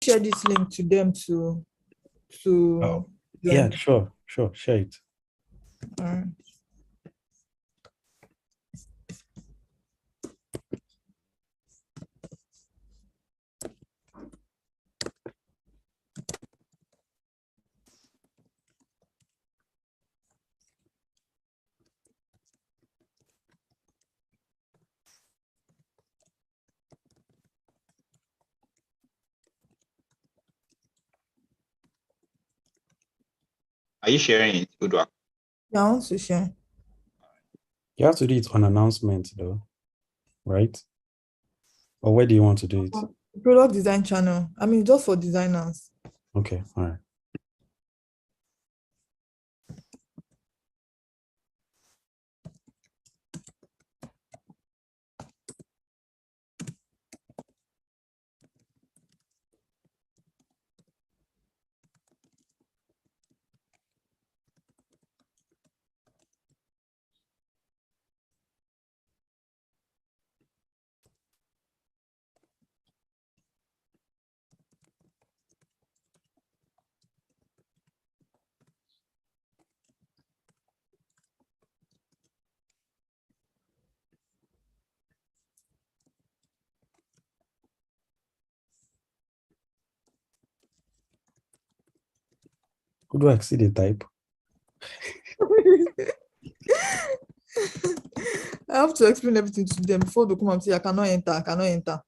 share this link to them to Yeah, join? sure, share it. All right. Are you sharing it? Good work. Yeah, I want to share. You have to do it on announcement though, right? Or where do you want to do it? Product design channel. I mean, just for designers. Okay, all right. Who do I see the type? I have to explain everything to them before they come and say, I cannot enter, I cannot enter.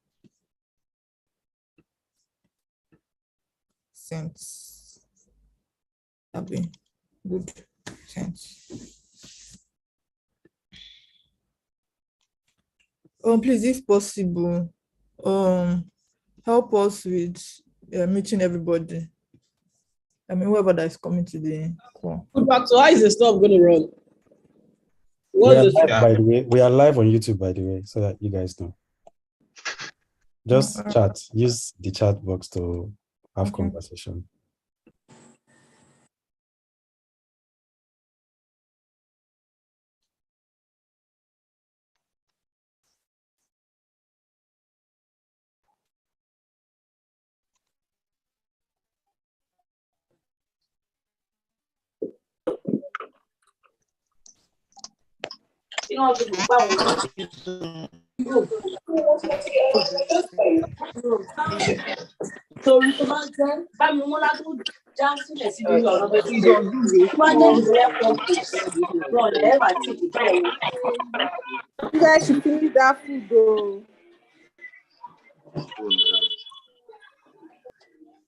Sense. Happy. Good. Sense. Please, if possible, help us with meeting everybody. I mean, whoever that is coming to the call. But so how is the stuff going to run? We are What's the live, by the way. We are live on YouTube, by the way, so that you guys know. Just chat. Use the chat box to have conversation. You guys should finish that food though.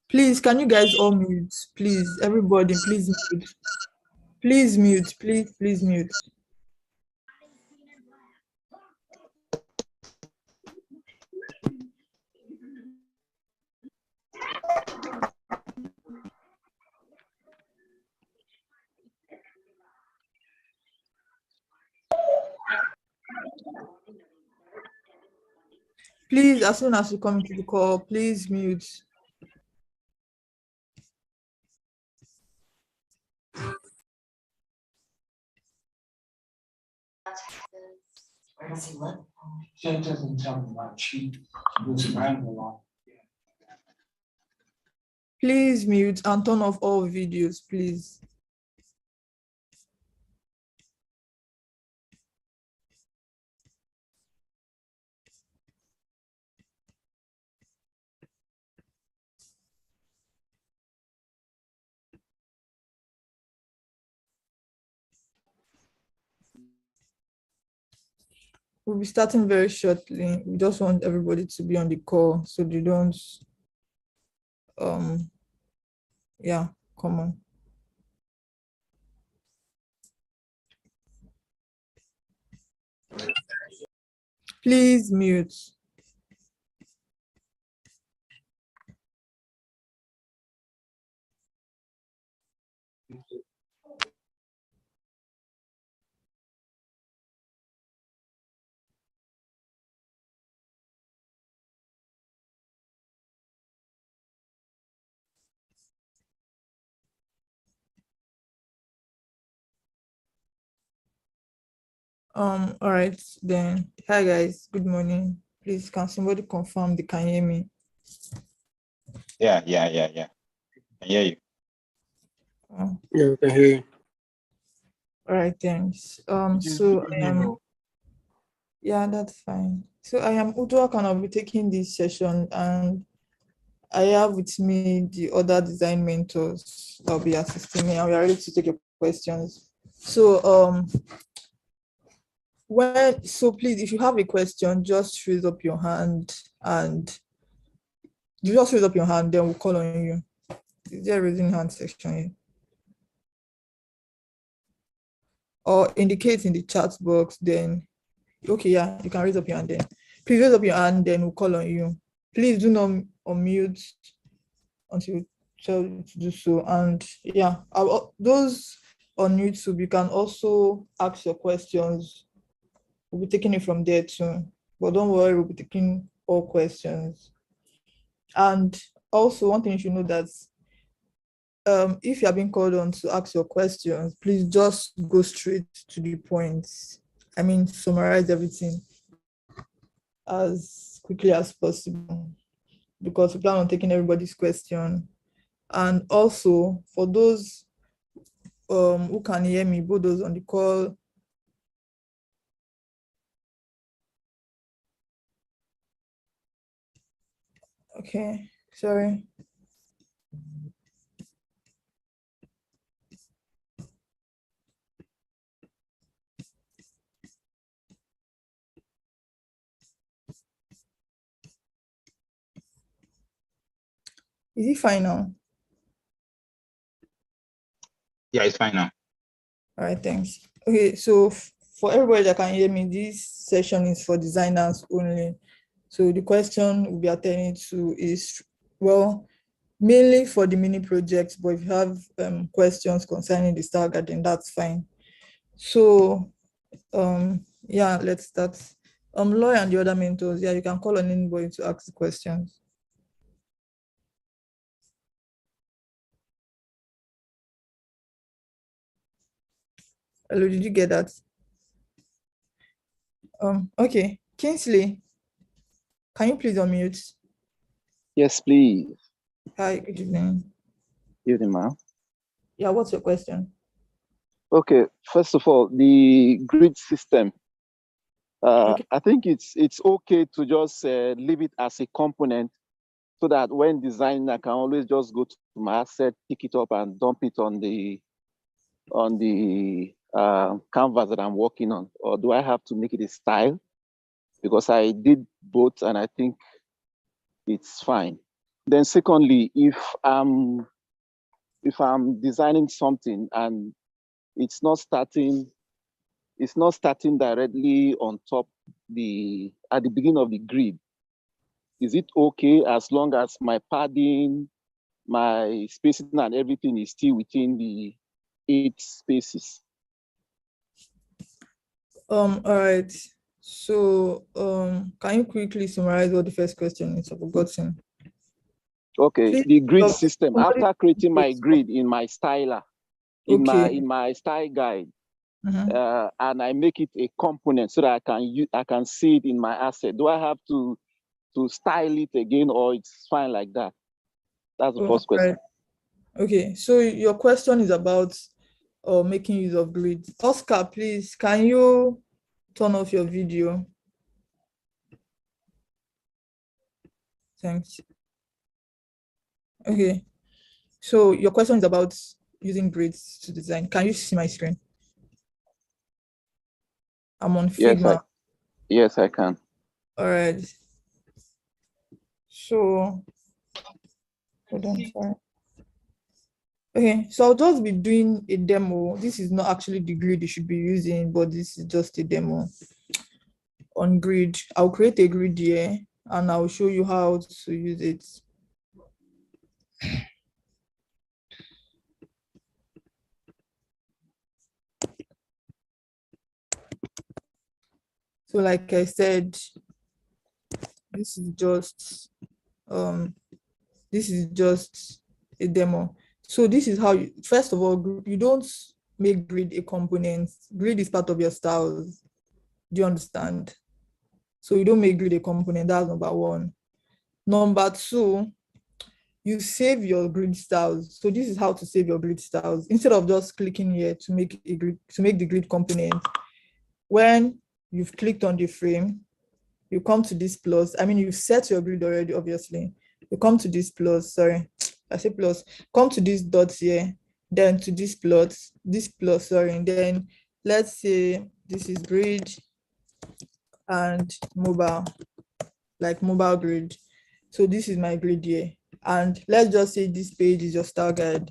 Please, can you guys all mute? Please, everybody, please mute. Please mute. Please mute. Please, as soon as you come into the call, please mute. Please mute and turn off all videos, please. We'll be starting very shortly. We just want everybody to be on the call so they don't, yeah, come on. Please mute. All right, then. Hi guys, good morning. Please, can somebody confirm they can hear me? Yeah. I hear you. Oh, Yeah, we can hear you. all right, thanks. So I am, yeah, that's fine. So I am Uduak and I'll be taking this session, and I have with me the other design mentors that'll be assisting me, and we are ready to take your questions. So please, if you have a question, just raise up your hand, and you just raise up your hand, then we'll call on you. Is there a raising hand section here? Or indicate in the chat box, then okay, yeah, you can raise up your hand then. Please raise up your hand, then we'll call on you. Please do not unmute until we tell you to do so. And yeah, those on YouTube, you can also ask your questions. We'll be taking it from there too. But don't worry, we'll be taking all questions. And also, one thing you should know that if you are being called on to ask your questions, please just go straight to the point. I mean, summarize everything as quickly as possible, because we plan on taking everybody's question. And also, for those who can hear me, both those on the call, okay, sorry. Is it fine now? Yeah, it's fine now. All right, thanks. Okay, so for everybody that can hear me, this session is for designers only. So the question we'll be attending to is, well, mainly for the mini projects, but if you have questions concerning the Star Garden, that's fine. So yeah, let's start. Laurie and the other mentors, yeah, you can call on anybody to ask the questions. Hello, did you get that? Okay, Kingsley, can you please unmute? Yes, please. Hi, good evening. Evening, ma'am. Yeah, what's your question? Okay, first of all, the grid system. Okay. I think it's okay to just leave it as a component, so that when designing, I can always just go to my asset, pick it up, and dump it on the canvas that I'm working on. Or do I have to make it a style? Because I did both, and I think it's fine. Then secondly, if I'm designing something and it's not starting directly on top at the beginning of the grid, is it okay as long as my padding, my spacing and everything is still within the 8 spaces? All right. So can you quickly summarize what the first question is? I've forgotten. Okay, Please, the grid system. somebody- After creating my grid in my styler, Okay. in my style guide, Mhm. and I make it a component so that I can see it in my asset. Do I have to style it again, or it's fine like that? That's the first question. Right. Okay, so your question is about making use of grid. Oscar, please, can you turn off your video? Thanks. Okay, so your question is about using grids to design. Can you see my screen? I'm on Figma. Yes, I can. All right. So, hold on, sorry. Okay, so I'll just be doing a demo. This is not actually the grid you should be using, but this is just a demo on grid. I'll create a grid here and I'll show you how to use it. So like I said, this is just a demo. So this is how you, first of all, you don't make grid a component. Grid is part of your styles. Do you understand? So you don't make grid a component. That's number one. Number two, you save your grid styles. So this is how to save your grid styles. Instead of just clicking here to make a grid, to make the grid component, when you've clicked on the frame, you come to this plus. I mean, you've set your grid already, obviously. You come to this plus, sorry, I say plus, come to these dots here, then to this plus, sorry, and then let's say this is grid and mobile, like mobile grid. So this is my grid here. And let's just say this page is your style guide.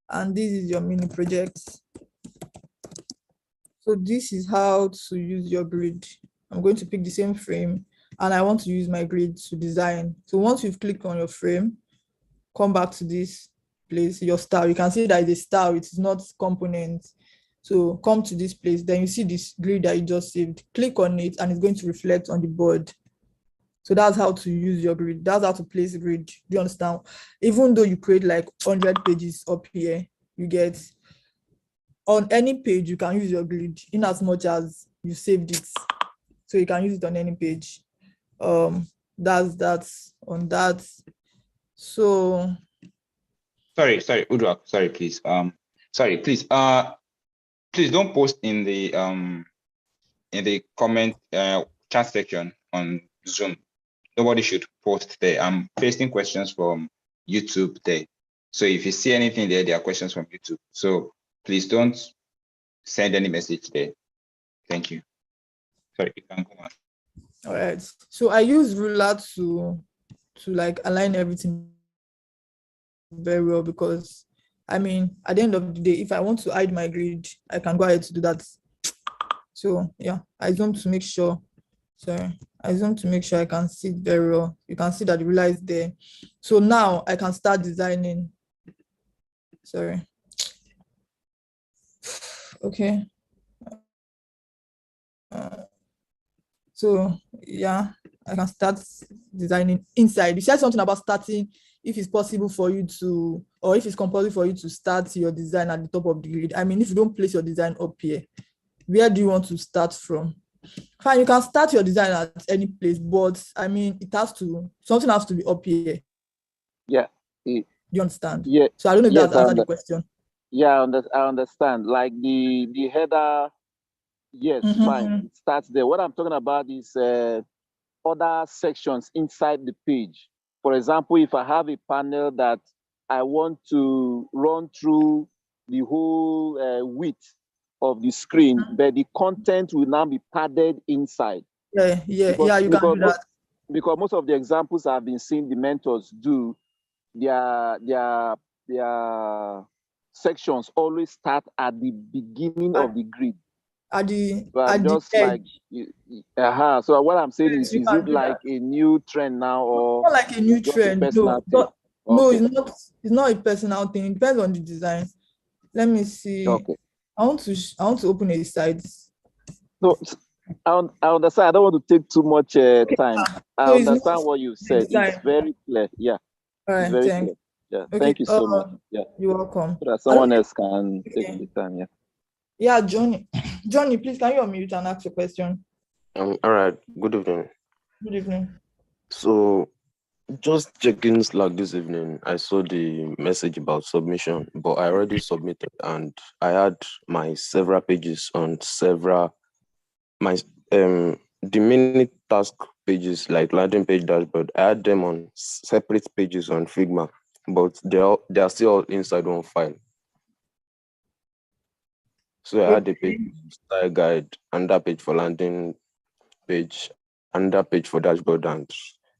And this is your mini project. So this is how to use your grid. I'm going to pick the same frame and I want to use my grid to design. So once you've clicked on your frame, come back to this place, your style. You can see that it's a style, it is not components. So come to this place, then you see this grid that you just saved. Click on it and it's going to reflect on the board. So that's how to use your grid. That's how to place a grid. Do you understand? Even though you create like 100 pages up here, you get on any page, you can use your grid in as much as you saved it. So you can use it on any page. That's on that. So Sorry, Udrak, sorry, please. Please don't post in the comment chat section on Zoom. Nobody should post there. I'm pasting questions from YouTube there. So if you see anything there, there are questions from YouTube. So please don't send any message there. Thank you. Sorry, you can go on. all right. So I use ruler to like align everything very well, because I mean, at the end of the day, if I want to hide my grid, I can go ahead to do that. So yeah, I zoom to make sure. Sorry, I zoom to make sure I can see it very well. You can see that the ruler is there. So now I can start designing. Sorry. Okay. So yeah, I can start designing inside. You said something about starting, if it's possible for you to, or if it's compulsory for you to start your design at the top of the grid. I mean, if you don't place your design up here, where do you want to start from? Fine, you can start your design at any place, but I mean, something has to be up here. Yeah. Do you understand? Yeah. So I don't know if Yes, that's answered the question. Yeah, I understand. Like the header, yes, fine. It starts there. What I'm talking about is other sections inside the page. For example, if I have a panel that I want to run through the whole width of the screen, but the content will now be padded inside. Yeah, you can do that. Because most of the examples I've been seeing the mentors do, their sections always start at the beginning of the grid. At the like, so what I'm saying Yes, is it like a new trend now, or not like a new trend? No, Okay. it's not a personal thing. It depends on the design. Let me see. Okay. I want to open a site. No, I understand. I don't want to take too much time. I understand what you said. It's very clear. Yeah. All right, it's very thanks. clear. Yeah. Okay, Thank you so much. Yeah. You're welcome. So that someone else can take the time. Yeah. Yeah, Johnny. Johnny, please, can you unmute and ask your question? All right. Good evening. Good evening. So, just checking Slack this evening, I saw the message about submission, but I already submitted, and I had my several pages on the mini task pages, like landing page dashboard. I had them on separate pages on Figma, but they are still all inside one file. So I had a page style guide, another page for landing page, another page for dashboard, and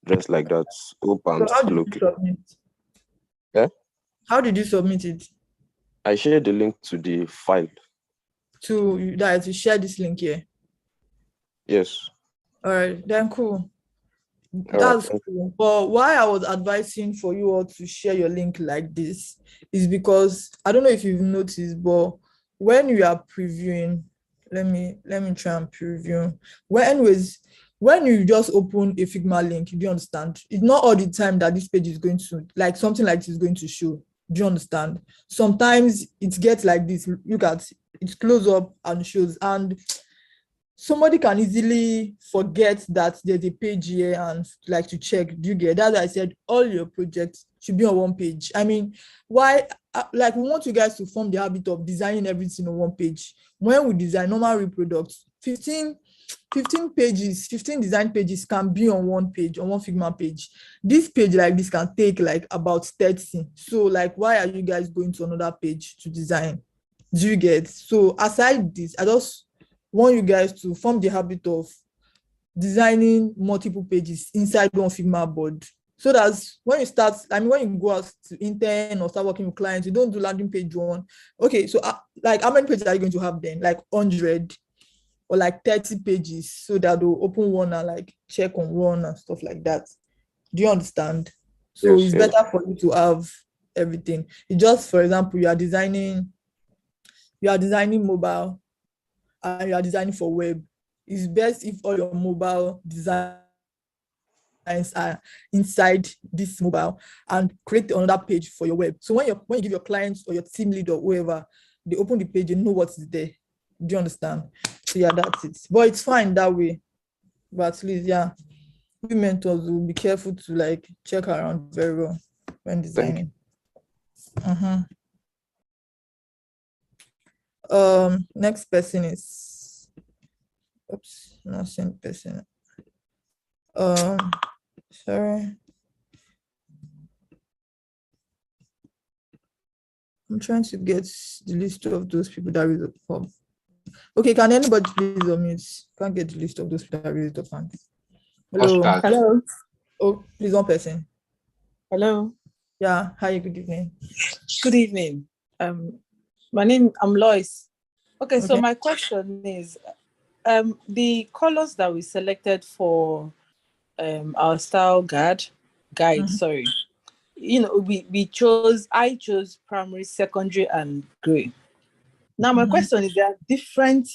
just like that. Hope I'm still okay. Yeah? How did you submit it? I shared the link to the file. To share this link here? Yes. All right, then cool. That's cool. But why I was advising for you all to share your link like this is because I don't know if you've noticed, but when you are previewing, let me try and preview. When you just open a Figma link, do you understand? It's not all the time that this page is going to, like something like this is going to show. Do you understand? Sometimes it gets like this. Look at it's close up and shows. And somebody can easily forget that there's a page here and like to check. Do you get that? I said all your projects should be on one page. I mean, why? Like, we want you guys to form the habit of designing everything on one page. When we design normal reproducts, 15 pages, 15 design pages can be on one page, on one Figma page. This page like this can take like about 30. So like, why are you guys going to another page to design? Do you get? So aside this, I just want you guys to form the habit of designing multiple pages inside one Figma board. So that when you start, I mean, when you go out to intern or start working with clients, you don't do landing page one. Okay, so like, how many pages are you going to have then? Like 100 or like 30 pages, so that they'll open one and like check on one and stuff like that. Do you understand? So Yes, it's yes. better for you to have everything. It just, for example, you are designing mobile and you are designing for web. It's best if all your mobile designs are inside this mobile, and create another page for your web. So when you give your clients or your team lead or whoever, they open the page, you know what is there. Do you understand? So yeah, that's it. But it's fine that way. But at least, yeah, we mentors will be careful to like check around very well when designing. Next person is, oops, not same person. Sorry. I'm trying to get the list of those people that raise up. Okay, can anybody please unmute? Can't get the list of those people that raised up hands. Hello. Oscar. Hello. Oh, please, one person. Hello. Yeah. Hi. Good evening. Good evening. I'm Lois. Okay, so Okay. my question is, the colors that we selected for our style guide, sorry. I chose primary, secondary, and gray. Now my question is, there are different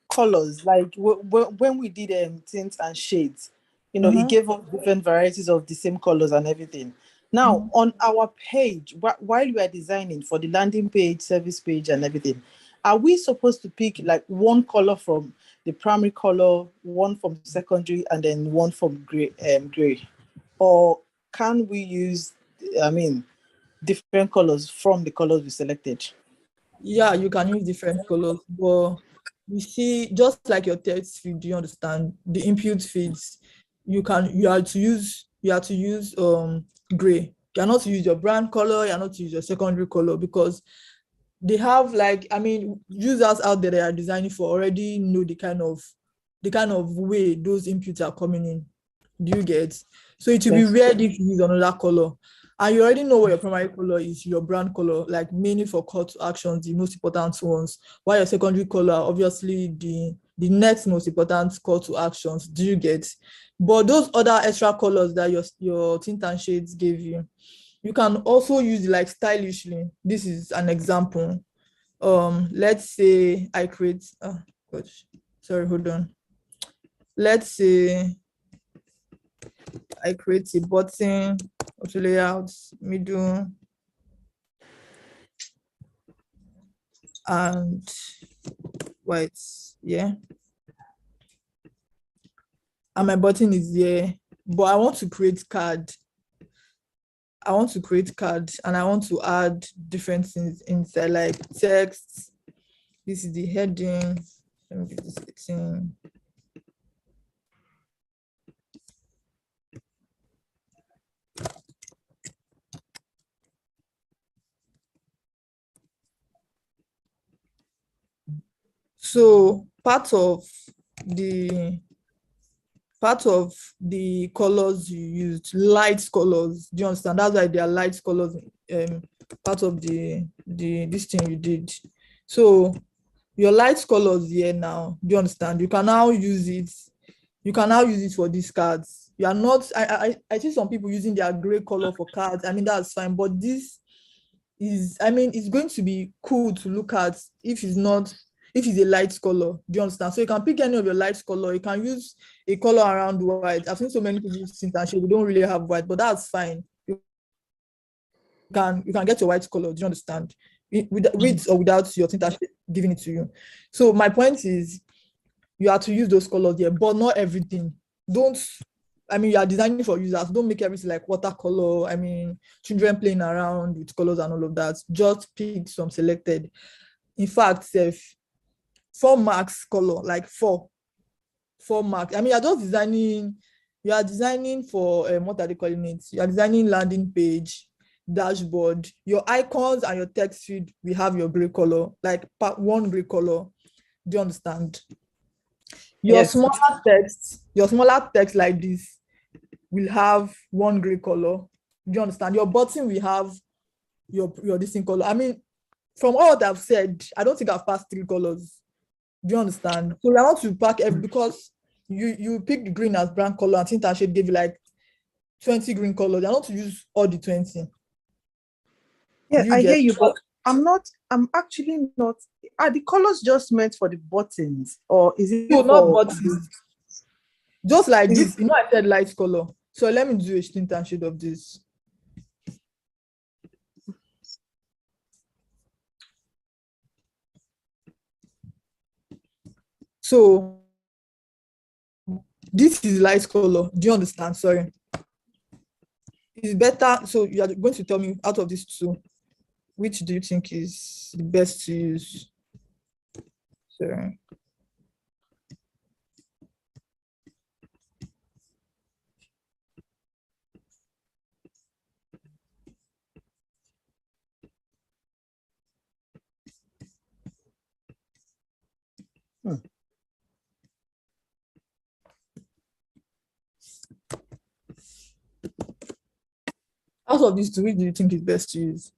colors, like when we did tints and shades, it gave us different varieties of the same colors and everything. Now on our page, while we are designing for the landing page, service page, and everything, are we supposed to pick like one color from the primary color, one from secondary, and then one from gray, or can we use, different colors from the colors we selected? Yeah, you can use different colors, but you see, just like your text feed, do you understand? The input feeds, you are to use gray. You are not to use your brand color, you are not to use your secondary color, because they have like, I mean, users out there that are designing for already know the kind of way those inputs are coming in. Do you get? So it will be weird if you use another color. And you already know what your primary color is, your brand color, like mainly for call to actions, the most important ones. While your secondary color, obviously the next most important call to actions. Do you get? But those other extra colors that your tint and shades gave you, you can also use like stylishly. This is an example. Let's say I create, oh gosh, sorry, hold on. Let's say I create a button, auto layout, middle, and white, yeah. And my button is here, but I want to create card. And I want to add different things inside, like text. This is the heading. Let me give this 18. So part of the colors you used, light colors. Do you understand? That's why they are light colors. Part of this thing you did. So your light colors here now. Do you understand? You can now use it. You can now use it for these cards. You are not. I see some people using their gray color for cards. I mean, that's fine, but this is, I mean, it's going to be cool to look at if it's a light color. Do you understand? So you can pick any of your light color. You can use a color around white. I've seen so many people use tint and shade. We don't really have white, but that's fine. You can get your white color. Do you understand? With or without your tint and shade giving it to you. So my point is, you have to use those colors there, but not everything. You are designing for users. Don't make everything like watercolor. Children playing around with colors and all of that. Just pick some selected. In fact, 4 marks color, like 4 marks. You're just designing. You are designing for what are they calling it? You are designing landing page, dashboard. Your icons and your text field, we have your gray color, like one gray color. Do you understand? Your smaller text like this will have one gray color. Do you understand? Your button will have your distinct color. From all that I've said, I don't think I've passed 3 colors. Do you understand? So I want to pack because you pick the green as brand color and tint and shade gave you like 20 green colors. I want to use all the 20. Yeah, I hear you, but I'm actually not. Are the colors just meant for the buttons, or is it no, not buttons? Just like this. I said light color. So let me do a tint and shade of this. So this is light color. Do you understand? Sorry. It's better. So you are going to tell me out of these 2, which do you think is the best to use? Sorry. Out of these 2, which do you think is best to use?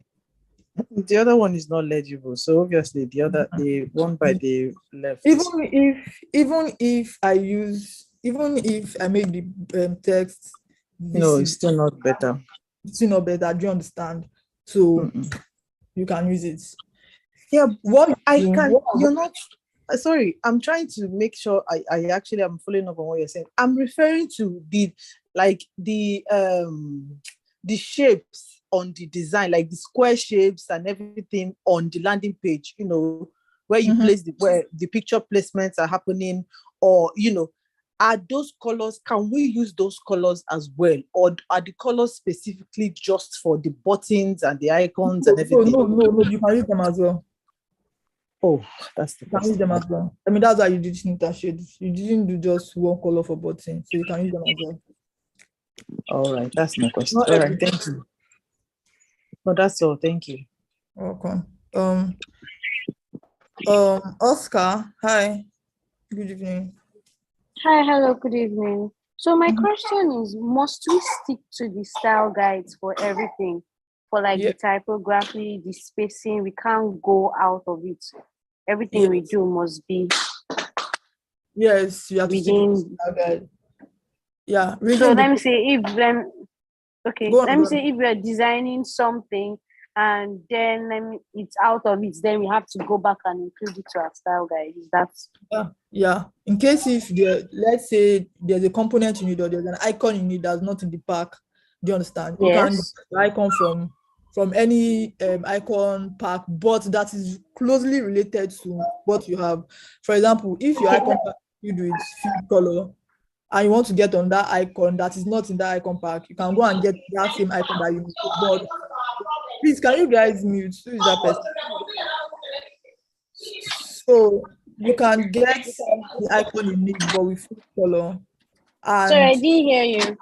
The other one is not legible, so obviously the one by the left. Even if I make the text, no, it's still not better. It's still not better. Do you understand? So you can use it. Yeah, you're not. Sorry, I'm trying to make sure I actually am following up on what you're saying. I'm referring to the shapes on the design, like the square shapes and everything on the landing page, where you place where the picture placements are happening, or, are those colors, can we use those colors as well? Or are the colors specifically just for the buttons and the icons and everything? No, you can use them as well. Oh, that's the best. You can use them as well. That's why you did intershade. You didn't do just one color for buttons, so you can use them as well. All right, that's my question. All right, thank you. No, that's all. Thank you. Welcome. Oscar, hi. Good evening. Hi, hello, good evening. So my question is, must we stick to the style guides for everything? For the typography, the spacing, we can't go out of it. Everything we do must be. Yes, you have to stick to the style guide. Yeah. So let me say if if we're designing something and then it's out of it, then we have to go back and include it to our style guide. Is that? Yeah. In case if let's say there's a component you need or there's an icon you need that's not in the pack, do you understand? You can get the icon from any icon pack, but that is closely related to what you have. For example, if your icon pack you do it field color and you want to get on that icon that is not in that icon pack, you can go and get that same icon that you need. But please, can you guys mute? Who is that person? So you can get the icon you need, but with field color. And sorry, I didn't hear you.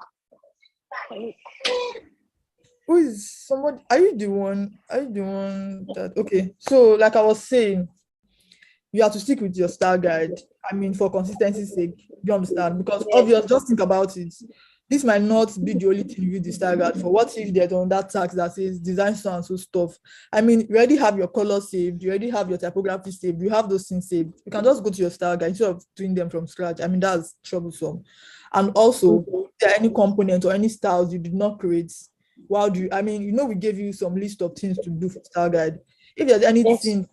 who is someone? Are you the one that okay? So like I was saying, you have to stick with your style guide. For consistency's sake, you understand? Because obvious, just think about it. This might not be the only thing you use the style guide for. What if there's on that tag that says design so and so stuff? You already have your color saved, you already have your typography saved, you have those things saved. You can just go to your style guide instead of doing them from scratch. That's troublesome. And also, if there are any components or any styles you did not create, we gave you some list of things to do for style guide. If there's anything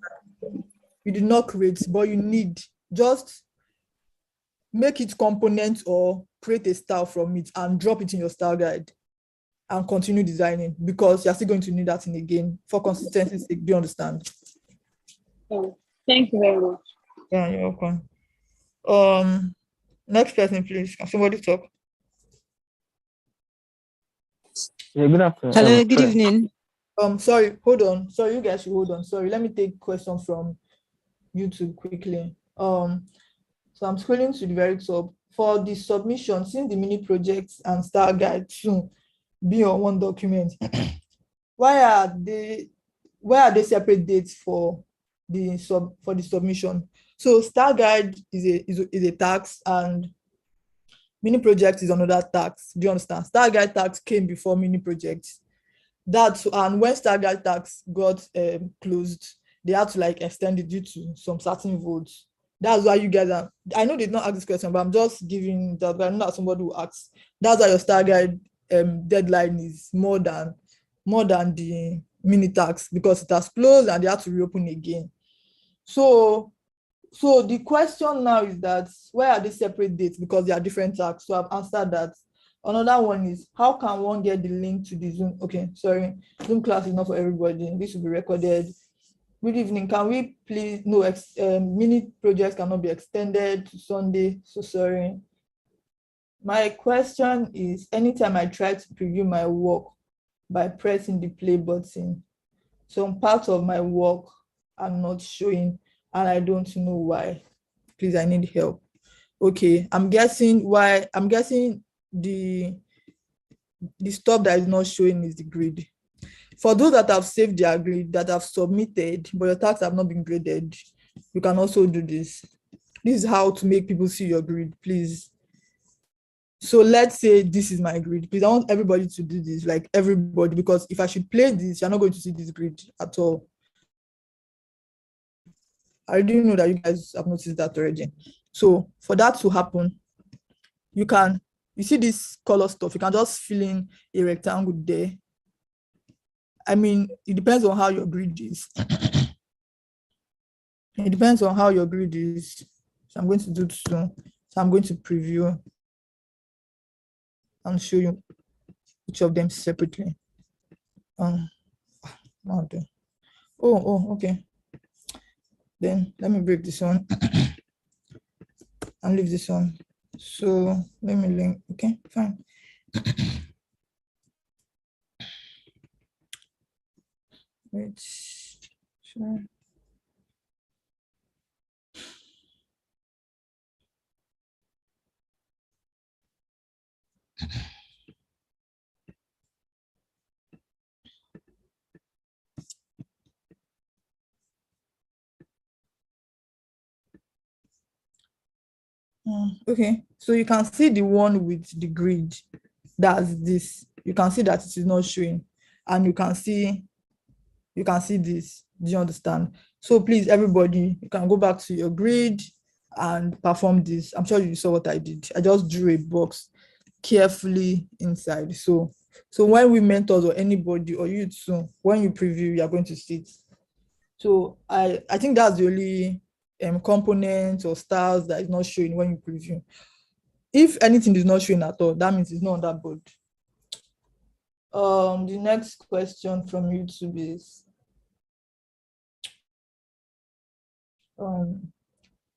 you did not create, but you need, just make it component or create a style from it and drop it in your style guide and continue designing, because you're still going to need that thing again for consistency's sake. Do you understand? Thank you very much. Yeah, you're welcome. Next person, please. Can somebody talk? Yeah, good afternoon. Hello, good evening. Sorry, hold on. Sorry, you guys should hold on. Sorry, let me take questions from YouTube quickly. So I'm scrolling to the very top. For the submission, since the mini projects and style guide soon be on one document, why are they separate dates for the submission? So style guide is a tax and mini project is another tax. Do you understand? Style guide tax came before mini projects. And when style guide tax got closed, they had to like extend it due to some certain votes. That's why you guys are, I know they did not ask this question, but I'm just giving that, but I know that somebody will ask. That's why your style guide deadline is more than the mini tax, because it has closed and they have to reopen again. So the question now is that why are they separate dates? Because they are different tax. So I've answered that. Another one is, how can one get the link to the Zoom? Okay, sorry, Zoom class is not for everybody. This will be recorded. Good evening. Can we please, no, mini projects cannot be extended to Sunday. So sorry. My question is, anytime I try to preview my work by pressing the play button, some parts of my work are not showing and I don't know why. Please, I need help. Okay, I'm guessing the stuff that is not showing is the grid. For those that have saved their grid, that have submitted, but your tasks have not been graded, you can also do this. This is how to make people see your grid, please. So let's say this is my grid. Please, I want everybody to do this, like everybody, because if I should play this, you're not going to see this grid at all. I didn't know that you guys have noticed that already. So for that to happen, you see this color stuff, you can just fill in a rectangle there. I mean, it depends on how your grid is. It depends on how your grid is. So I'm going to do it soon. So I'm going to preview and show you each of them separately. Okay. Then let me break this one and leave this one. So let me link. Okay, fine. Wait. Sure. Okay, so you can see the one with the grid. That's this. You can see that it is not showing, and you can see this. Do you understand? So please, everybody, you can go back to your grid and perform this. I'm sure you saw what I did. I just drew a box carefully inside. So when we mentors or anybody or you too, when you preview, you are going to see it. So I think that's the only components or styles that is not showing when you preview. If anything is not showing at all, that means it's not on that board. The next question from YouTube is,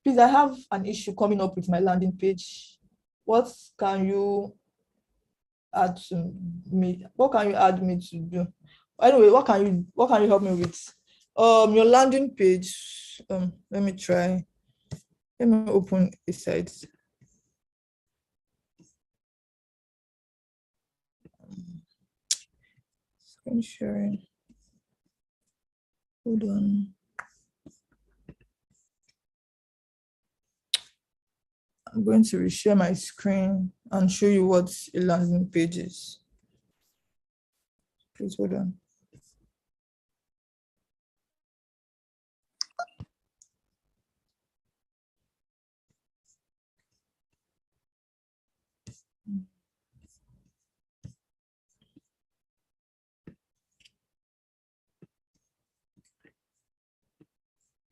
please, I have an issue coming up with my landing page. What can you add to me? What can you add me to do? Anyway, what can you help me with? Your landing page. Let me try. Let me open a site. Screen sharing. Hold on. I'm going to reshare my screen and show you what a landing page is. Please hold on.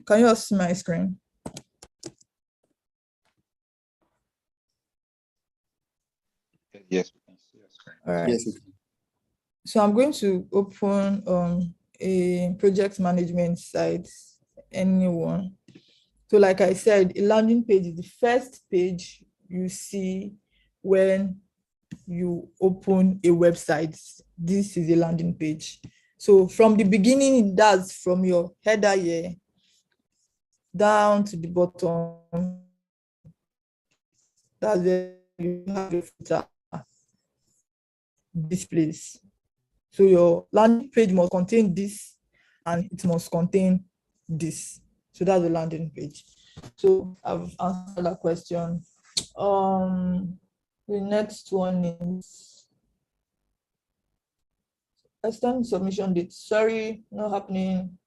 Can you all see my screen? Yes, we can see your screen. All right. Yes. So I'm going to open a project management site, anyone. So like I said, a landing page is the first page you see when you open a website. This is a landing page. So from the beginning, that's from your header here down to the bottom. That's where you have your footer, this place. So your landing page must contain this and it must contain this. So that's the landing page. So I've answered that question. The next one is extend submission date. Sorry, not happening.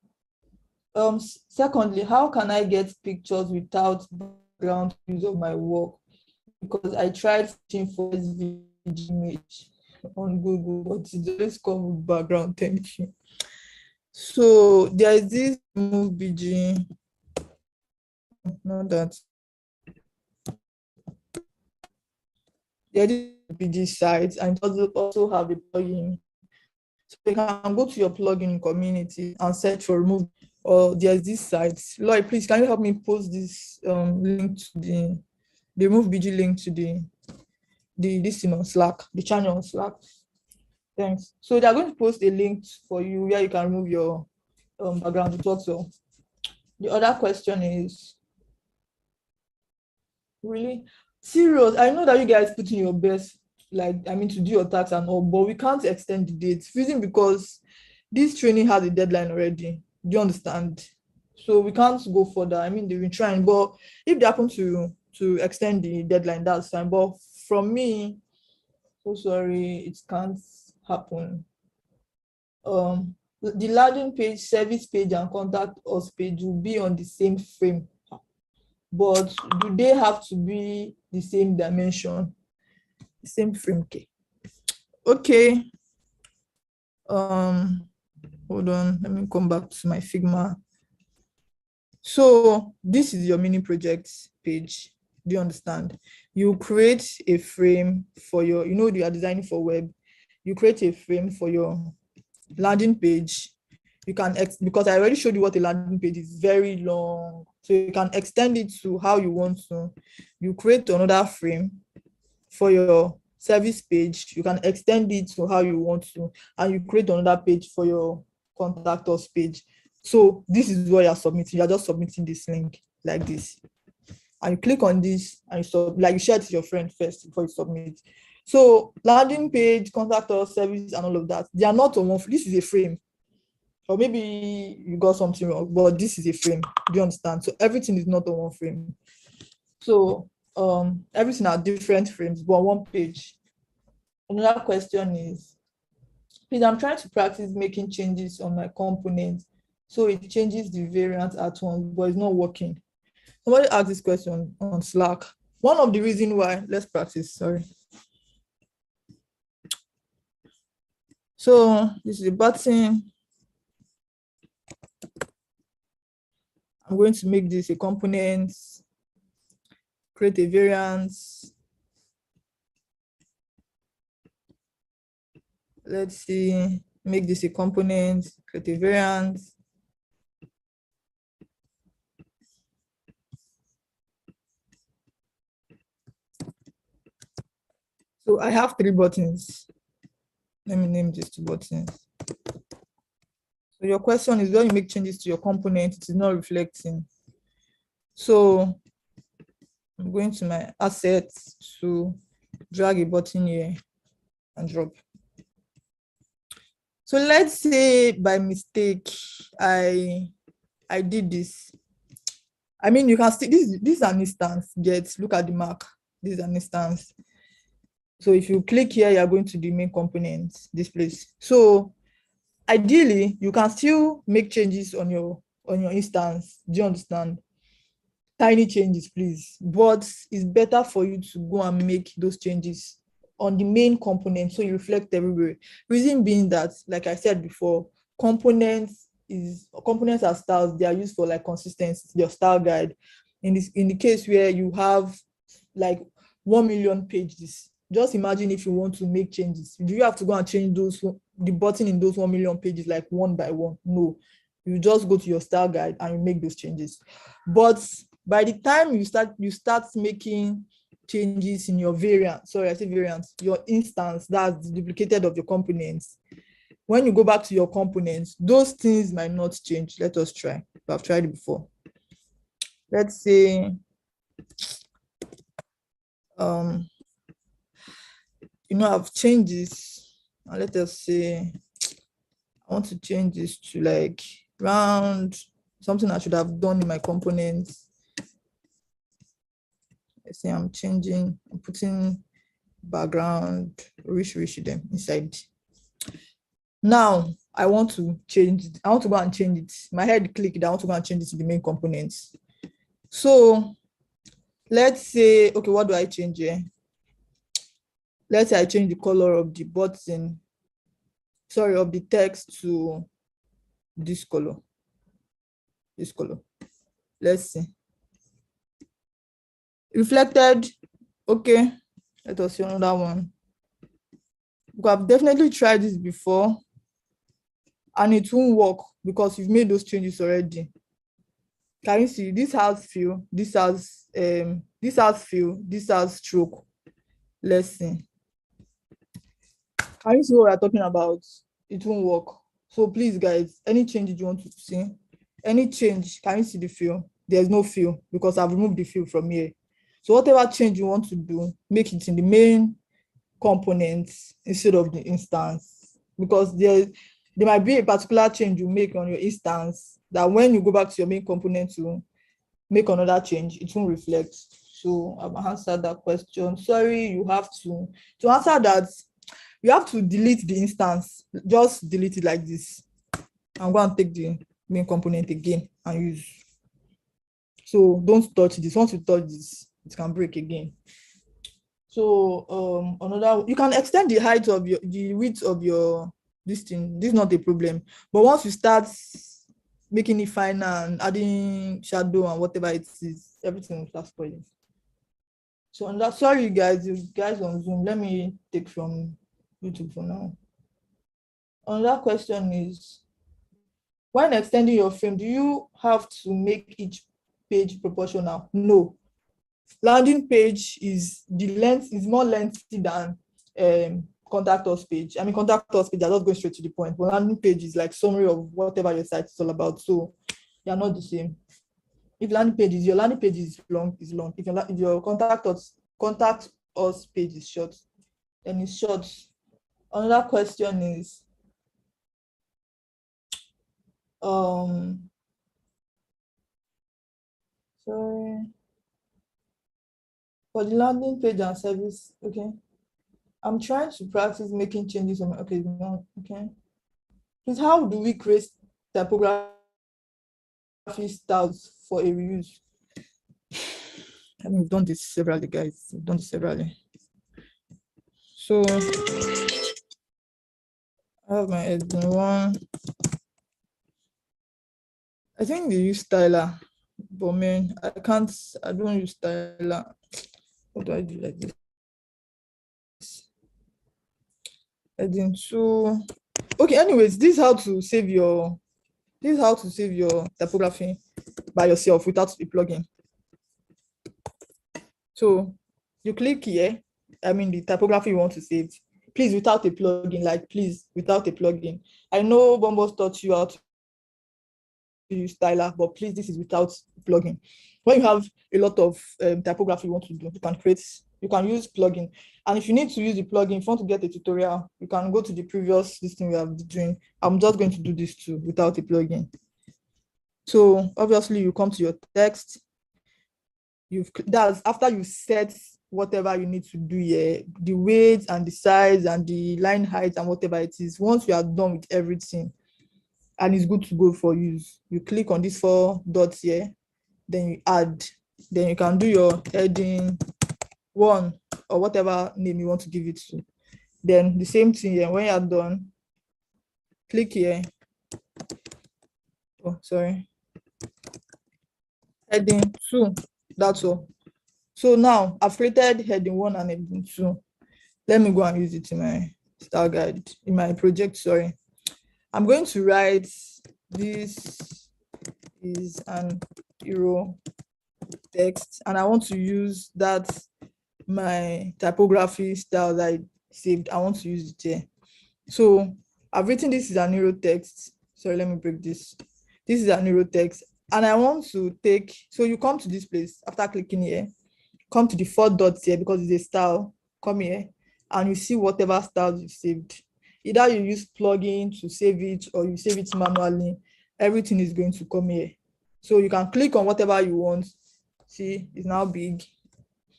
Secondly, how can I get pictures without background use of my work? Because I tried searching for SVG image on Google, but it always comes with background. Thank you. So there is this remove BG. Not that. There is BG site, and it also have a plugin. So you can go to your plugin community and search for remove. Or there's this site. Lloyd, please, can you help me post this link to the remove BG link to the this on Slack, the channel on Slack. Thanks. So they're going to post a link for you where you can remove your background to talk. So the other question is really serious. I know that you guys put in your best, like to do your tax and all, but we can't extend the dates. Reason because this training has a deadline already. Do you understand? So we can't go further. They've been trying, but if they happen to extend the deadline, that's fine. But from me, so sorry, it can't happen. The landing page, service page, and contact us page will be on the same frame, but do they have to be the same dimension, the same frame? Okay. Hold on, let me come back to my Figma. So this is your mini projects page. Do you understand? You create a frame for your, you are designing for web. You create a frame for your landing page. You can, because I already showed you what a landing page is, very long. So you can extend it to how you want to. You create another frame for your service page. You can extend it to how you want to. And you create another page for your contact us page. So this is what you're submitting. You're just submitting this link like this. And you click on this and you share it to your friend first before you submit. So landing page, contact us, service, and all of that, they are not on one. This is a frame. Or maybe you got something wrong, but this is a frame. Do you understand? So everything is not on one frame. So everything are different frames, but on one page. Another question is, please, I'm trying to practice making changes on my component so it changes the variant at once, but it's not working. Somebody asked this question on Slack. One of the reasons why, let's practice, sorry. So this is a button. I'm going to make this a component, create a variance. Let's see, make this a component, create a variance. So I have 3 buttons. Let me name these 2 buttons. So your question is, when you make changes to your component, it is not reflecting. So I'm going to my assets to drag a button here and drop. So let's say by mistake, I did this. You can see this is an instance. Look at the mark. This is an instance. So if you click here, you're going to the main component, this place. So ideally, you can still make changes on your instance. Do you understand? Tiny changes, please. But it's better for you to go and make those changes on the main component so you reflect everywhere. Reason being that, like I said before, components are styles. They are used for like consistency, your style guide. In the case where you have like 1 million pages, just imagine if you want to make changes. Do you have to go and change the button in those 1 million pages like one by one? No, you just go to your style guide and you make those changes. But By the time you start making changes in your variant, sorry, I say variant, your instance that's duplicated of your components. When you go back to your components, those things might not change. Let us try. I've tried it before. Let's say, I've changed this. And let us say, I want to change this to like round, something I should have done in my components. Let's say I'm putting background, rich them inside. Now I want to change it. I want to go and change it. My head clicked. I want to go and change it to the main components. So let's say, okay, what do I change here? Let's say I change the color of the button, sorry, of the text to this color. This color. Let's see. Reflected. Okay. Let us see another one. I've definitely tried this before, and it won't work because you've made those changes already. Can you see? This has fill, this has fill, this has stroke. Let's see. Can you see what we're talking about? It won't work. So please, guys, any changes you want to see, any change, can you see the fill? There's no fill because I've removed the fill from here. So whatever change you want to do, make it in the main components instead of the instance, because there might be a particular change you make on your instance that when you go back to your main component to make another change, it won't reflect. So I've answered that question. Sorry, you have to answer that, you have to delete the instance. Just delete it like this. I'm going to take the main component again and use. So don't touch this. Once you touch this, it can break again. So another, you can extend the height of the width of your this thing. This is not a problem. But once you start making it finer and adding shadow and whatever it is, everything will start spoiling. So on that, sorry guys, you guys on Zoom, let me take from YouTube for now. Another question is, when extending your frame, do you have to make each page proportional? No. Landing page is more lengthy than contact us page. I mean, contact us page are just going straight to the point, but landing page is like summary of whatever your site is all about. So they are not the same. If your landing page is long, is long. If your contact us page is short, then it's short. Another question is, sorry. For the landing page and service, okay. I'm trying to practice making changes on my, okay, no, okay. Please, how do we create typography styles for a reuse? I mean, we've done this severally, guys. We've done this severally. So I have my heading one. I think they use styler, but man, I don't use styler. What do I do like this? Heading two. Okay, anyways, this is how to save your typography by yourself without a plugin. So you click here, I mean the typography you want to save. Please, without a plugin, like please, without a plugin. I know Bombos taught you how to use styler, but please, this is without plugin. When you have a lot of typography you want to do, you can use plugin. And if you need to use the plugin, if you want to get a tutorial, you can go to the previous thing we have been doing. I'm just going to do this too without a plugin. So obviously you come to your text. That's after you set whatever you need to do here, the weight and the size and the line height and whatever it is. Once you are done with everything and it's good to go for use, you click on these 4 dots here, then you add, then you can do your heading 1 or whatever name you want to give it to. Then the same thing here, when you're done, click here. Oh, sorry. Heading 2, that's all. So now I've created heading 1 and heading 2. Let me go and use it in my style guide, in my project, sorry. I'm going to write, this is an hero text, and I want to use that my typography style that I saved. I want to use it here. So I've written this is an arrow text. Sorry, let me break this. This is an arrow text, and I want to take. So you come to this place after clicking here. Come to the 4 dots here because it's a style. Come here, and you see whatever styles you saved. Either you use plugin to save it or you save it manually. Everything is going to come here. So you can click on whatever you want. See, it's now big.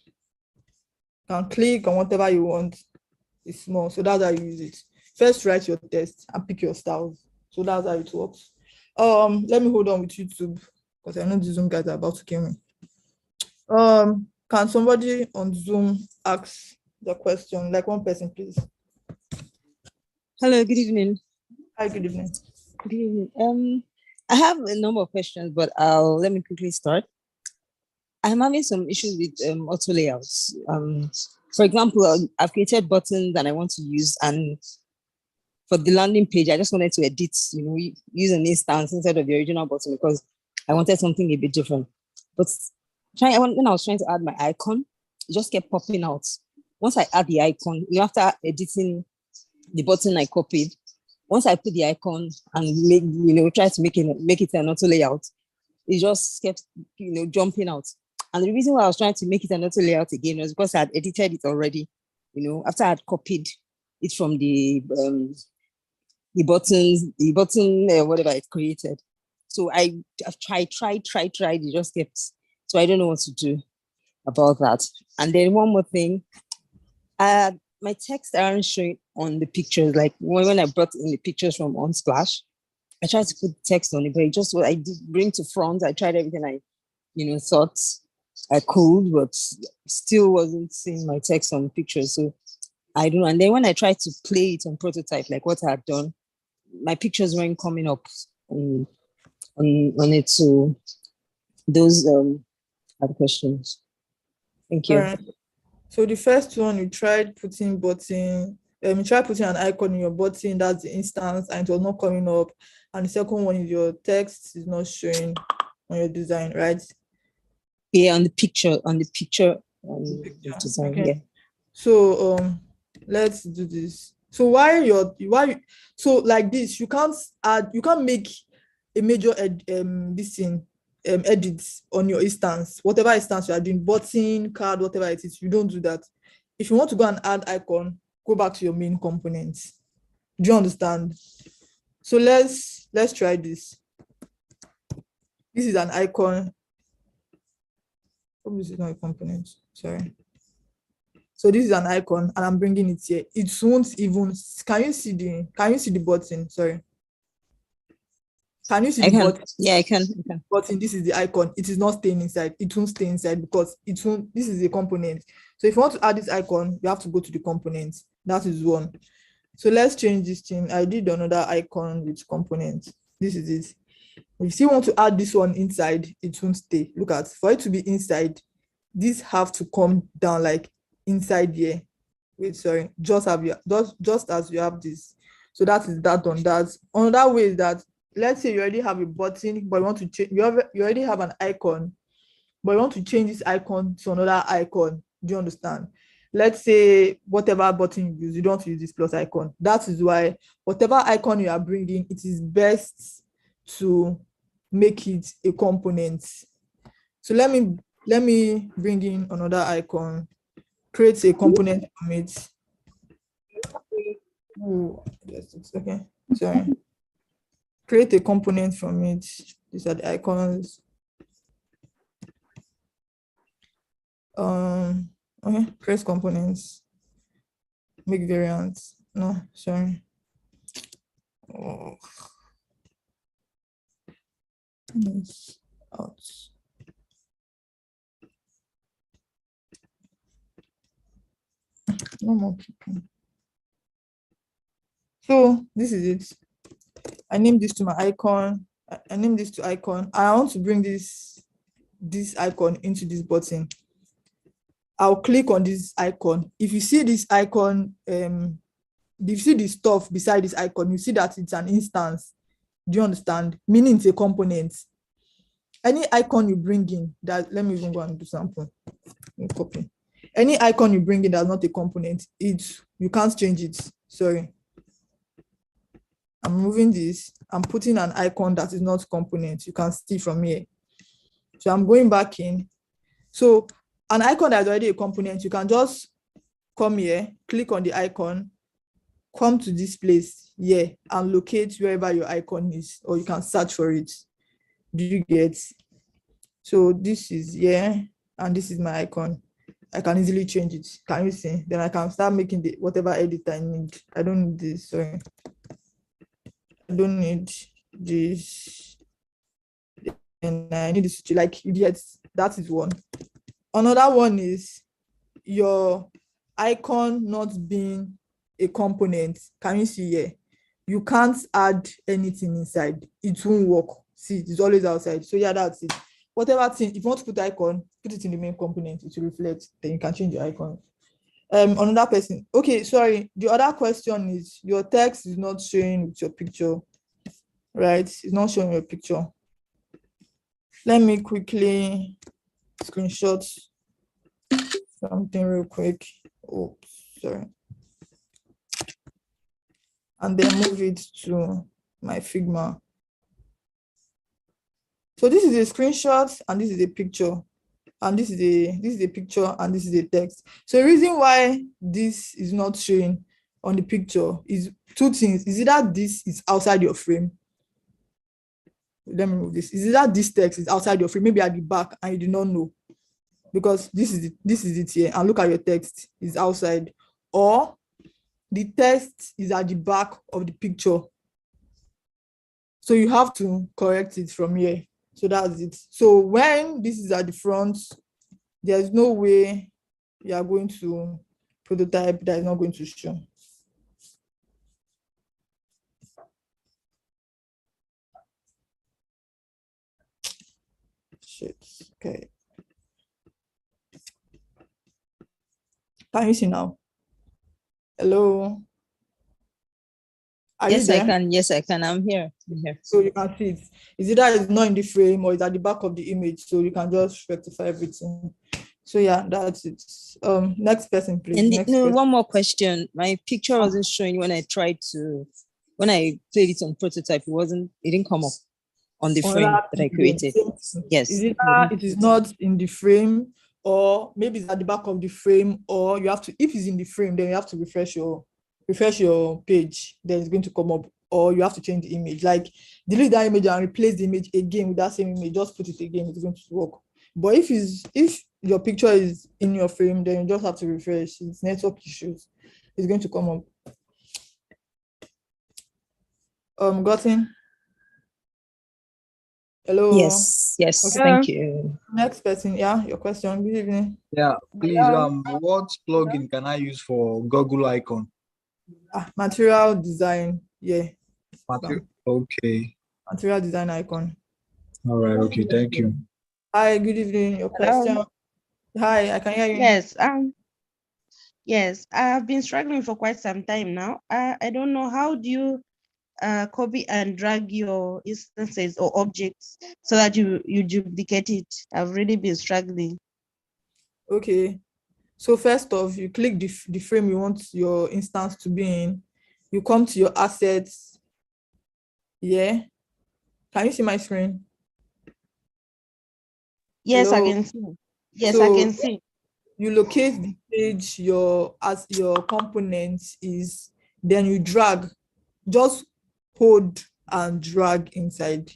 You can click on whatever you want. It's small. So that's how you use it. First, write your text and pick your styles. So that's how it works. Let me hold on with YouTube because I know the Zoom guys are about to kill me. Can somebody on Zoom ask the question? Like one person, please. Hello, good evening. Hi, good evening. Good evening. I have a number of questions, but let me quickly start. I'm having some issues with auto layouts. For example, I've created buttons that I want to use, and for the landing page, I just wanted to edit, use an instance instead of the original button because I wanted something a bit different. But when I was trying to add my icon, it just kept popping out. Once I add the icon, after editing the button I copied, once I put the icon and try to make it an auto layout, it just kept jumping out. And the reason why I was trying to make it an auto layout again was because I had edited it already. After I had copied it from the button, whatever it created. So I've tried, it just kept. So I don't know what to do about that. And then one more thing, my text aren't showing on the pictures. Like when I brought in the pictures from Unsplash, I tried to put text on it, but it just what I did bring to front. I tried everything I, thought I could, but still wasn't seeing my text on the pictures. So I don't know. And then when I tried to play it on prototype, like what I've done, my pictures weren't coming up on it. So those are the questions. Thank you. Right. So the first one, you tried putting button, you tried putting an icon in your button, that's the instance, and it was not coming up. And the second one is your text is not showing on your design, right? Yeah, on the picture design. Okay. Yeah. So let's do this. So so like this, you can't make a major edits on your instance, whatever instance you are doing, button, card, whatever it is, you don't do that. If you want to go and add icon, go back to your main components. Do you understand? So let's try this. This is an icon. Oh, this is not a component. Sorry. So this is an icon, and I'm bringing it here. It won't even. Can you see the button? Sorry. Can you see the button? Yeah, I can. Button. This is the icon. It is not staying inside. It won't stay inside because it won't. This is a component. So if you want to add this icon, you have to go to the components. That is one. So let's change this thing. I did another icon with components. This is it. If you still want to add this one inside, it won't stay. Look at, for it to be inside, these have to come down like inside here. Wait, sorry. Just as you have this. So that is that on that. Another way is that, let's say you already have a button, but you want to change. You already have an icon, but you want to change this icon to another icon. Do you understand? Let's say whatever button you use, you don't use this plus icon. That is why whatever icon you are bringing, it is best to make it a component. So let me bring in another icon, create a component from it. Oh, okay, sorry. Create a component from it. These are the icons. Okay, create components. Make variants. No, sorry. Oh. Out. No more people. So this is it. I named this to my icon. I named this to icon. I want to bring this icon into this button. I'll click on this icon. If you see this icon, if you see the stuff beside this icon, you see that it's an instance. Do you understand? Meaning it's a component. any icon you bring in that, let me even go and do sample. Copy. Any icon you bring in that's not a component, you can't change it. Sorry. I'm moving this. I'm putting an icon that is not component. You can see from here. So I'm going back in. So an icon that is already a component, you can just come here, click on the icon, come to this place here and locate wherever your icon is, or you can search for it. Do you get? So this is here, and this is my icon. I can easily change it. Can you see? Then I can start making the whatever edit I need. I don't need this. Sorry. I don't need this. And I need this to like idiots. That is one. Another one is your icon not being a component. Can you see here? You can't add anything inside. It won't work. See, it's always outside. So yeah, that's it. Whatever thing, if you want to put icon, put it in the main component. It will reflect. Then you can change your icon. Another person. Okay, sorry. The other question is your text is not showing with your picture, right? It's not showing your picture. Let me quickly screenshot something real quick. Oh, sorry. And then move it to my Figma. So this is a screenshot and this is a picture. And this is a picture and this is a text. So the reason why this is not showing on the picture is two things. Is either this is outside your frame. Let me move this. Is either this text is outside your frame, maybe at the back, and you do not know. Because this is it here. And look at your text, it's outside. Or the text is at the back of the picture. So you have to correct it from here. So that's it. So when this is at the front, there's no way you are going to prototype that is not going to show. Shit. Okay. Can you see now? Hello. Are Yes, you there? I can. Yes, I can. I'm here. I'm here. So you can see it. Is either it's not in the frame or it's at the back of the image. So you can just rectify everything. So yeah, that's it. Next person, please. And Next no, person. one more question. My picture wasn't showing when I played it on prototype. It didn't come up on the frame that I created. Yes. Is either it is not in the frame, or maybe it's at the back of the frame, or you have to, if it's in the frame, then you have to refresh your page, then it's going to come up, or you have to change the image. Like delete that image and replace the image again with that same image, just put it again, it's going to work. But if your picture is in your frame, then you just have to refresh. It's network issues. It's going to come up. Gotten? Hello. Yes. Okay. Thank you. Next person, yeah, your question. Good evening. Yeah, please. What plugin can I use for Google icon? Material design. Yeah. Okay. Material design icon. All right. Okay. Thank you. Hi. Good evening. Your question. Hi. I can hear you. Yes. Yes. I've been struggling for quite some time now. I don't know, how do you copy and drag your instances or objects so that you duplicate it? I've really been struggling. Okay. So first off, you click the frame you want your instance to be in. You come to your assets. Yeah. Can you see my screen? Yes, Hello? I can see. Yes, So I can see. you locate the page your component is, then you drag. Just hold and drag inside.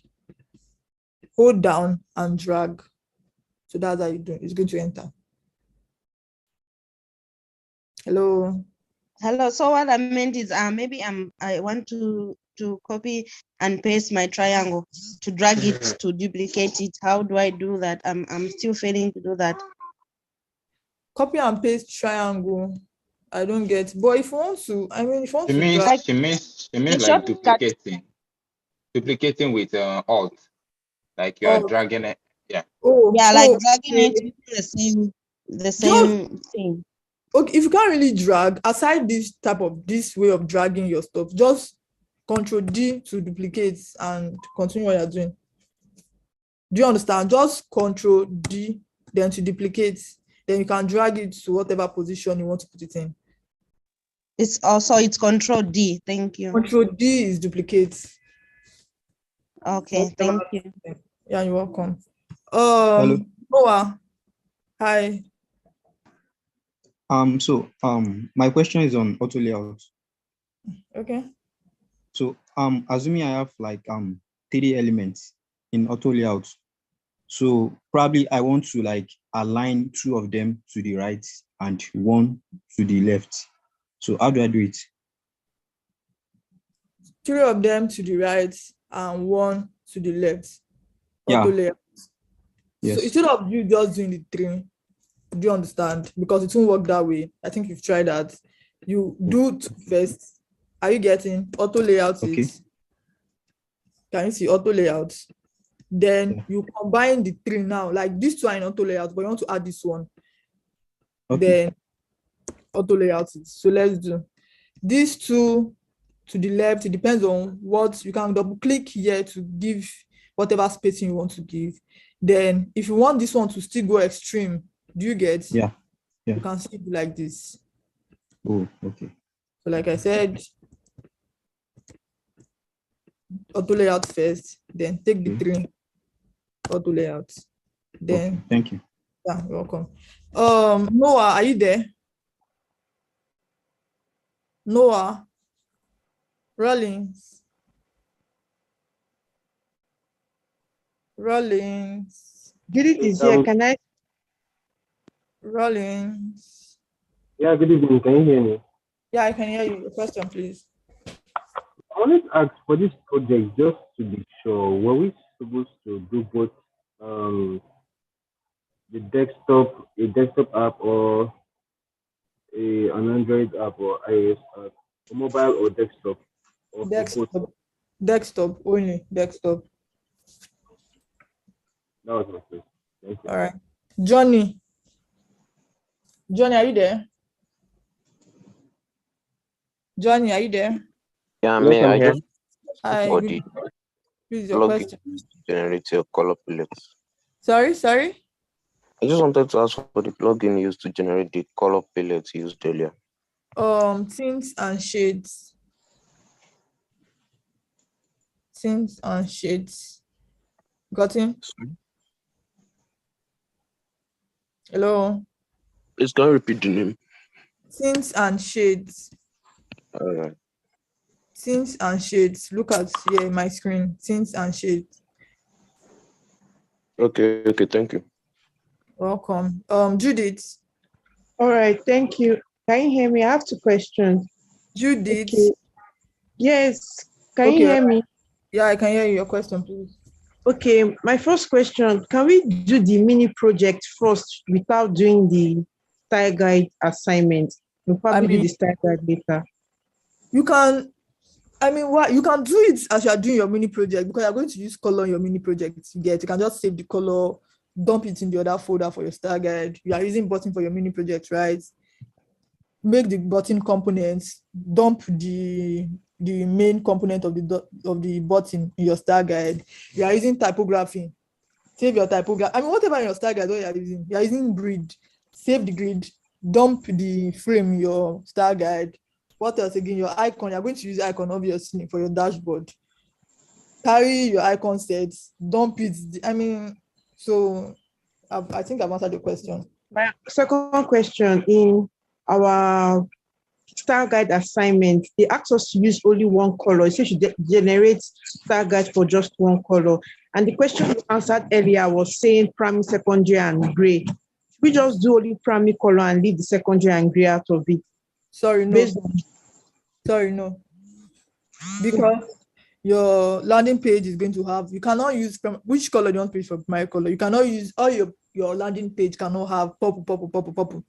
Hold down and drag. So that's how you do it. It's going to enter. Hello. So what I meant is maybe I want to copy and paste my triangle, to drag it, to duplicate it. How do I do that? I'm still failing to do that. Copy and paste triangle. I don't get, but if you want to, if you want She to means drag, she means like duplicating with alt, like you are dragging it. Yeah. Like dragging it with the same thing. Okay, if you can't really drag, aside this way of dragging your stuff, just Ctrl D to duplicate and continue what you're doing. Do you understand? Just Control D, then to duplicate. Then you can drag it to whatever position you want to put it in. It's also Control D. Thank you. Control D is duplicate. Okay, thank you. Yeah, you're welcome. Hello. Noah. Hi. My question is on auto layout. Okay. So assuming I have like 3 elements in auto layout. So probably I want to like align 2 of them to the right and 1 to the left. So how do I do it? 3 of them to the right and 1 to the left. Auto layout. Yes. So instead of you just doing the 3, do you understand? Because it won't work that way. I think you've tried that. You do 2 first. Are you getting auto layout? Okay. Can you see auto layout? Then you combine the 3 now. Like these 2 are in auto layout, but you want to add this one. Okay. Then auto layout. So let's do these 2 to the left. It depends on what you can double click here to give whatever spacing you want to give. Then if you want this one to still go extreme, do you get? Yeah. You can see it like this. Oh, okay. So like I said, auto layout first, then take the 3 auto layout. Then okay. Thank you. Yeah, you're welcome. Noah, are you there? Noah Rollins. Judith is here. Can I? Rollins. Yeah, good evening. Can you hear me? Yeah, I can hear you. Your question, please. I wanted to ask for this project just to be sure, were we supposed to do both a desktop app or an Android app or iOS app, or mobile or desktop? Or Desktop. both? Desktop, only desktop. That was my question. Thank you. All right. Johnny, are you there? Johnny, are you there? Yeah, Yes, I'm I here. just Hi, for good. the Please, your plugin question. to generate your color palettes. Sorry? I just wanted to ask for the plugin used to generate the color palettes used earlier. Tints and shades. Tints and shades. Got him? Hello? Please can you repeat the name? Tints and shades. All right. Tints and shades. Look at here my screen. Tints and shades. Okay, thank you. Welcome. Judith. All right, thank you. Can you hear me? I have 2 questions. Judith. Okay. Yes. Can you hear me? Yeah, I can hear you. Your question, please. Okay, my first question, can we do the mini project first without doing the style guide assignment? We'll probably do the style guide later. You can, you can do it as you are doing your mini project, because you're going to use color in your mini project. You can just save the color, dump it in the other folder for your style guide. You are using button for your mini project, right? Make the button components, dump the main component of the button in your style guide. You are using typography. Save your typography. Whatever in your style guide, what you are using grid. Save the grid, dump the frame in your style guide. What else again? Your icon. You're going to use icon, obviously, for your dashboard. Carry your icon sets, dump it. So I think I've answered the question. My second question, in our style guide assignment, they asked us to use only one color. So you should generate style guide for just one color. And the question you answered earlier was saying primary, secondary, and gray. We just do only primary color and leave the secondary and gray out of it. Sorry, no. Because your landing page is going to have, you cannot use which color do you want to use for primary color? You cannot use all your landing page cannot have purple,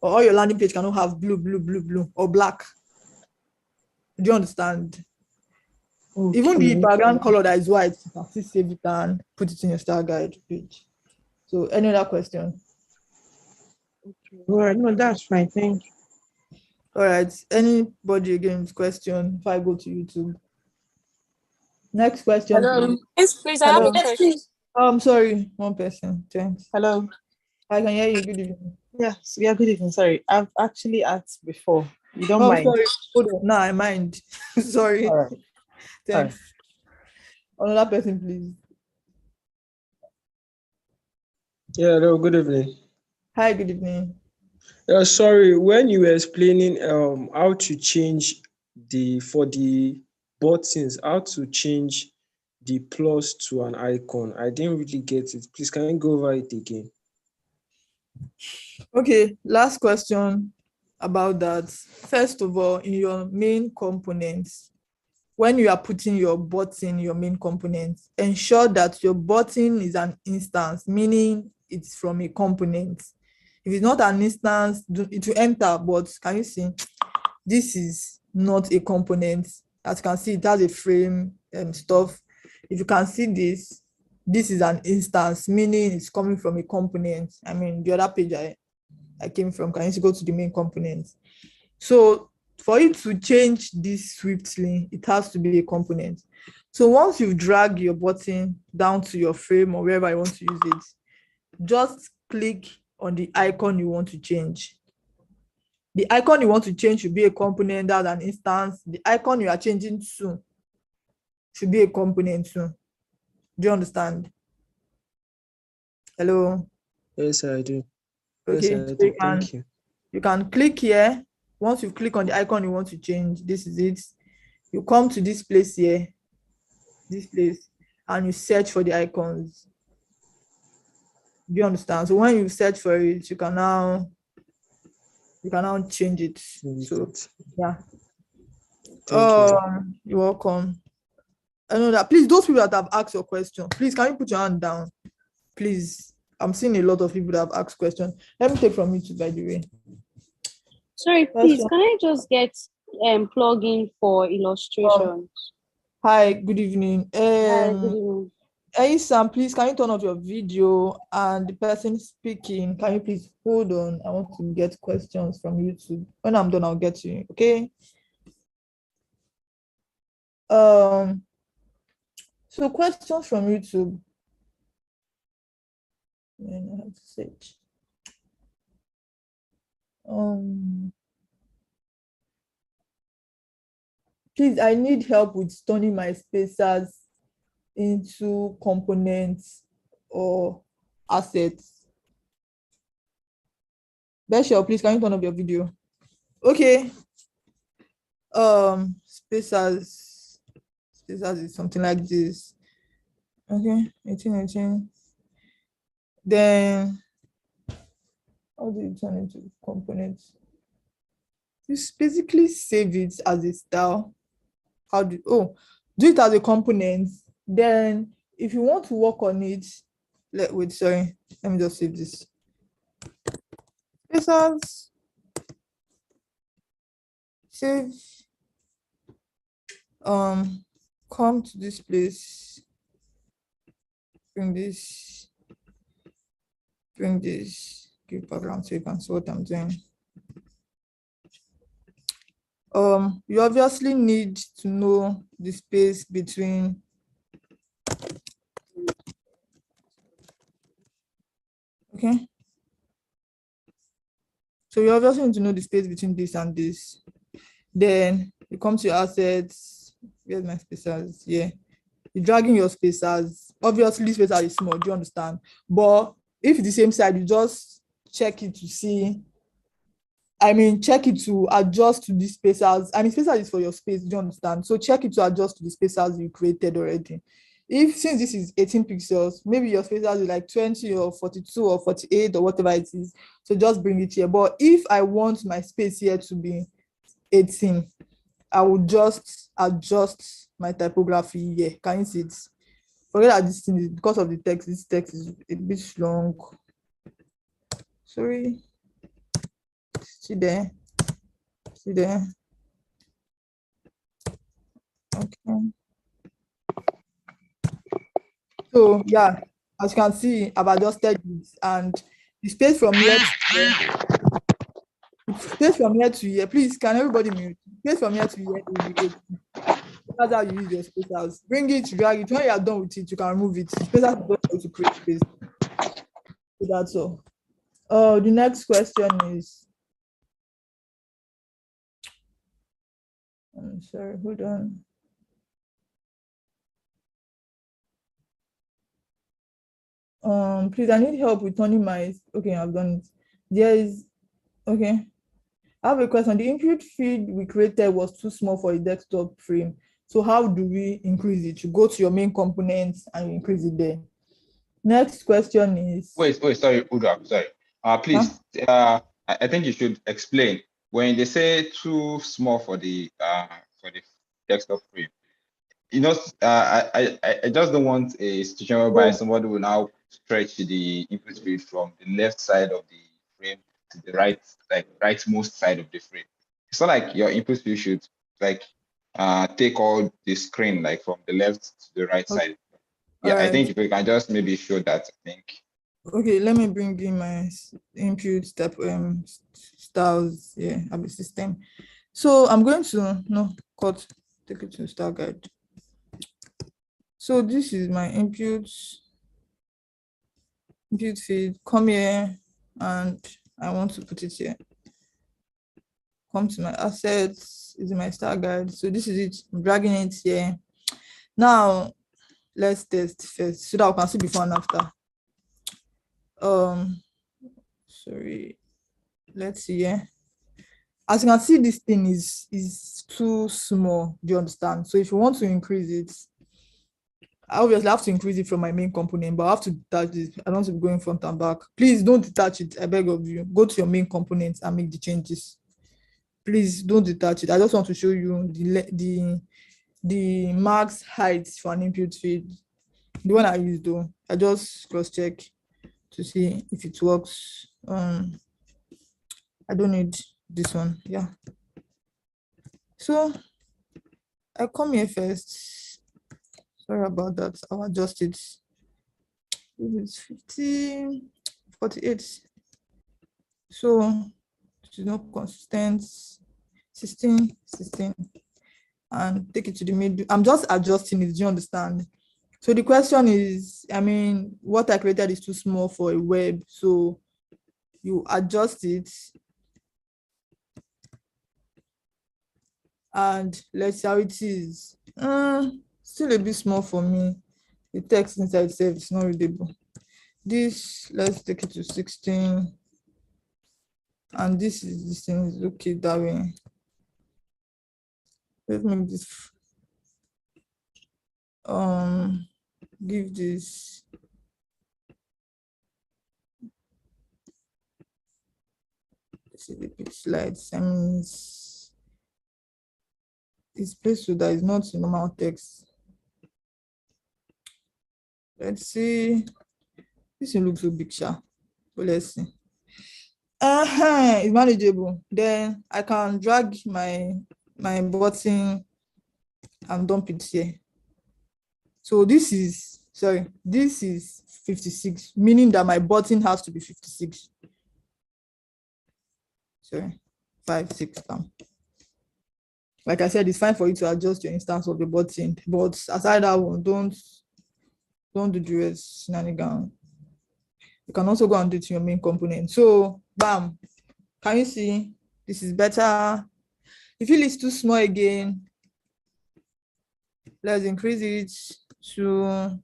or all your landing page cannot have blue, or black. Do you understand? Okay. Even the background color that is white, you can still save it and put it in your style guide page. So any other question? All right, no, that's fine. Thank you. All right. Anybody again with question? If I go to YouTube. Next question. Hello. Please, I have a question. I'm sorry, one person. Thanks. Hello. I can hear you. Good evening. Yes, yeah, good evening. Sorry, I've actually asked before. You don't Oh, mind? sorry. Hold on. No, I mind. Sorry. All right. Thanks. Another person, please. Yeah, hello, good evening. Hi, good evening. Sorry, when you were explaining how to change for the buttons, how to change the plus to an icon, I didn't really get it. Please, can you go over it again? Okay, last question about that. First of all, in your main components, when you are putting your button, your main component, ensure that your button is an instance, meaning it's from a component. If it's not an instance, it will enter, but can you see? This is not a component. As you can see, it has a frame stuff. If you can see this, this is an instance, meaning it's coming from a component. I mean, the other page I came from, can you go to the main component? So for you to change this swiftly, it has to be a component. So once you drag your button down to your frame or wherever you want to use it, just click on the icon you want to change. The icon you want to change should be a component, that's an instance. The icon you are changing to should be a component too. Do you understand? Hello? Yes, I do. Okay, Yes, I so do. Thank you. you can click here. Once you click on the icon you want to change, this is it. You come to this place here, this place, and you search for the icons. Do you understand? So when you search for it, you can now change it. So yeah. Thank you. You're welcome. I know that. Please, those people that have asked your question, please can you put your hand down? Please. I'm seeing a lot of people that have asked questions. Let me take from you too, by the way. Sorry, please, can I just get plugin for illustrations? Hi, good evening. Hi, good evening. Hey Sam, please can you turn off your video and the person speaking? Can you please hold on? I want to get questions from YouTube. When I'm done, I'll get to you. Okay. So questions from YouTube. I have to search. Please, I need help with turning my spacers into components or assets. Beshel, please can you turn off your video? Okay. Spacers is something like this. Okay, 18. Then how do you turn it into components? You basically save it as a style. Do it as a component. Then if you want to work on it, let me just save this. Spacers, save, come to this place, bring this, give background so you can see what I'm doing. You obviously need to know the space between okay. So you obviously need to know the space between this and this. Then you come to your assets. Where's my spacers? Yeah. You're dragging your spacers. Obviously, spacer is small, do you understand? But if it's the same side, you just check it to see. Check it to adjust to the spacers. Spacers is for your space, do you understand? So check it to adjust to the spacers you created already. Since this is 18 pixels, maybe your spacers is like 20 or 42 or 48 or whatever it is. So just bring it here. But if I want my space here to be 18, I will just adjust my typography here. Can you see it? Forget that this thing is because of the text. This text is a bit long. Sorry. See there. Okay. So yeah, as you can see, I've adjusted it, and the space from here to here, please can everybody mute? Space from here to here will be 18. That's how you use your spacers. Bring it, drag it. When you are done with it, you can remove it. Spacers is just going to create space. So that's all. The next question is, I'm sorry, hold on. Please, I need help with turning my, okay, I've done it. There is, okay. I have a question. The input feed we created was too small for a desktop frame. So how do we increase it? You go to your main components and you increase it there. Next question is. Wait, sorry, Uda, sorry. Please, I think you should explain when they say too small for the desktop frame. You know, I just don't want a situation whereby somebody will now stretch the input feed from the left side of the frame to the right, like rightmost side of the frame. It's not like your input feed should like take all the screen like from the left to the right side. Yeah, I think if we can just maybe show that, I think. Okay, let me bring in my input step styles, yeah, of the system. So I'm going to take it to style guide. So this is my input feed. Come here, and I want to put it here. Come to my assets, is my style guide. So this is it. I'm dragging it here. Now let's test first so that we can see before and after. Sorry, let's see here. As you can see, this thing is too small. Do you understand? So if you want to increase it, I obviously have to increase it from my main component, but I have to detach it. I don't want to be going front and back. Please don't detach it. I beg of you. Go to your main component and make the changes. Please don't detach it. I just want to show you the max height for an input feed. The one I used though, I just cross-check to see if it works. I don't need this one. Yeah. So I come here first. Sorry about that. I'll adjust it. It's 50, 48. So it is not consistent. 16, and take it to the middle. I'm just adjusting it. Do you understand? So the question is, I mean, what I created is too small for a web. So you adjust it. And let's see how it is. Still a bit small for me. The text inside itself is not readable. This, let's take it to 16. And this thing is okay that way. Let's make this, give this, this is a bit slides. I mean, it's placed so that it's not normal text. Let's see. This one looks so big, sha. So let's see. It's manageable. Then I can drag my button and dump it here. So this is 56, meaning that my button has to be 56. Sorry, 5, 6. Like I said, it's fine for you to adjust your instance of the button, but aside that one, don't do the rest shenanigan. You can also go and do it to your main component. So, bam, can you see? This is better. If you feel it's too small again, let's increase it to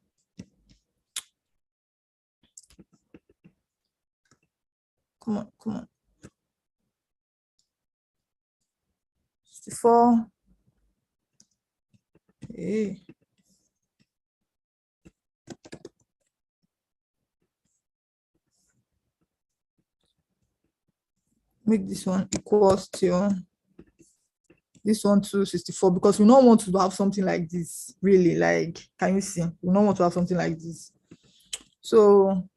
come on. 64. Okay. Make this one equals to this one to 64, because we don't want to have something like this. Really, like, can you see? We don't want to have something like this. So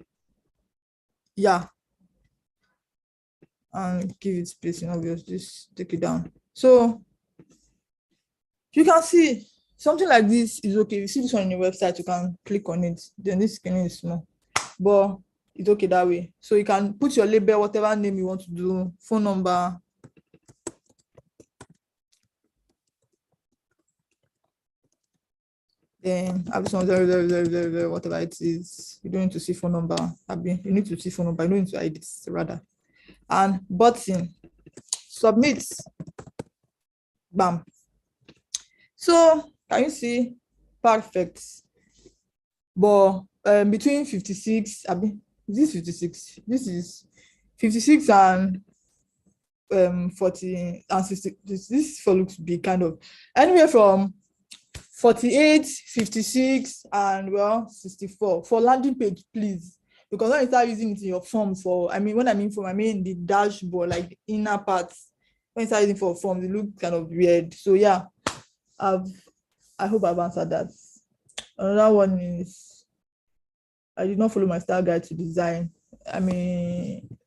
yeah, and give it spacing, obviously. Just take it down. So you can see something like this is okay. You see this one on your website, you can click on it. Then this screen is small, but it's okay that way. So you can put your label, whatever name you want to do, phone number. Then have this one 00000, whatever it is. You don't need to see phone number. You need to see phone number. You don't need to edit rather. And button, submit, bam. So can you see? Perfect. But between 56, this 56, this is 56 and 40 and 60. This for looks big, kind of anywhere from 48, 56, and well, 64 for landing page, please. Because when you start using it in your form for, when I mean form, I mean the dashboard, like the inner parts. When you start using for forms, it looks kind of weird. So yeah, I hope I've answered that. Another one is, I did not follow my style guide to design.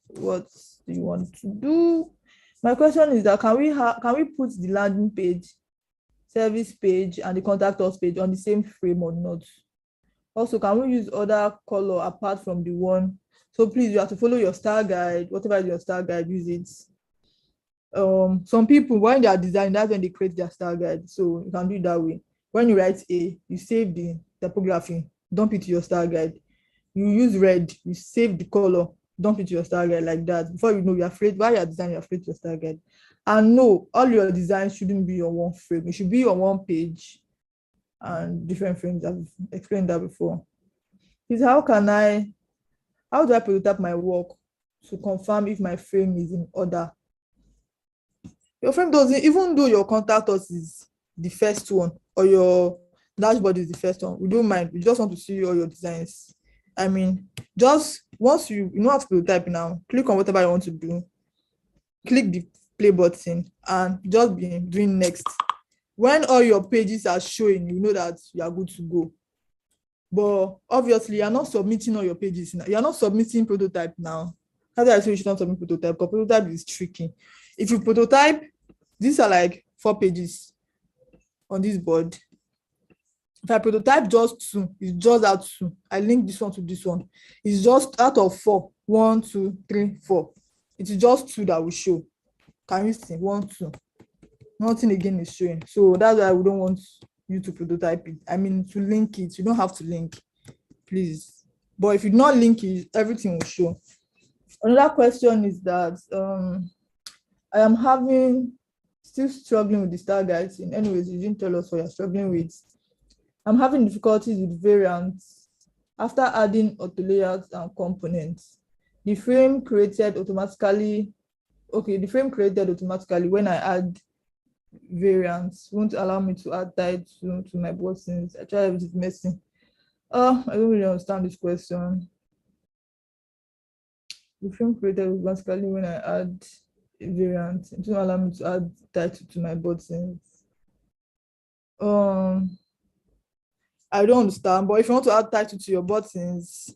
What do you want to do? My question is that can we put the landing page, service page, and the contact us page on the same frame or not? Also, can we use other color apart from the one? So please, you have to follow your style guide. Whatever is your style guide, use it. Some people, when they are designing, that's when they create their style guide. So you can do it that way. When you write A, you save the typography, dump it to your style guide. You use red, you save the color, dump it to your style guide, like that. Before you know, you're afraid, while you're designing, you're afraid to your style guide. And no, all your designs shouldn't be on one frame. It should be on one page and different frames. I've explained that before. Is how do I prototype my work to confirm if my frame is in order? Your frame doesn't, even though your contact us is the first one or your dashboard is the first one, we don't mind. We just want to see all your designs. Just once you know how to prototype now, click on whatever you want to do, click the play button, and just be doing next. When all your pages are showing, you know that you are good to go. But obviously, you're not submitting all your pages now. You're not submitting prototype now. How do I say you should not submit prototype? Because prototype is tricky. If you prototype, these are like 4 pages on this board. If I prototype just 2, it's just that 2. I link this one to this one. It's just out of 4. 1, 2, 3, 4. It is just 2 that will show. Can you see? 1, 2. Nothing again is showing. So that's why we don't want you to prototype it. To link it. You don't have to link, please. But if you do not link it, everything will show. Another question is that I am still struggling with the style guides. Anyways, you didn't tell us what you're struggling with. I'm having difficulties with variants after adding auto layouts and components. The frame created automatically when I add variants. Won't allow me to add title to my buttons. I try it is messy. I don't really understand this question. The frame created automatically when I add a variant. It won't allow me to add title to my buttons. I don't understand, but if you want to add title to your buttons,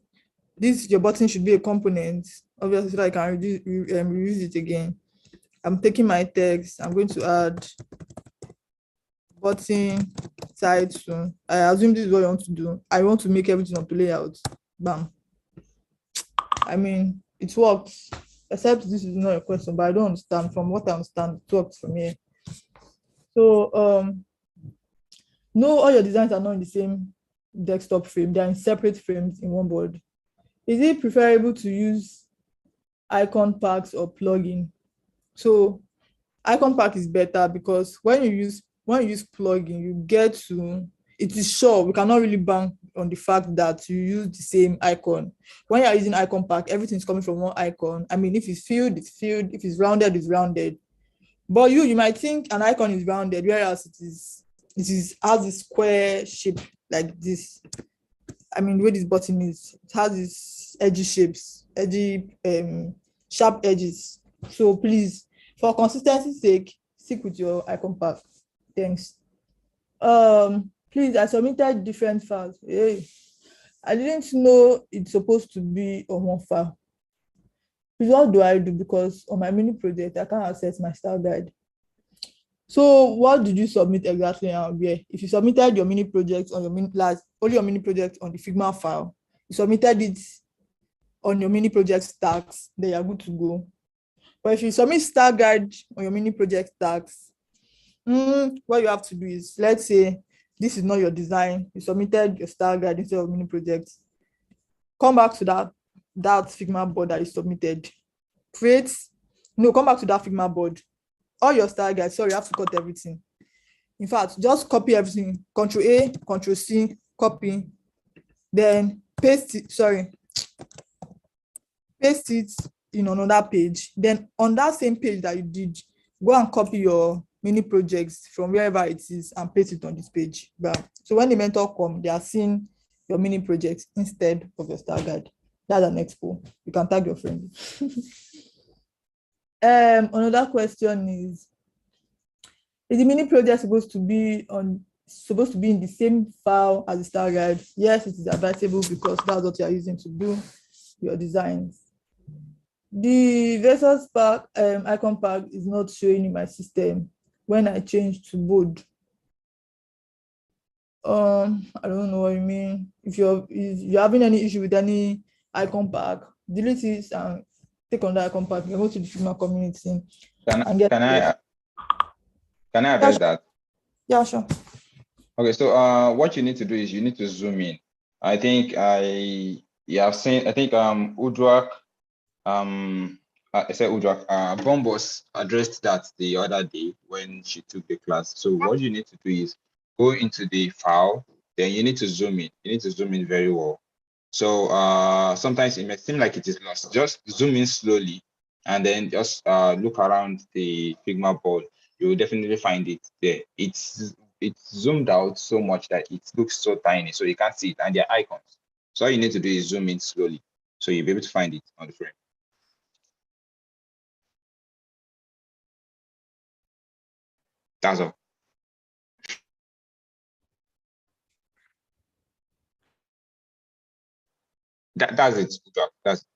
your button should be a component. Obviously, so that I can reuse it again. I'm taking my text. I'm going to add button title. I assume this is what you want to do. I want to make everything on the layout. Bam. It works, except this is not a question, but I don't understand. From what I understand, it works for me. So, no, all your designs are not in the same desktop frame. They are in separate frames in one board. Is it preferable to use icon packs or plugin? So icon pack is better because when you use plugin, you get to, it is sure, we cannot really bank on the fact that you use the same icon. When you're using icon pack, everything's coming from one icon. If it's filled, it's filled. If it's rounded, it's rounded. But you might think an icon is rounded, whereas it has a square shape like this. The way this button is, it has these edgy shapes, sharp edges. So please, for consistency's sake, stick with your icon pack. Thanks. Please, I submitted different files. Hey, I didn't know it's supposed to be on one file. Please, what do I do? Because on my mini project, I can't access my style guide. So what did you submit exactly and where? If you submitted your mini project on only your mini project on the Figma file, you submitted it on your mini project tags, then you're good to go. But if you submit style guide on your mini project tags, what you have to do is, let's say this is not your design, you submitted your style guide instead of mini project, come back to that Figma board that you submitted. Come back to that Figma board. All your style guides, sorry, you have to cut everything. In fact, just copy everything. Control A, Control C, copy. Then paste it in another page. Then on that same page that you did, go and copy your mini projects from wherever it is and paste it on this page. So when the mentor come, they are seeing your mini projects instead of your style guide. That's an expo. You can tag your friend. Another question is the mini project supposed to be in the same file as the style guide? Yes, it is advisable because that's what you are using to do your designs. The Versus pack icon pack is not showing in my system when I change to bold. I don't know what you mean. If you're having any issue with any icon pack, delete it and take on the icon pack. You go to the Figma community and get. Can I address that? Yeah, sure. Okay, so what you need to do is you need to zoom in. I think you have seen. I think Udrak, I said Udrak. Bombos addressed that the other day when she took the class. So what you need to do is go into the file. Then you need to zoom in. You need to zoom in very well. So sometimes it may seem like it is lost. Just zoom in slowly, and then just look around the Figma board. You will definitely find it there. It's zoomed out so much that it looks so tiny, so you can't see it, and they're icons. So all you need to do is zoom in slowly, so you'll be able to find it on the frame. That's all. That's it. That's it.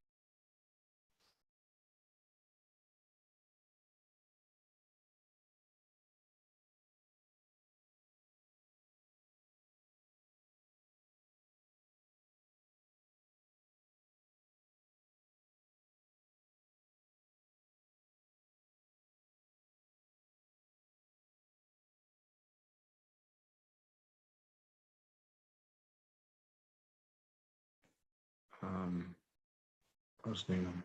What's going on?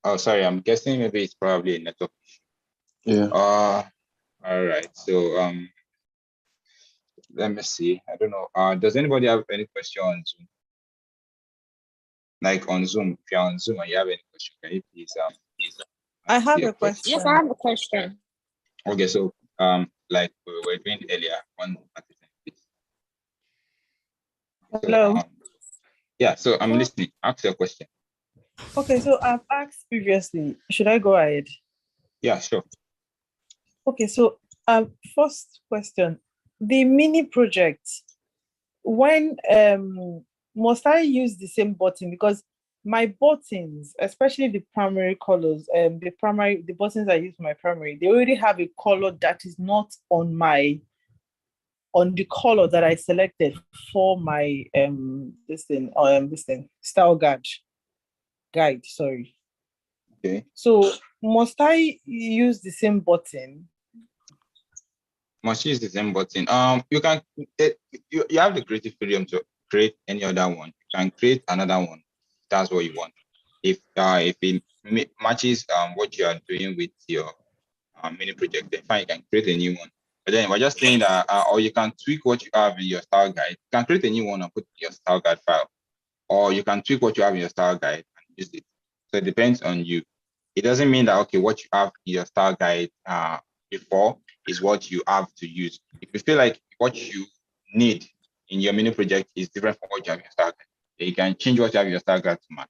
Oh, sorry. I'm guessing maybe it's probably a network issue. Yeah. All right. So let me see. I don't know. Does anybody have any question on Zoom? Like on Zoom, if you're on Zoom and you have any question, can you please I have a question. Yes, question. I have a question. Okay, so like we were doing earlier, one participant, please. Hello. So, yeah, so I'm listening. Ask your question. Okay, so I've asked previously. Should I go ahead? Yeah, sure. Okay, so first question. The mini project, when must I use the same button? Because my buttons, especially the primary colors, the buttons I use for my primary, they already have a color that is not on the color that I selected for my this thing style guide, sorry. Okay. So must I use the same button? Must use the same button. You can you have the creative freedom to create any other one. You can create another one. That's what you want. If it matches what you are doing with your mini project, then fine, you can create a new one. But then we're just saying that, or you can tweak what you have in your style guide. You can create a new one and put your style guide file, or you can tweak what you have in your style guide and use it. So it depends on you. It doesn't mean that, okay, what you have in your style guide before is what you have to use. If you feel like what you need in your mini project is different from what you have in your style guide, then you can change what you have in your style guide to match.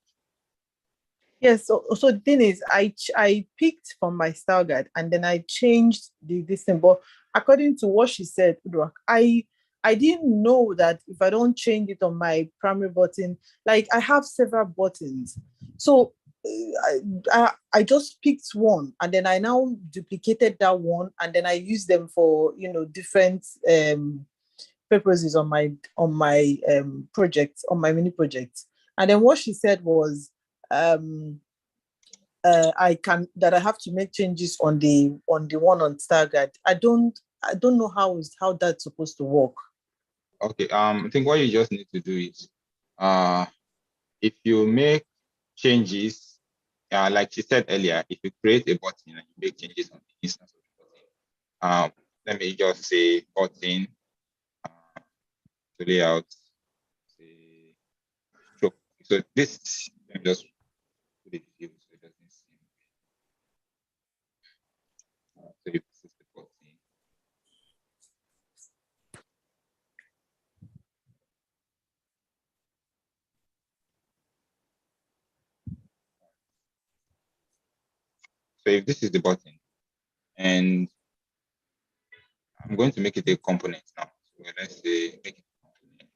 Yes, so the thing is, I picked from my style guide and then I changed this thing. But according to what she said, I didn't know that if I don't change it on my primary button, like I have several buttons. So I just picked one, and then I now duplicated that one, and then I used them for different purposes on my project, on my mini project. And then what she said was I have to make changes on the one on Style Guide. I don't know how that's supposed to work. Okay, I think what you just need to do is if you make changes, like she said earlier, if you create a button and you make changes on the instance of the button, let me just say button to layout, say stroke. So this, let me just put it here so it doesn't seem. So if this is the button. So if this is the button, and I'm going to make it a component now. So let's say make it a component.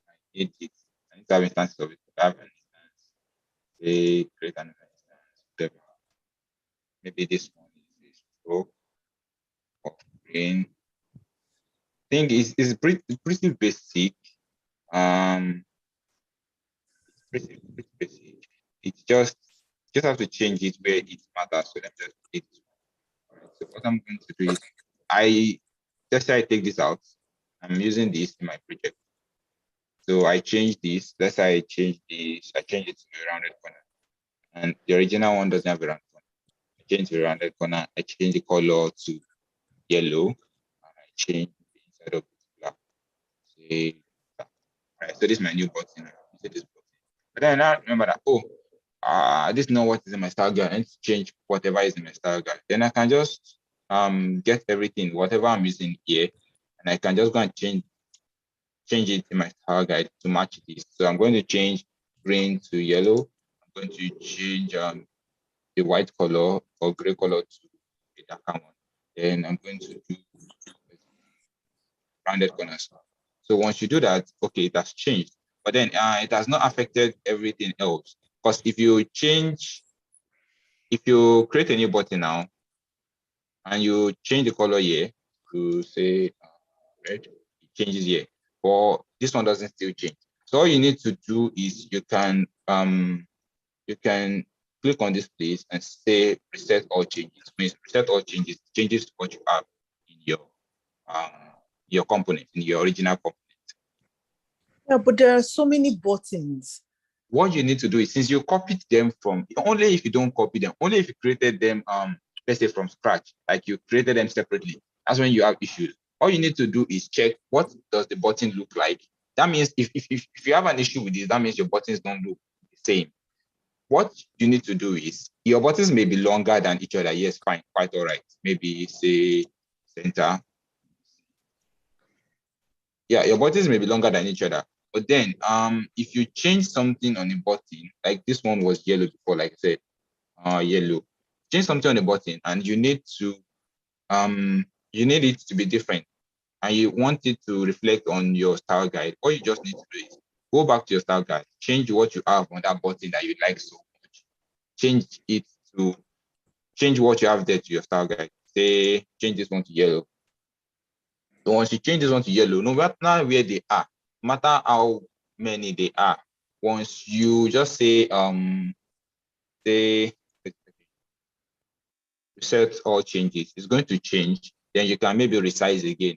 I need it. I need to have instances of it. I have an instance. Say create an instance, whatever. Maybe this one is stroke or green. Thing is pretty basic. It's pretty basic. It's just have to change it where it matters. So let me just take this one. All right. So what I'm going to do is just say I take this out. I'm using this in my project. So I change this. Let's say I change this. I change it to a rounded corner. And the original one doesn't have a rounded corner. I change the rounded corner. I change the color to yellow. And I change the inside of it to black. Say black. All right. So this is my new button. This button. But then I remember that, this is not what is in my style guide. I need to change whatever is in my style guide. Then I can just get everything, whatever I'm using here, and I can just go and change it in my style guide to match this. So I'm going to change green to yellow. I'm going to change the white color or gray color to a darker one. Then I'm going to do rounded corners. So once you do that, okay, it has changed. But then it has not affected everything else. Because if you create a new button now and you change the color here to say red, it changes here. But this one doesn't still change. So all you need to do is you can click on this place and say reset all changes. Means reset all changes what you have in your component, in your original component. Yeah, but there are so many buttons. What you need to do is, since you copied them from, only if you don't copy them, only if you created them, let's say from scratch, like you created them separately, that's when you have issues. All you need to do is check what does the button look like. That means if you have an issue with this, that means your buttons don't look the same. What you need to do is, your buttons may be longer than each other. Yes, fine, quite all right. Maybe say center. Yeah, your buttons may be longer than each other. But then if you change something on a button, like this one was yellow before, like I said, yellow. Change something on the button and you need it to be different, and you want it to reflect on your style guide. All you just need to do is go back to your style guide, change what you have on that button that you like so much, change what you have there to your style guide. Say change this one to yellow. So once you change this one to yellow, no matter where they are, no matter how many they are, once you just say reset all changes, it's going to change. Then you can maybe resize again.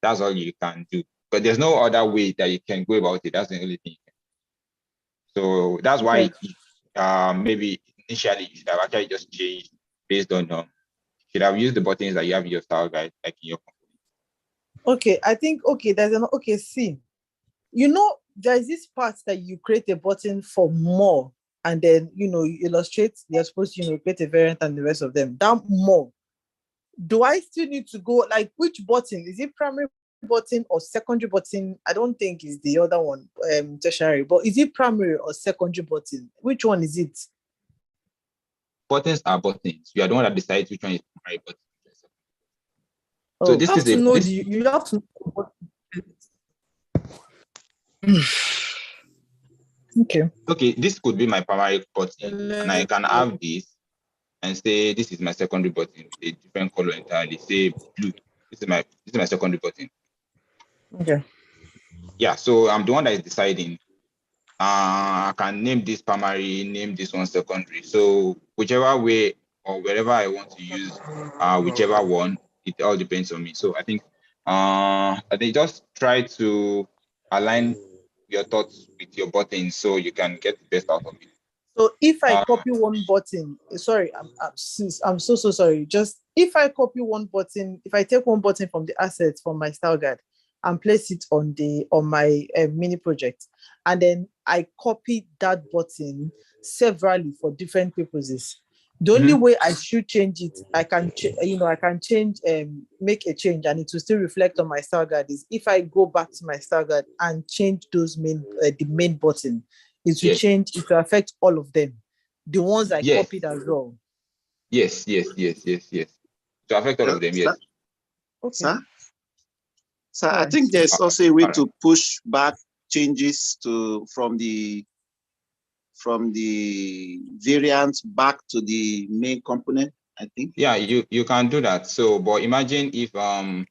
That's all you can do. But there's no other way that you can go about it. That's the only thing. So that's why maybe initially you should have actually just changed based on you should have used the buttons that you have in your style guide, like in your component. Okay, I think see. There's this part that you create a button for more, and then you illustrate, you're supposed to create a variant and the rest of them. That more. Do I still need to go, like, which button? Is it primary button or secondary button? I don't think it's the other one, tertiary, but is it primary or secondary button? Which one is it? Buttons are buttons. You are the one that decides which one is primary button. So this is you have to know. Okay. Okay, this could be my primary button, and I can have this and say this is my secondary button with a different color entirely. Say blue. This is my secondary button. Okay. Yeah, so I'm the one that is deciding. I can name this primary, name this one secondary. So whichever way or wherever I want to use whichever one, it all depends on me. So I think just try to align your thoughts with your buttons so you can get the best out of it. So if I copy one button, sorry, I'm so sorry. Just if I copy one button, if I take one button from the assets from my style guide and place it on my mini project, and then I copy that button severally for different purposes. The only way I should change it, I can change, make a change, and it will still reflect on my style guide. Is if I go back to my style guide and change those the main button, it will change. It will affect all of them, the ones I copied as well. Yes. To affect all of them, yes. Okay. So I think there's also a way to push back changes from the variant back to the main component, I think. Yeah, you can do that. So, but imagine if I'm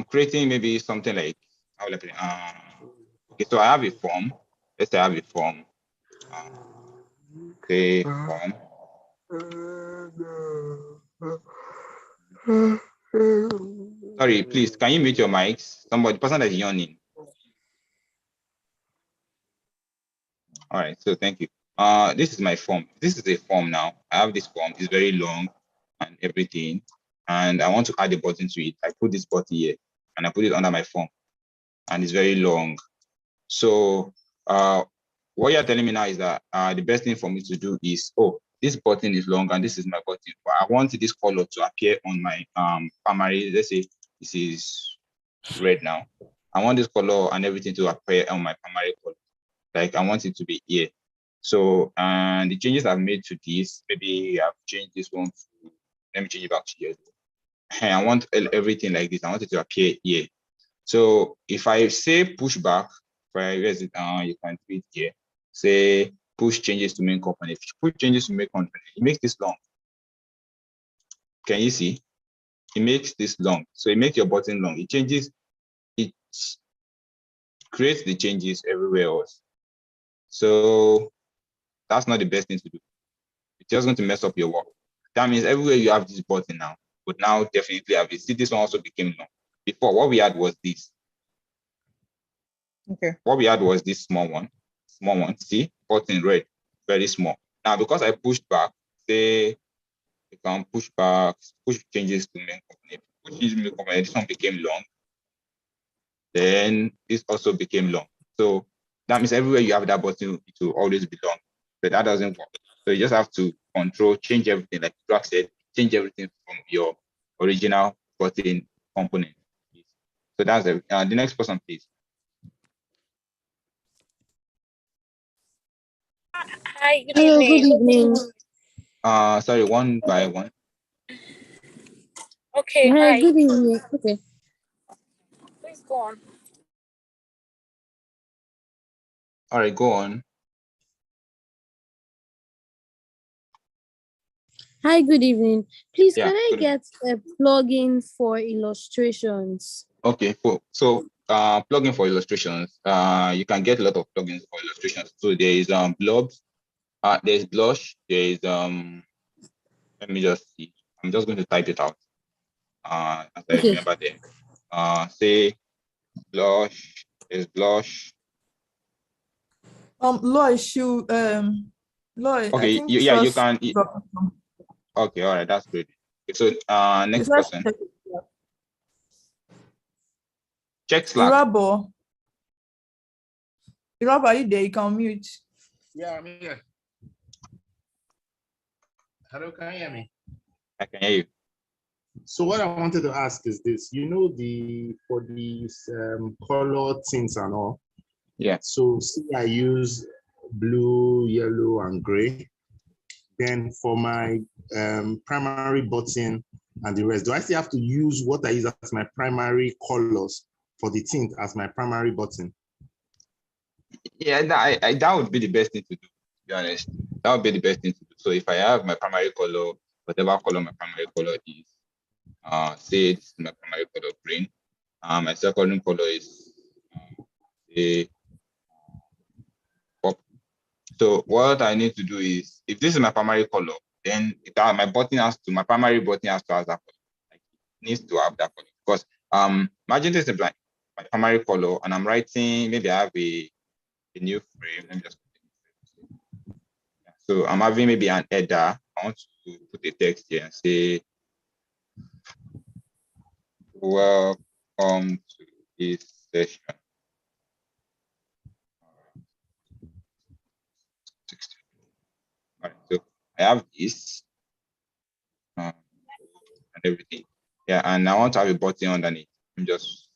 creating maybe something like, how will I put it? Okay, so I have a form. Let's say I have a form. Say form. Sorry, please, can you mute your mics? The person that's yawning. All right, so thank you. This is my form. This is a form now. I have this form. It's very long and everything. And I want to add a button to it. I put this button here and I put it under my form. And it's very long. So what you're telling me now is that the best thing for me to do is, this button is long and this is my button, but I want this color to appear on my primary. Let's say this is red now. I want this color and everything to appear on my primary color. Like I want it to be here. So the changes I've made to this, maybe I've changed this one to, let me change it back to here. I want everything like this. I want it to appear here. So if I say push back, you can do it here. Say push changes to main component. If you push changes to main component, it makes this long. Can you see? It makes this long. So it makes your button long. It changes, it creates the changes everywhere else. So that's not the best thing to do. It's just going to mess up your work. That means everywhere you have this button now, but now definitely have it. See, this one also became long. Before, what we had was this. Okay. What we had was this small one. See, button red, very small. Now, because I pushed back, say you can push back, push changes to main component. Push changes to main component, this one became long. Then this also became long. So that means everywhere you have that button, it will always be long. But that doesn't work. So you just have to change everything, like Drag said, change everything from your original button component. So that's the next person, please. Hi, good evening. Sorry, one by one. Okay, hi. Good evening. Okay. Please go on. All right, go on. Hi, good evening. Please, can I get a plugin for illustrations? Okay, cool. So plugin for illustrations. You can get a lot of plugins for illustrations. So there is blobs, there's blush, there is let me just see. I'm just going to type it out. As I remember them. Say blush, there's blush. Loy, Loy, Okay, I think you can. Okay, all right, that's great. So next person. Check Slack. Irabo, are you there? You can mute. Yeah, I'm here. Hello, can you hear me? I can hear you. So what I wanted to ask is this, for these color tints and all. Yeah. So see, I use blue, yellow, and gray. Then for my primary button and the rest, do I still have to use what I use as my primary colors for the tint as my primary button? Yeah, that would be the best thing to do, to be honest. That would be the best thing to do. So if I have my primary color, whatever color my primary color is, say this is my primary color green, my secondary color is say purple. So what I need to do is, if this is my primary color, then my primary button has to have that color. Like, it needs to have that color. Because imagine this is like my primary color, and I'm writing, maybe I have a new frame. Let me just so I'm having maybe an header. I want to put a text here and say, welcome to this session. All right, so I have this and everything. Yeah, and I want to have a button underneath. I'm just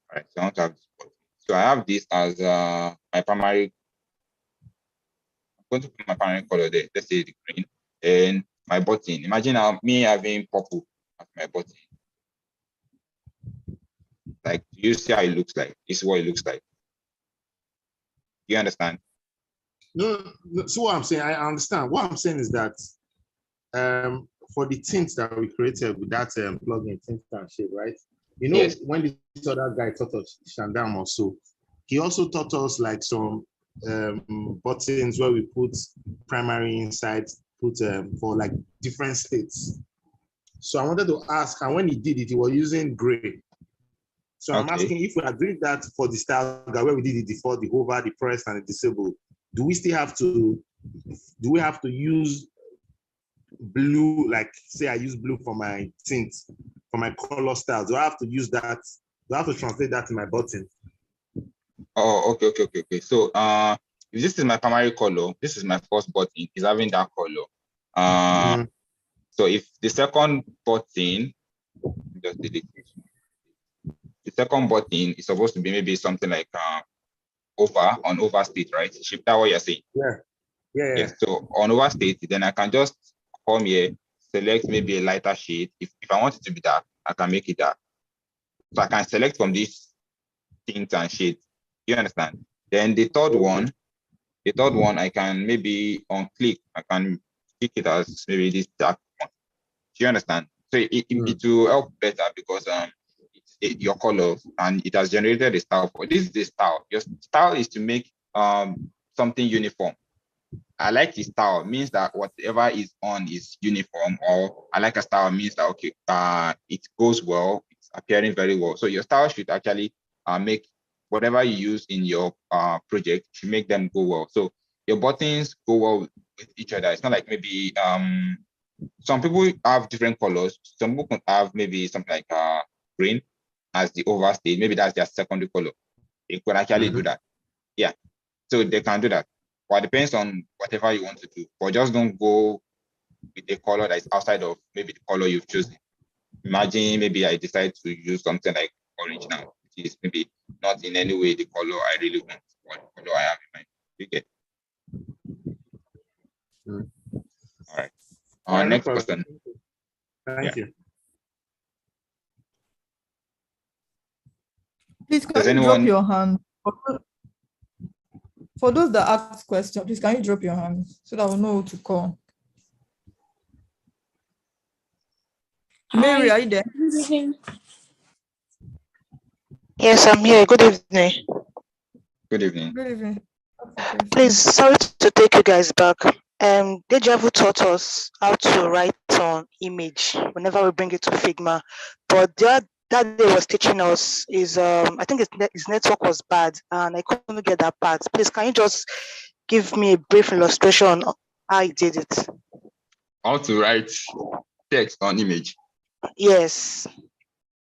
all right. So I want to have this button. So I have this as my primary. I'm going to put my primary color there. Let's say the green. And my button. Imagine me having purple as my button. Like, do you see how it looks like? This is what it looks like. You understand? No, so what I'm saying, I understand. What I'm saying is that for the tints that we created with that plugin, tint and shape, right? You know, yes. When this other guy taught us, Shandam also, he also taught us like some buttons where we put primary inside, put for like different states. So I wanted to ask, and when he did it, he was using gray. So I'm asking, if we are doing that for the style guide where we did it before, the hover, the press, and the disable, do we still have to? Do we have to use blue? Like, say I use blue for my tint, for my color style. Do I have to use that? Do I have to translate that to my button? Oh, okay. So, if this is my primary color, this is my first button, is having that color. So if the second button, just delete it. The second button is supposed to be maybe something like on overstate, right? Shift that what you're saying. Yeah. So on overstate, then I can just come here, select maybe a lighter shade. If I want it to be dark, I can make it dark. So I can select from this tint and shade. You understand? Then the third one, I can maybe on click, I can click it as maybe this dark one. Do you understand? So it will help better because your colors, and it has generated a style for this is the style. Your style is to make something uniform. I like the style means that whatever is on is uniform, or I like a style means that okay, it goes well, it's appearing very well. So your style should actually make whatever you use in your project should make them go well. So your buttons go well with each other. It's not like maybe some people have different colors. Some people can have maybe something like green as the overstate. Maybe that's their secondary color. They could actually do that. Yeah, so they can do that. But it depends on whatever you want to do. But just don't go with a color that is outside of maybe the color you've chosen. Imagine maybe I decide to use something like orange now, which is maybe not in any way the color I really want, or the color I have in mind. You get? All right. Next question. Thank you. Please, can you drop your hand? For those that ask questions, please, can you drop your hand so that we'll know who to call? Mary, are you there? Yes, I'm here. Good evening. Good evening. Good evening. Please, sorry to take you guys back. Dejavu taught us how to write on image whenever we bring it to Figma, but that day was teaching us is I think his network was bad and I couldn't get that part. Please, can you just give me a brief illustration of how he did it? How to write text on image? Yes.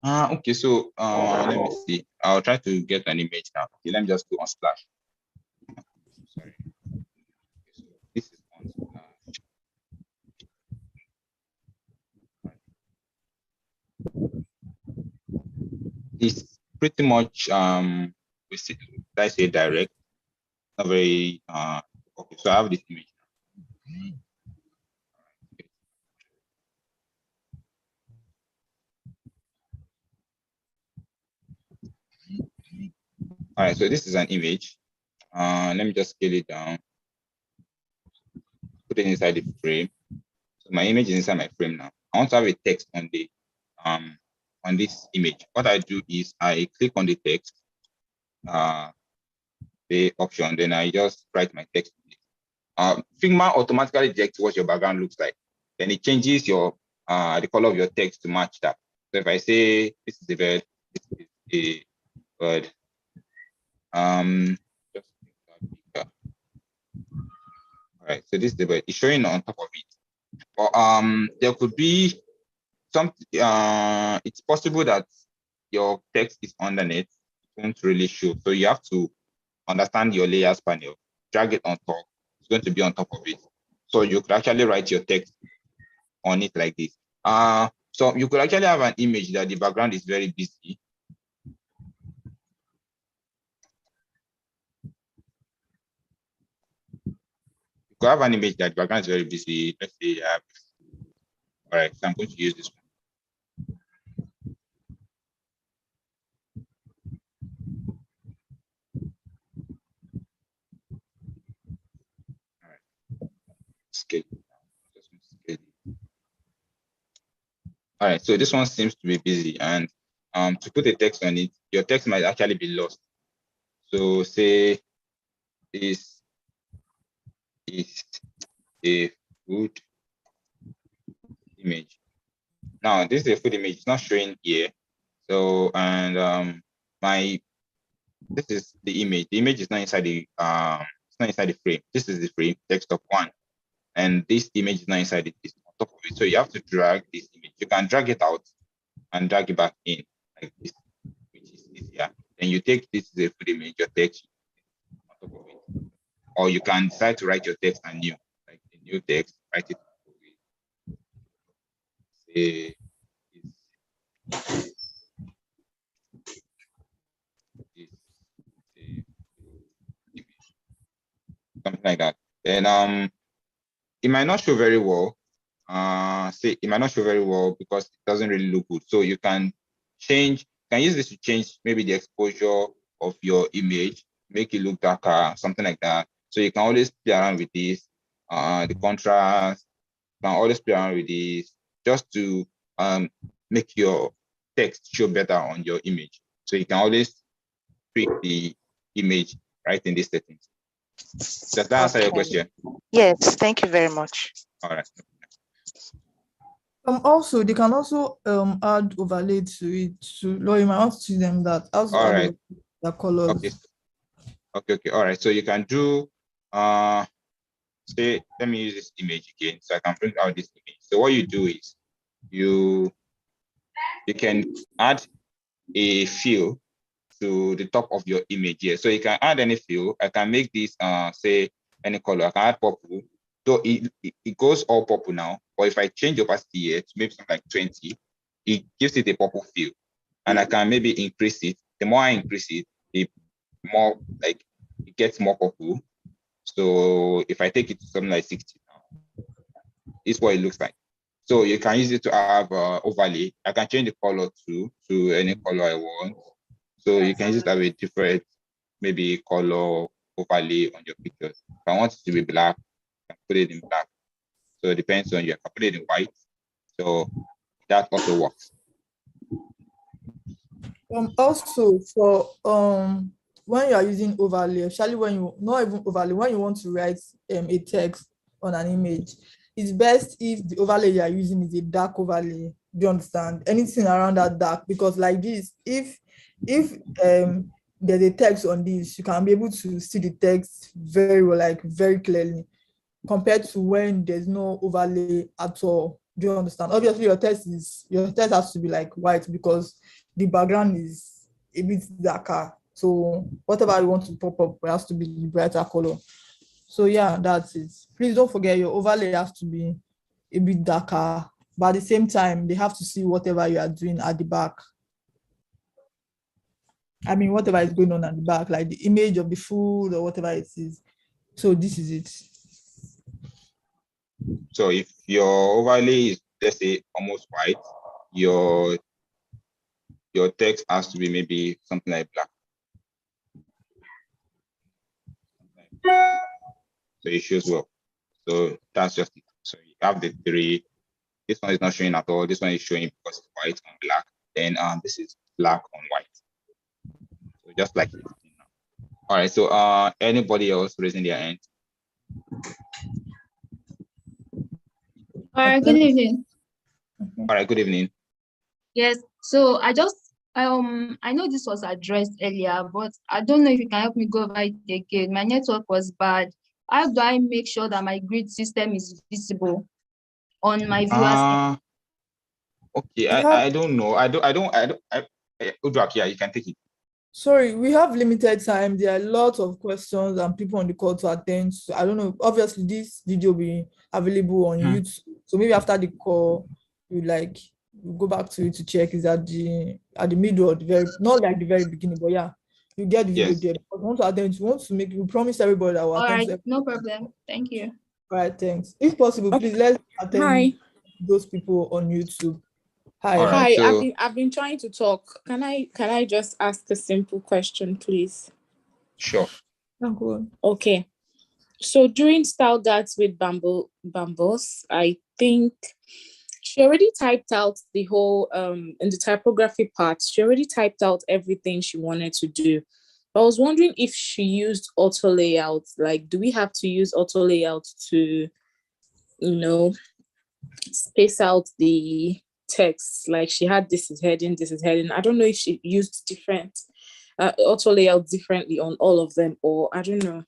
Okay, so let me see. I'll try to get an image now. Okay, let me just go on Splash. Sorry. So this is on Splash. It's pretty much I say direct, not very okay. So I have this image now. right, so this is an image. Let me just scale it down. Put it inside the frame. So my image is inside my frame now. I want to have a text on the on this image. What I do is I click on the text, the option, then I just write my text. Figma automatically detects what your background looks like. Then it changes your the color of your text to match that. So if I say this is a bird, this is a bird. Just all right, so this is the bird. It's showing on top of it. But there could be some it's possible that your text is underneath, it won't really show. So you have to understand your layers panel, drag it on top. It's going to be on top of it. So you could actually write your text on it like this. So you could actually have an image that the background is very busy. You could have an image that the background is very busy. Let's say, all right, so I'm going to use this one. All right, scale. All right, so this one seems to be busy, and to put a text on it, your text might actually be lost. So say this is a food image. Now this is a food image, it's not showing here. So and this is the image. The image is not inside the it's not inside the frame. This is the frame, text of one. And this image is not inside it, it's on top of it. So you have to drag this image. You can drag it out and drag it back in like this, which is easier. Then you take this is a food image, your text on top of it. Or you can decide to write your text anew, like the new text, write it on top of it. Something like that. Then it might not show very well. Say it might not show very well because it doesn't really look good. So you can use this to change maybe the exposure of your image, make it look darker, something like that. So you can always play around with this, the contrast, you can always play around with this just to make your text show better on your image. So you can always tweak the image right in these settings. Does that answer your question? Yes, thank you very much. All right. Also, they can also add overlay to it. So, you might want to see them that. Also, all right. The colors. Okay. All right. So you can do say, let me use this image again, so I can bring out this image. So what you do is you can add a fill to the top of your image here. So you can add any fill. I can make this say any color. I can add purple. So it goes all purple now. Or if I change opacity here to maybe something like 20, it gives it a purple fill. And I can maybe increase it. The more I increase it, the more like it gets more purple. So if I take it to something like 60 now, it's what it looks like. So you can use it to have overlay. I can change the color to any color I want. So you can use it to have a different, maybe color overlay on your pictures. If I want it to be black, I can put it in black. So it depends on you. I can put it in white. So that also works. Also for when you are using overlay, especially when you not even overlay, when you want to write a text on an image, it's best if the overlay you are using is a dark overlay. Do you understand? Anything around that dark, because like this, if there's a text on this, you can be able to see the text very well, like very clearly, compared to when there's no overlay at all. Do you understand? Obviously, your text has to be like white because the background is a bit darker. So whatever you want to pop up, it has to be the brighter color. So yeah, that's it. Please don't forget your overlay has to be a bit darker, but at the same time, they have to see whatever you are doing at the back. I mean, whatever is going on at the back, like the image of the food or whatever it is. So this is it. So if your overlay is, let's say, almost white, your text has to be maybe something like black. So it shows well. So that's just it. So you have the three. This one is not showing at all. This one is showing because it's white on black. Then this is black on white. So just like it's now. All right. So anybody else raising their hand? All right, good evening. All right, good evening. Yes, so I know this was addressed earlier, but I don't know if you can help me go over it again. My network was bad. How do I make sure that my grid system is visible on my viewers? Okay, I don't know. Udrak, yeah, you can take it. Sorry, we have limited time. There are lots of questions and people on the call to attend. So I don't know. Obviously, this video will be available on YouTube. So maybe after the call, you go back to it to check is at the middle or the very, not like the very beginning, but yeah, you get the video there. But we want to attend. We promise everybody that we'll All attend. right, no problem. Thank you. All right, thanks. If possible, please let's attend those people on YouTube. Hi. Hi, I've been trying to talk. Can I just ask a simple question, please? Sure. Okay. So during style guides with Bambos, I think she already typed out the whole in the typography part, she already typed out everything she wanted to do. I was wondering if she used auto layout. Like, do we have to use auto layout to, space out the text? Like, she had this is heading, this is heading. I don't know if she used different auto layout differently on all of them, or I don't know.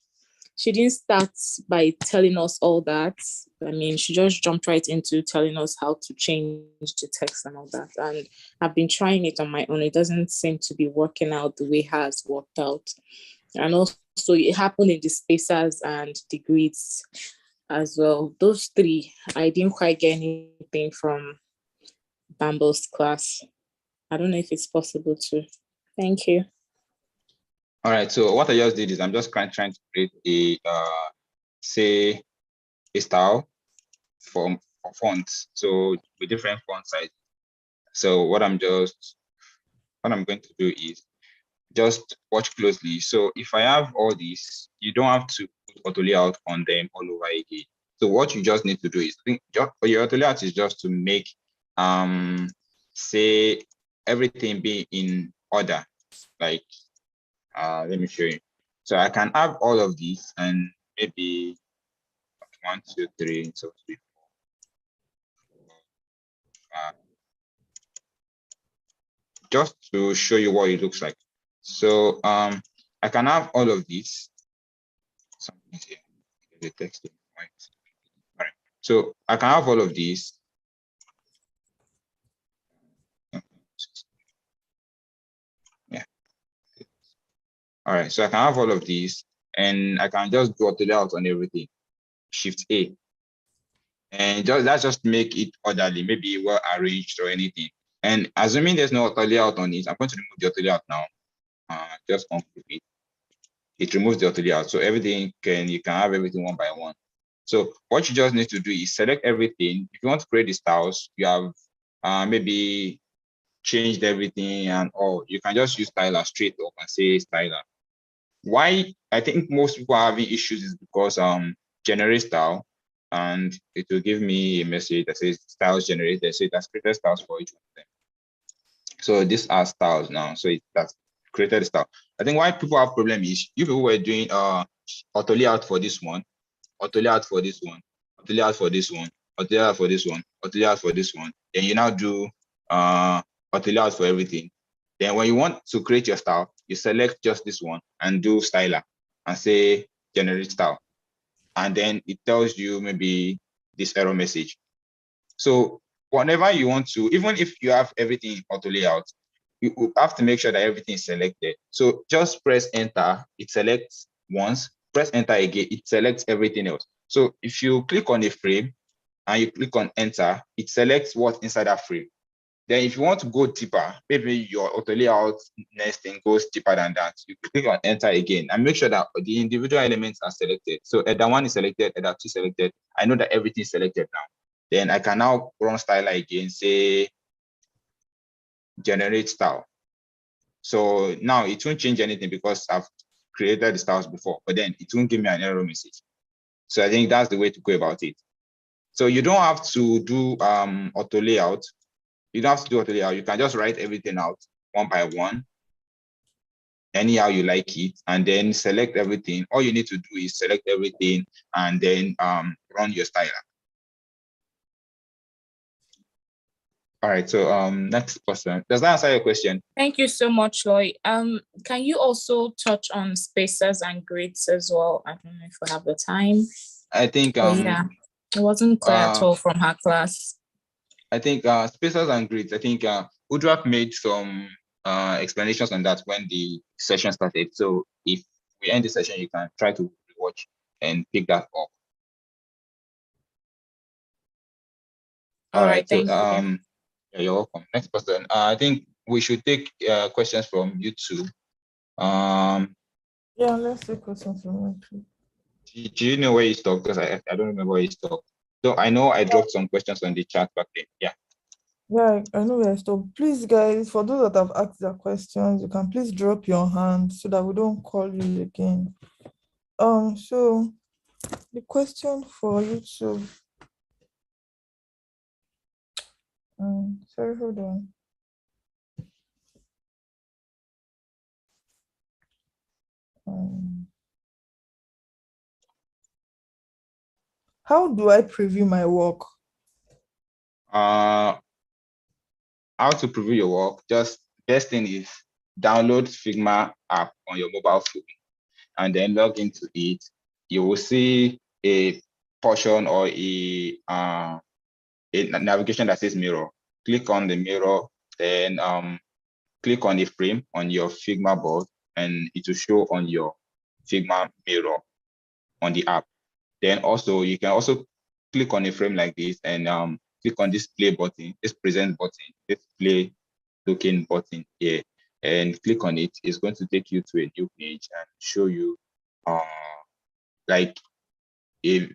She didn't start by telling us all that. I mean, she just jumped right into telling us how to change the text and all that. And I've been trying it on my own. It doesn't seem to be working out the way it has worked out. And also it happened in the spacers and the grids as well. Those three, I didn't quite get anything from Bamboo's class. I don't know if it's possible to. Thank you. All right, so what I just did is I'm just trying to create a say a style for fonts, so with different font sizes. So what I'm going to do is just watch closely. So if I have all these, you don't have to put auto layout on them all over again. So what you just need to do is your auto layout is just to make say everything be in order. Like let me show you. So I can have all of these and maybe 1, 2, 3, so 3, 4, 5. Just to show you what it looks like. So I can have all of these. Something here. The text in white. All right. So I can have all of these. Yeah. All right. So I can have all of these, and I can just do auto layout on everything. Shift A. And that's just make it orderly, maybe well arranged or anything. And assuming there's no auto layout on it, I'm going to remove the auto layout now. Just complete it. It removes the auto layout, so everything you can have everything one by one. So what you just need to do is select everything. If you want to create the styles, you have maybe changed everything and all. You can just use styler straight up and say styler. Why I think most people are having issues is because generate style, and it will give me a message that says styles generated. So it has created styles for each one of them. So these are styles now. So that's created style. I think why people have problem is you people were doing auto layout for this one, auto layout for this one, auto layout for this one, auto layout for this one, auto layout for this one. Then you now do auto layout for everything. Then when you want to create your style, you select just this one and do styler and say generate style. And then it tells you maybe this error message. So whenever you want to, even if you have everything auto layout, you have to make sure that everything is selected. So just press enter, it selects once, press enter again, it selects everything else. So if you click on a frame and you click on enter, it selects what's inside that frame. Then if you want to go deeper, maybe your auto layout next thing goes deeper than that, you click on enter again and make sure that the individual elements are selected. So header 1 is selected, header 2 selected. I know that everything is selected now. Then I can now run styler again, say generate style. So now it won't change anything because I've created the styles before, but then it won't give me an error message. So I think that's the way to go about it. So you don't have to do auto layout. You don't have to do auto layout. You can just write everything out one by one, anyhow you like it, and then select everything. All you need to do is select everything and then run your styler. All right, so next question. Does that answer your question? Thank you so much, Lloyd. Can you also touch on spacers and grids as well? I don't know if we have the time. I think yeah, it wasn't clear at all from her class. I think spacers and grids, I think Udrak made some explanations on that when the session started. So if we end the session, you can try to watch and pick that up. All right, so thank you. Yeah, you're welcome. Next person. I think we should take questions from YouTube. Yeah, let's take questions from YouTube. Do you know where you stopped? Because I don't remember where you stopped. So I know I dropped some questions on the chat back then. Yeah. Yeah, I know where I stopped. Please, guys, for those that have asked their questions, you can please drop your hand so that we don't call you again. So the question for YouTube. Sorry, hold on. How do I preview my work? How to preview your work? Just best thing is download Figma app on your mobile phone and then log into it. You will see a portion or a navigation that says mirror. Click on the mirror, then click on the frame on your Figma board, and it will show on your Figma mirror on the app. Then also you can also click on a frame like this and click on this play button, this present button, this play token button here, and click on it. It's going to take you to a new page and show you like a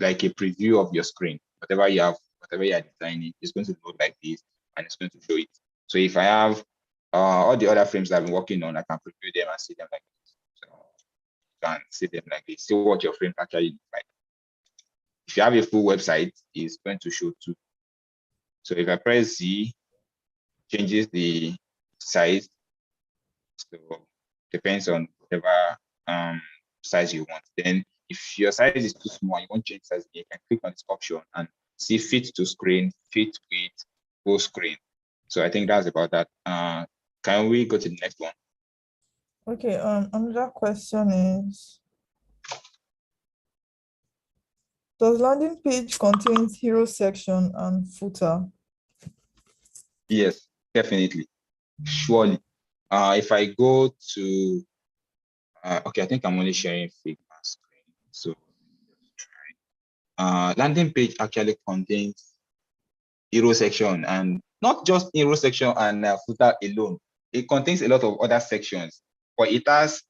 preview of your screen. Whatever you have, whatever you are designing, it's going to look like this, and it's going to show it. So if I have all the other frames that I've been working on, I can preview them and see them like this. So you can see them like this, see what your frame actually looks like. If you have a full website, it's going to show too. So if I press Z, changes the size. So depends on whatever size you want. Then if your size is too small, you want to change size, you can click on this option and see fit to screen, fit with full screen. So I think that's about that. Can we go to the next one? Okay, another question is, does landing page contain hero section and footer? Yes, definitely, surely. If I go to, okay, I think I'm only sharing Figma screen. So landing page actually contains hero section, and not just hero section and footer alone. It contains a lot of other sections, but it has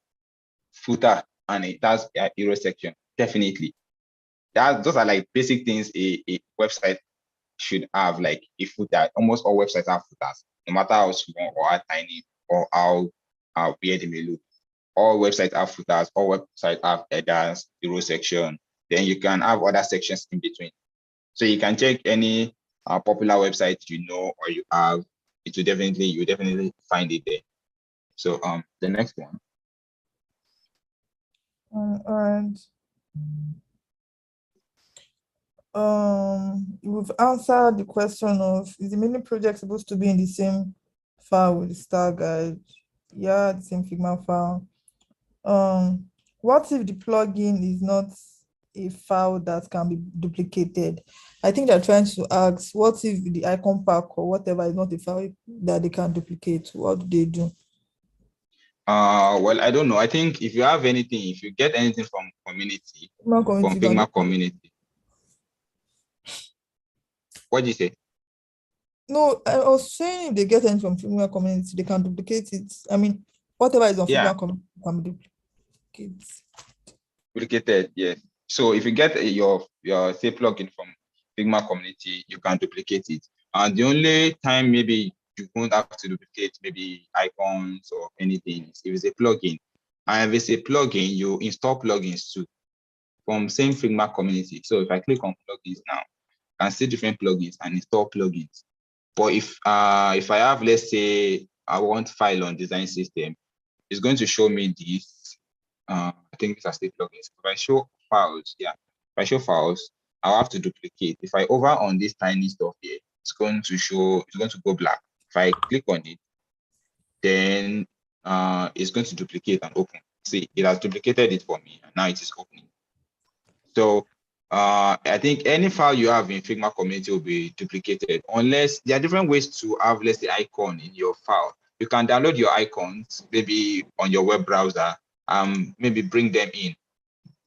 footer and it has a hero section, definitely. Those are like basic things a website should have, like a footer. Almost all websites have footers, no matter how small or how tiny or how weird they may look. All websites have footers, all websites have headers, hero section. Then you can have other sections in between. So you can check any popular website you know or you have. It will definitely find it there. So the next one. And we've answered the question of, is the mini project supposed to be in the same file with the style guide? Yeah, the same Figma file. What if the plugin is not a file that can be duplicated? I think they're trying to ask, what if the icon pack or whatever is not a file that they can duplicate? What do they do? Well, I don't know. I think if you have anything, if you get anything from community, from Figma community. What did you say? No, I was saying if they get anything from Figma community, they can duplicate it. I mean, whatever is on Figma community can be duplicated, yes. So if you get your say plugin from Figma community, you can duplicate it. And the only time maybe you won't have to duplicate maybe icons or anything is if it's a plugin. And if it's a plugin, you install plugins too from same Figma community. So if I click on plugins now, I can see different plugins and install plugins. But if I have, let's say, I want file on design system, it's going to show me this. I think these are state plugins. If I show files, yeah, if I show files, I'll have to duplicate. If I hover on this tiny stuff here, it's going to go black. If I click on it, then it's going to duplicate and open. See, it has duplicated it for me, and now it is opening. So I think any file you have in Figma community will be duplicated, unless there are different ways to have, let's say, icon in your file. You can download your icons, maybe on your web browser, maybe bring them in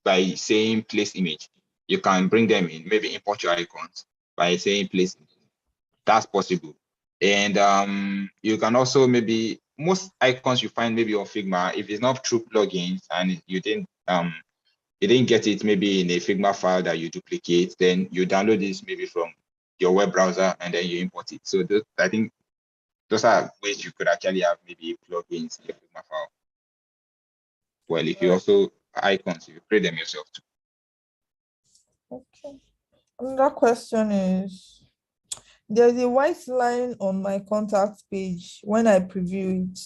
by saying place image. You can bring them in, maybe import your icons by saying place image. That's possible. And you can also maybe, most icons you find maybe on Figma, if it's not through plugins and you didn't get it maybe in a Figma file that you duplicate, then you download this maybe from your web browser and then you import it. So I think those are ways you could actually have maybe plugins in your Figma file. Well, if you also icons, you create them yourself too. Okay. Another question is, there's a white line on my contact page when I preview it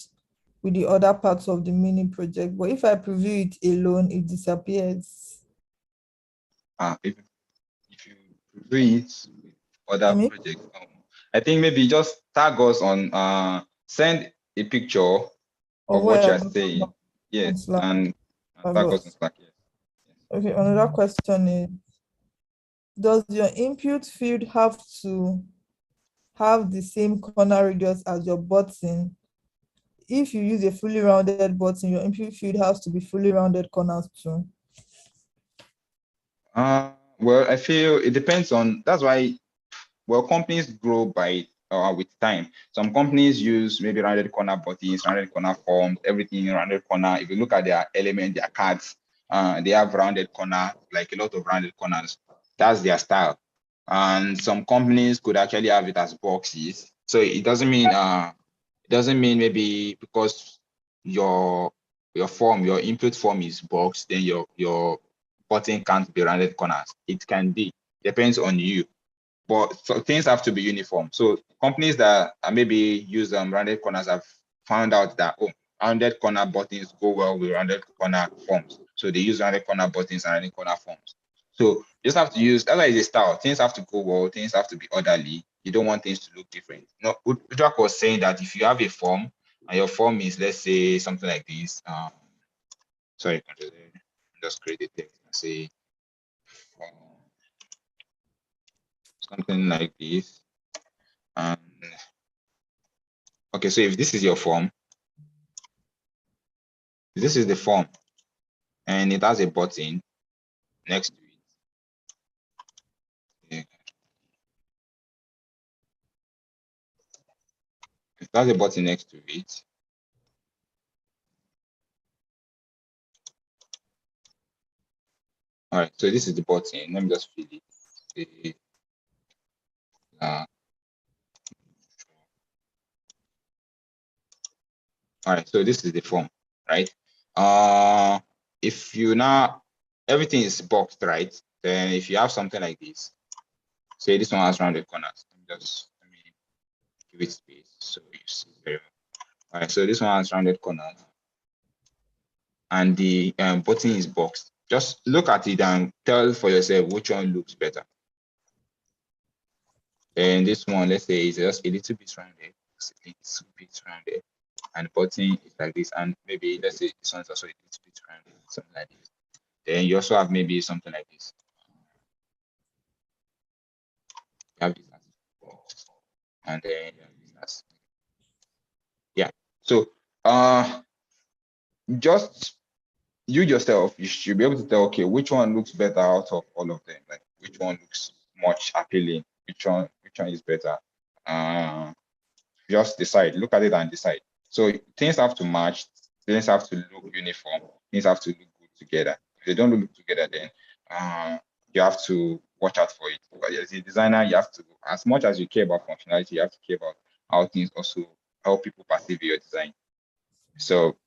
with the other parts of the mini project, but if I preview it alone, it disappears. If you preview it with other projects, I think maybe just tag us on, send a picture of what you're saying. Yes, and tag us on Slack. Yes. Okay, another question is, does your input field have to have the same corner radius as your button? If you use a fully rounded button, your input field has to be fully rounded corners too. Well, I feel it depends on, that's why, well, companies grow by with time. Some companies use maybe rounded corner buttons, rounded corner forms, everything rounded corner. If you look at their element, their cards, they have rounded corner, like a lot of rounded corners. That's their style. And some companies could actually have it as boxes. So it doesn't mean maybe because your form, your input form is box, then your button can't be rounded corners. It can be, depends on you. But so things have to be uniform. So companies that maybe use rounded corners have found out that rounded corner buttons go well with rounded corner forms. So they use rounded corner buttons and rounded corner forms. So you just have to use, that's why it's a style. Things have to go well, things have to be orderly. You don't want things to look different. No, Udrak was saying that if you have a form and your form is, let's say, something like this. Sorry, just create a text and say something like this. Okay, so if this is your form, this is the form, and it has a button next to it. It has a button next to it. All right, so this is the button. Let me just fill it. All right, so this is the form, right? If you now, everything is boxed, right? Then if you have something like this, say this one has rounded corners. Let me give it space so you see very well. All right, so this one has rounded corners, and the button is boxed. Just look at it and tell for yourself which one looks better. And this one, let's say, is just a little bit rounded, and the button is like this, and maybe let's say this one's also a little bit rounded, something like this. Then you also have maybe something like this. You have this as box, and then you have this as, yeah. So just you yourself, you should be able to tell, okay, which one looks better out of all of them? Like which one looks much appealing? Which one is better? Just decide, look at it and decide. So things have to match, things have to look uniform, things have to look good together. If they don't look together, then you have to watch out for it. But as a designer, you have to, as much as you care about functionality, you have to care about how things also, how people perceive your design. So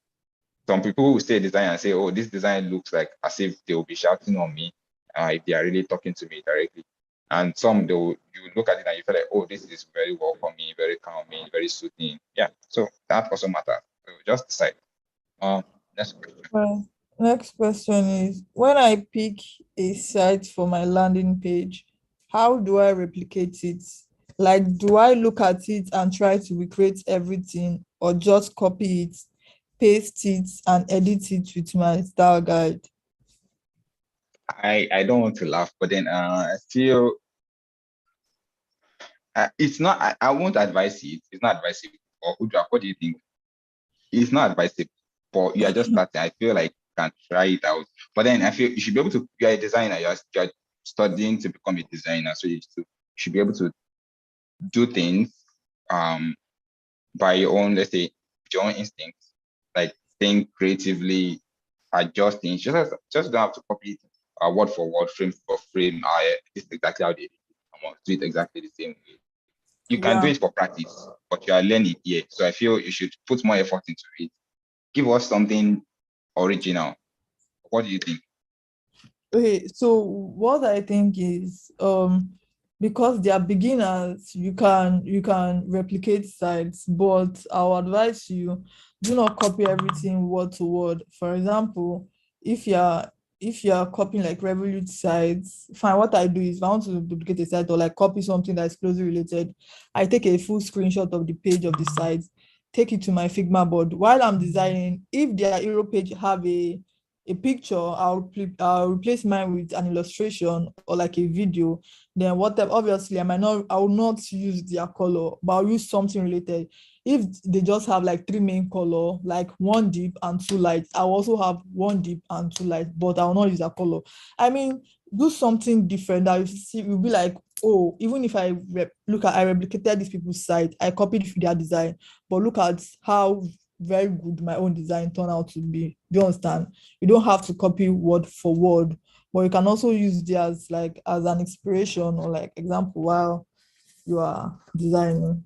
some people will say design and say, oh, this design looks like as if they will be shouting on me if they are really talking to me directly. And some you look at it and you feel like, oh, this is very well for me, very calming, very soothing. Yeah, so that also matters. So just decide. Next question. Well, next question is, when I pick a site for my landing page, how do I replicate it? Like, do I look at it and try to recreate everything, or just copy it, paste it, and edit it with my style guide? I don't want to laugh, but then I feel it's not, I won't advise it. It's not advisable. Or what do you think? It's not advisable, but you are just starting. I feel like you can try it out. But then I feel you should be able to, you're a designer, you're studying to become a designer. So you should be able to do things by your own, let's say, your own instincts, like think creatively, adjust things. Just don't have to copy it word for word, frame for frame. This is exactly how they did it. I want to do it exactly the same way. You can do it for practice, but you are learning here. So I feel you should put more effort into it. Give us something original. What do you think? Okay, so what I think is, because they are beginners, you can replicate sites, but I'll advise you, do not copy everything word to word. For example, if you're copying like Revolut sites, fine. What I do is, if I want to duplicate a site or like copy something that's closely related, I take a full screenshot of the page of the site, take it to my Figma board. While I'm designing, if their hero page have a picture, I'll replace mine with an illustration or like a video. Then whatever, obviously I will not use their color, but I'll use something related. If they just have like 3 main color, like 1 deep and 2 light, I'll also have 1 deep and 2 light, but I will not use that color. I mean, do something different that you see, you'll be like, oh, even if I replicated these people's site, I copied their design, but look at how very good my own design turned out to be. Do you understand? You don't have to copy word for word, but you can also use theirs like as an inspiration or like example while you are designing.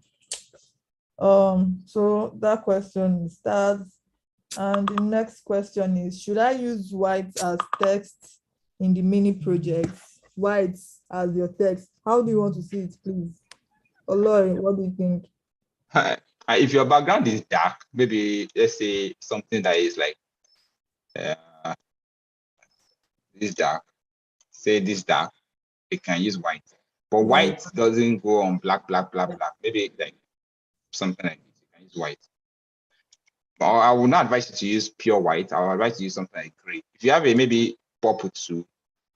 So that question is that, and the next question is, should I use white as text in the mini projects? White as your text. How do you want to see it, please? Olori, what do you think? If your background is dark, maybe let's say something that is like this dark, say this dark, you can use white. But white doesn't go on black. Maybe like something like this, you can use white. But I would not advise you to use pure white. I would advise you to use something like gray. If you have a maybe purple too,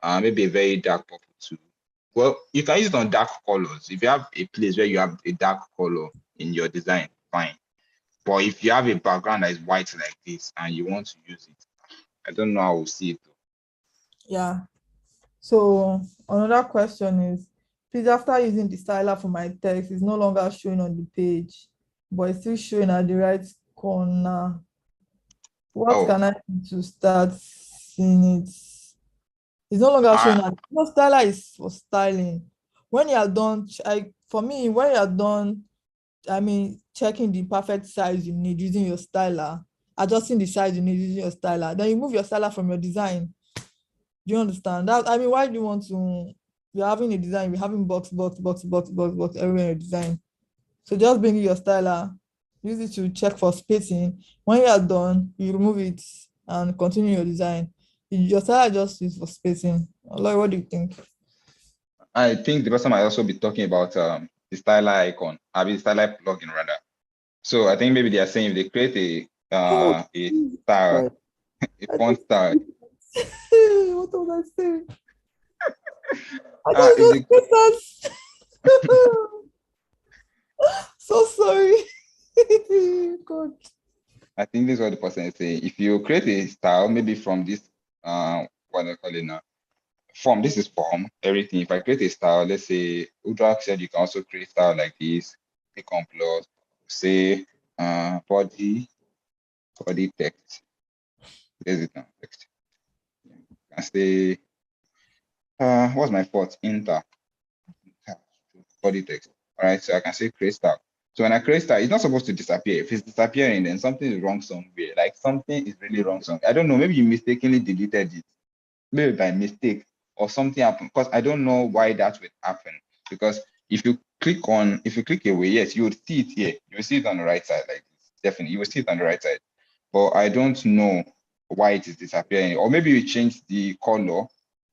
maybe a very dark purple too, well, you can use it on dark colors. If you have a place where you have a dark color in your design, fine. But if you have a background that is white like this and you want to use it, I don't know how we'll see it. Yeah. So another question is, please, after using the styler for my text, it's no longer showing on the page, but it's still showing at the right corner. What can I do to start seeing it? It's no longer showing at, no, styler is for styling. When you are done, for me, when you are done, I mean, checking the perfect size you need using your styler, adjusting the size you need using your styler, then you move your styler from your design. Do you understand that? I mean, why do you want to? You're having a design, you're having box everywhere in your design. So just bring your styler, use it to check for spacing. When you are done, you remove it and continue your design. Your styler just used for spacing. Like, what do you think? I think the person might also be talking about the styler icon, I mean styler plugin rather. So I think maybe they are saying if they create a style, a font style. What was I saying? I thought it was so sorry. God. I think this is what the person is saying. If you create a style, maybe from this, what I call it now, form, this is form, everything. If I create a style, let's say, Udrak said you can also create style like this, click on plus, say, body text. There's it now, text. I say, what's my fault? Enter, body text. All right, so I can say create style. So when I create style, it's not supposed to disappear. If it's disappearing, then something is wrong somewhere. Like something is really wrong somewhere. I don't know. Maybe you mistakenly deleted it, maybe by mistake or something happened. Because I don't know why that would happen. Because if you click away, yes, you would see it here. You will see it on the right side, like this. Definitely, you will see it on the right side. But I don't know why it is disappearing. Or maybe you change the color.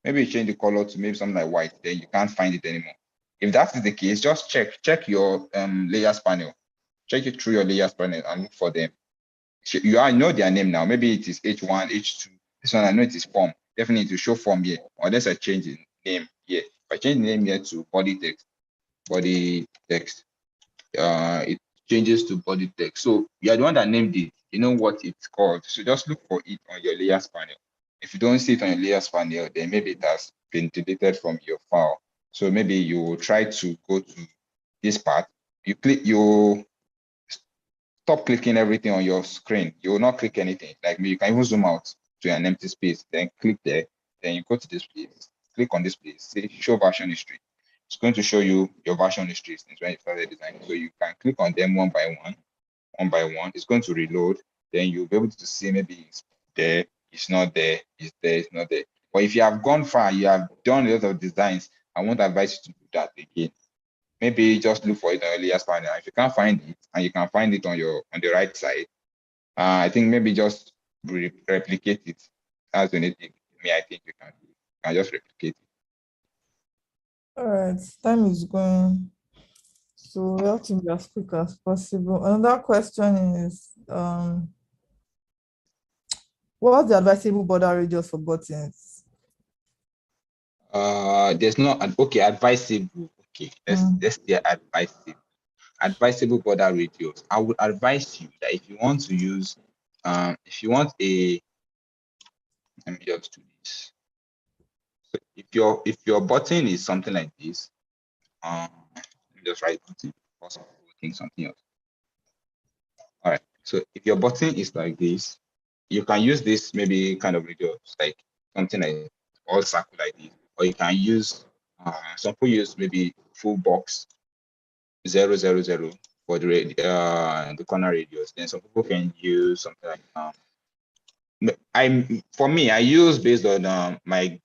Maybe you change the color to maybe something like white. Then you can't find it anymore. If that is the case, just check your layers panel. Check it through your layers panel and look for them. I know their name now. Maybe it is H1, H2. This one I know it is form. Definitely to show form here. Unless I change the name here. If I change the name here to body text, it changes to body text. So you are the one that named it. You know what it's called. So just look for it on your layers panel. If you don't see it on your layers panel, then maybe it has been deleted from your file. So maybe you will try to go to this part. You stop clicking everything on your screen. You will not click anything. Like you can even zoom out to an empty space, then click there. Then you go to this place, click on this place, say show version history. It's going to show you your version history since when you started designing. So you can click on them one by one. It's going to reload. Then you'll be able to see maybe it's there, it's not there, it's there, it's not there. But if you have gone far, you have done a lot of designs, I won't advise you to do that again. Maybe just look for it on your layers panel. If you can't find it and you can find it on the right side, I think maybe just replicate it. That's the only thing I think you can do. You can just replicate it. All right, time is going. So we have to be as quick as possible. Another question is, what's the advisable border radius for buttons? There's no advisable. Okay, let's say advisable. Advisable border radius. I would advise you that if you want to use, if you want a, let me just do this. So if your button is something like this, let me just write button. Also think something else. All right. So if your button is like this, you can use this maybe kind of radius, like something like all circle like this, or you can use some people use maybe full box 0, 0, 0 for the corner radius. Then some people can use something like for me, I use based on my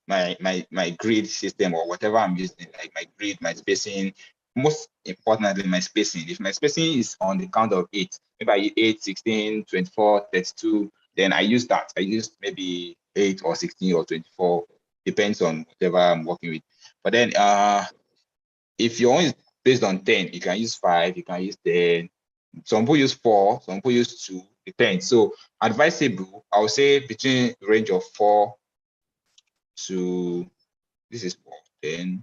grid system or whatever I'm using, like my grid, my spacing. Most importantly, my spacing. If my spacing is on the count of 8, maybe I use 8, 16, 24, 32, then I use that. I use maybe 8 or 16 or 24, depends on whatever I'm working with. But then if you're only based on 10, you can use 5, you can use 10. Some people use 4, some people use 2, depends. So advisable, I would say between the range of 4 to, this is 4, then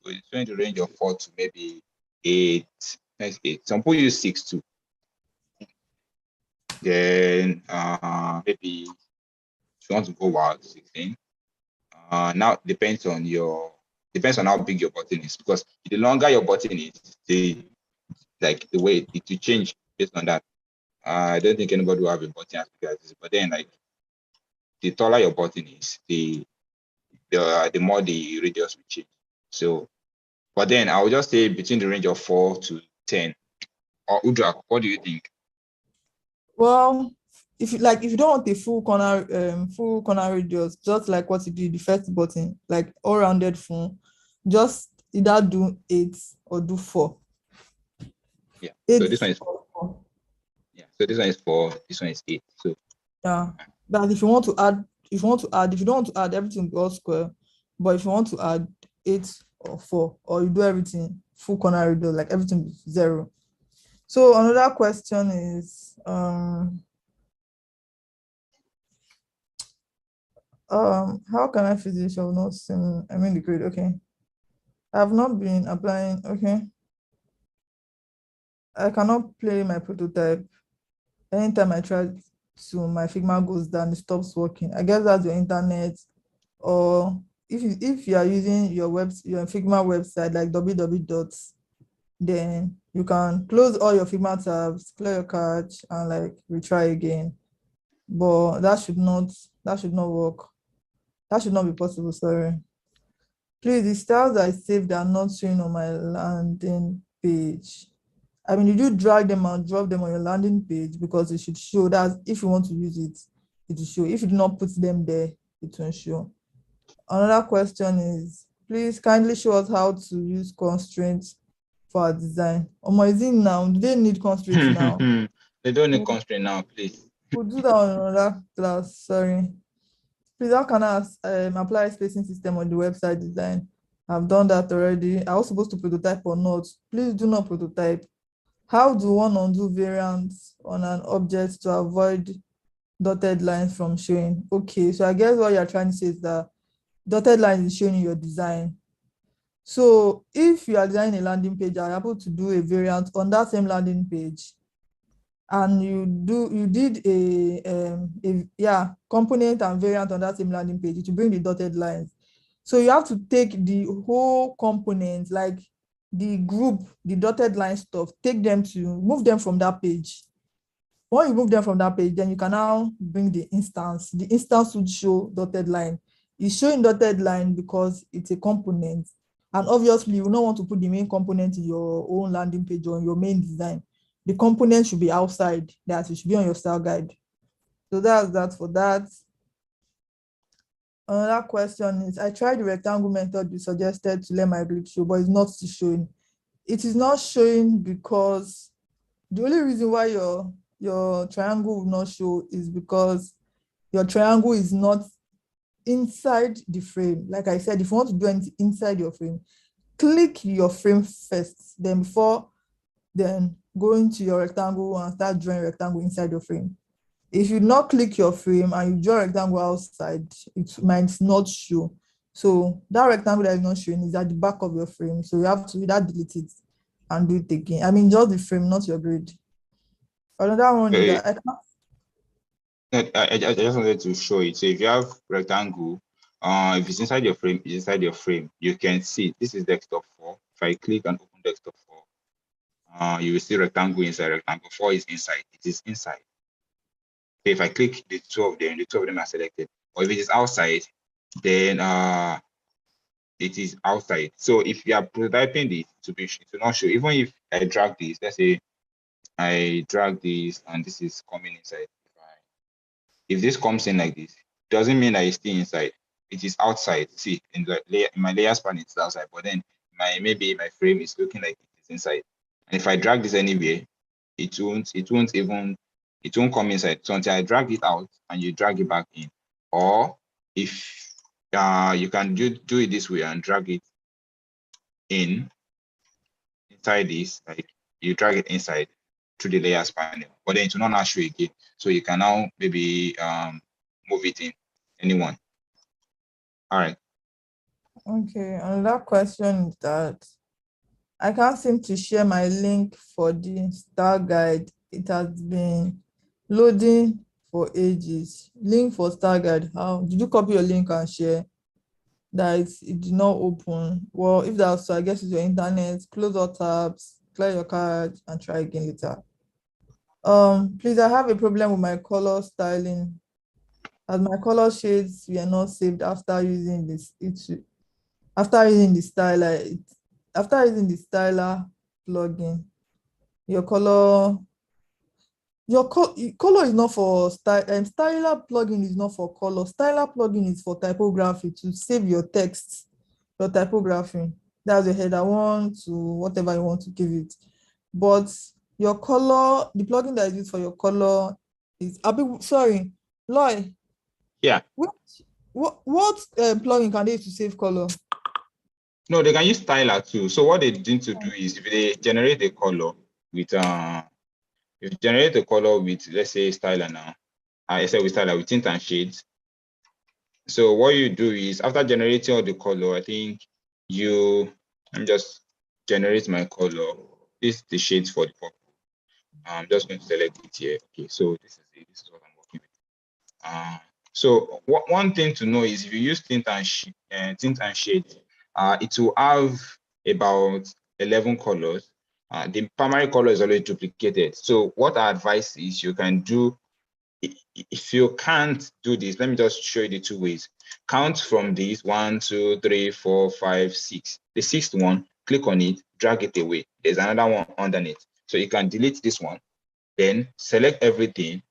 between the range of 4 to maybe 8, that's 8. Some people use 6 too. Then maybe if you want to go wild, 16. Now depends on how big your button is, because the longer your button is, the way it will change based on that. I don't think anybody will have a button as big as this, but then like the taller your button is, the more the radius will change. So, but then I would just say between the range of 4 to 10. Or Udra, what do you think? Well, if you don't want a full corner radius, just like what you did the first button, like all rounded phone, just either do 8 or do 4. Yeah. So this one is 4. Yeah. So this one is 4. This one is 8. So yeah. But if you don't want to add everything all square, but if you want to add 8 or 4, or you do everything full corner radius, like everything is 0. So another question is how can I fix this? Shall not seem, I mean the grid. Okay, I have not been applying. Okay, I cannot play my prototype. Anytime I try to, my Figma goes down, it stops working. I guess that's your internet, or if you are using your Figma website like www. Then you can close all your Figma tabs, clear your cache, and like retry again. But that should not work. That should not be possible, sorry. Please, the styles I saved are not showing on my landing page. I mean, you do drag them and drop them on your landing page because it should show that if you want to use it, it will show. If you do not put them there, it won't show. Another question is, please kindly show us how to use constraints for our design. Is it now? Do they need constraints now? They don't need constraint now, please. We'll do that on another class, sorry. Please, how can I apply spacing system on the website design? I've done that already. I was supposed to prototype or not. Please do not prototype. How do one undo variants on an object to avoid dotted lines from showing? Okay, so I guess what you're trying to say is that dotted lines is showing in your design. So if you are designing a landing page, are able to do a variant on that same landing page, and you did a component and variant on that same landing page to bring the dotted lines. So you have to take the whole component, like the group, the dotted line stuff, move them from that page. When you move them from that page, then you can now bring the instance. The instance would show dotted line. It's showing dotted line because it's a component. And obviously, you don't want to put the main component in your own landing page or your main design. The component should be outside, that it should be on your style guide. So that's that for that. Another question is, I tried the rectangle method you suggested to let my grid show, but it's not showing. It is not showing because the only reason why your triangle will not show is because your triangle is not inside the frame. Like I said, if you want to do anything inside your frame, click your frame first, then go into your rectangle and start drawing rectangle inside your frame. If you not click your frame and you draw a rectangle outside, it might not show. So that rectangle that is not showing is at the back of your frame. So you have to either delete it and do it again. I mean, just the frame, not your grid. Another one is that I just wanted to show it. So if you have rectangle, if it's inside your frame, it's inside your frame. You can see this is desktop 4. If I click and open desktop 4, you will see rectangle inside. Rectangle 4 is inside. It is inside. So if I click the two of them are selected. Or if it is outside, then it is outside. So if you are prototyping this to not show, even if I drag this, let's say I drag this and this is coming inside. If this comes in like this, doesn't mean that it's still inside. It is outside. See, in my layer span, it's outside, but then maybe my frame is looking like it is inside. And if I drag this anywhere, it won't come inside. So until I drag it out and you drag it back in, or if you can do it this way and drag it inside this, like you drag it inside through the layers panel, but then it will not show again. So you can now maybe move it in anyone. All right. Okay, another question is that I can't seem to share my link for the style guide. It has been loading for ages. Link for style guide. How did you copy your link and share? That it did not open. Well, if that's so, I guess it's your internet. Close all tabs, clear your card, and try again later. Please, I have a problem with my color styling. As my color shades were not saved after using this. After using the styler plugin, your color is not for styler plugin is not for color. Styler plugin is for typography, to save your text, your typography. That's the header 1 to whatever you want to give it. But your color, the plugin that is used for your color is sorry, Loy. Yeah. What plugin can they use to save color? No, they can use styler too. So what they need to do is, if they generate a color with let's say styler now, I said with styler with tint and shades. So what you do is, after generating all the color, I think I'm just generate my color. This is the shades for the purple. I'm just going to select it here. Okay, so this is it. This is what I'm working with. So one thing to know is, if you use tint and shade, it will have about 11 colors. The primary color is always duplicated. So what I advise is, you can do, if you can't do this, let me just show you the 2 ways. Count from these 1, 2, 3, 4, 5, 6. The 6th one, click on it, drag it away. There's another one underneath. So you can delete this one, then select everything.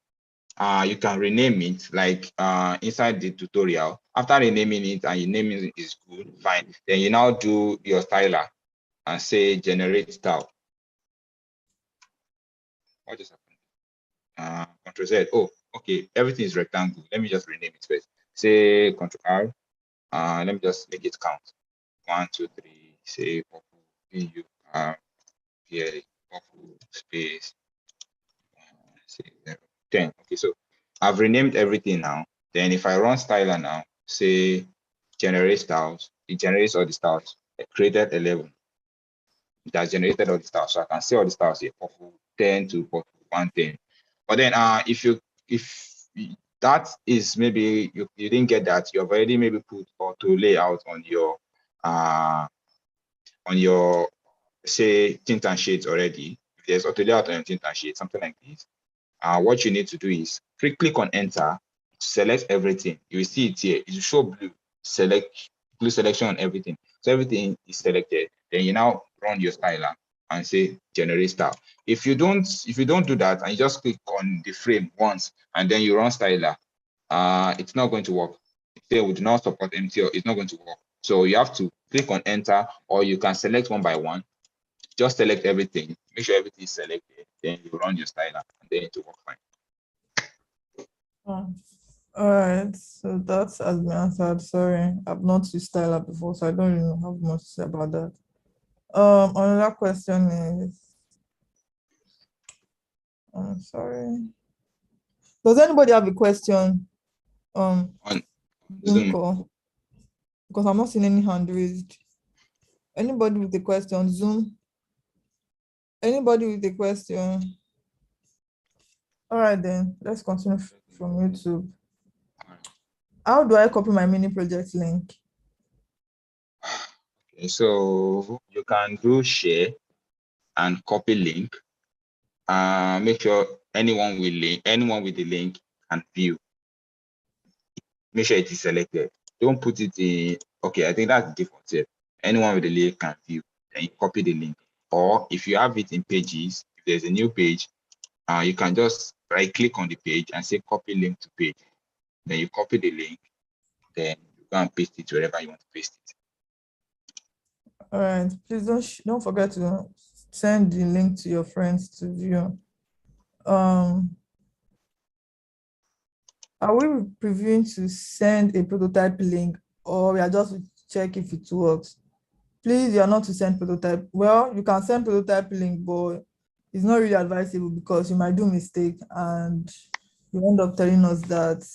You can rename it like inside the tutorial. After renaming it and your naming it is good, fine. Then you now do your styler and say generate style. What just happened? Control Z. Oh, okay. Everything is rectangle. Let me just rename it first. Say Control R. Let me just make it count. 1, 2, 3. Say purple. Here, purple space. Say 10. Okay, so I've renamed everything now. Then if I run styler now, say generate styles, it generates all the styles. I created 11. It has generated all the styles. So I can see all the styles here, purple 10 to purple 110. But then if that is maybe you didn't get that, you've already maybe put auto layout on your say tint and shades already. If there's auto layout on your tint and shades, something like this. What you need to do is click on enter, select everything. You will see it here. It will show blue. Select blue selection on everything. So everything is selected. Then you now run your styler and say generate style. If you don't do that and you just click on the frame once and then you run styler, it's not going to work. They would not support MTL. It's not going to work. So you have to click on enter, or you can select one by one. Just select everything. Make sure everything is selected. Then you run your styler, and then it will work fine. All right, so that has been answered. Sorry, I've not used styler before, so I don't really have much to say about that. Another question is, I'm sorry. Does anybody have a question on Zoom call? Because I'm not seeing any hand raised. Anybody with a question, Zoom? Anybody with a question? All right, then let's continue from YouTube. How do I copy my mini project link? Okay, so you can do share and copy link. Make sure anyone with the link can view. Make sure it is selected. Don't put it in. Okay, I think that's default here. Anyone with the link can view. Then you copy the link. Or if you have it in pages, if there's a new page, you can just right click on the page and say copy link to page. Then you copy the link. Then you go and paste it wherever you want to paste it. All right, please don't forget to send the link to your friends to view. Are we previewing to send a prototype link, or we are just to check if it works? Please, you are not to send prototype. Well, you can send prototype link, but it's not really advisable because you might do mistake and you end up telling us that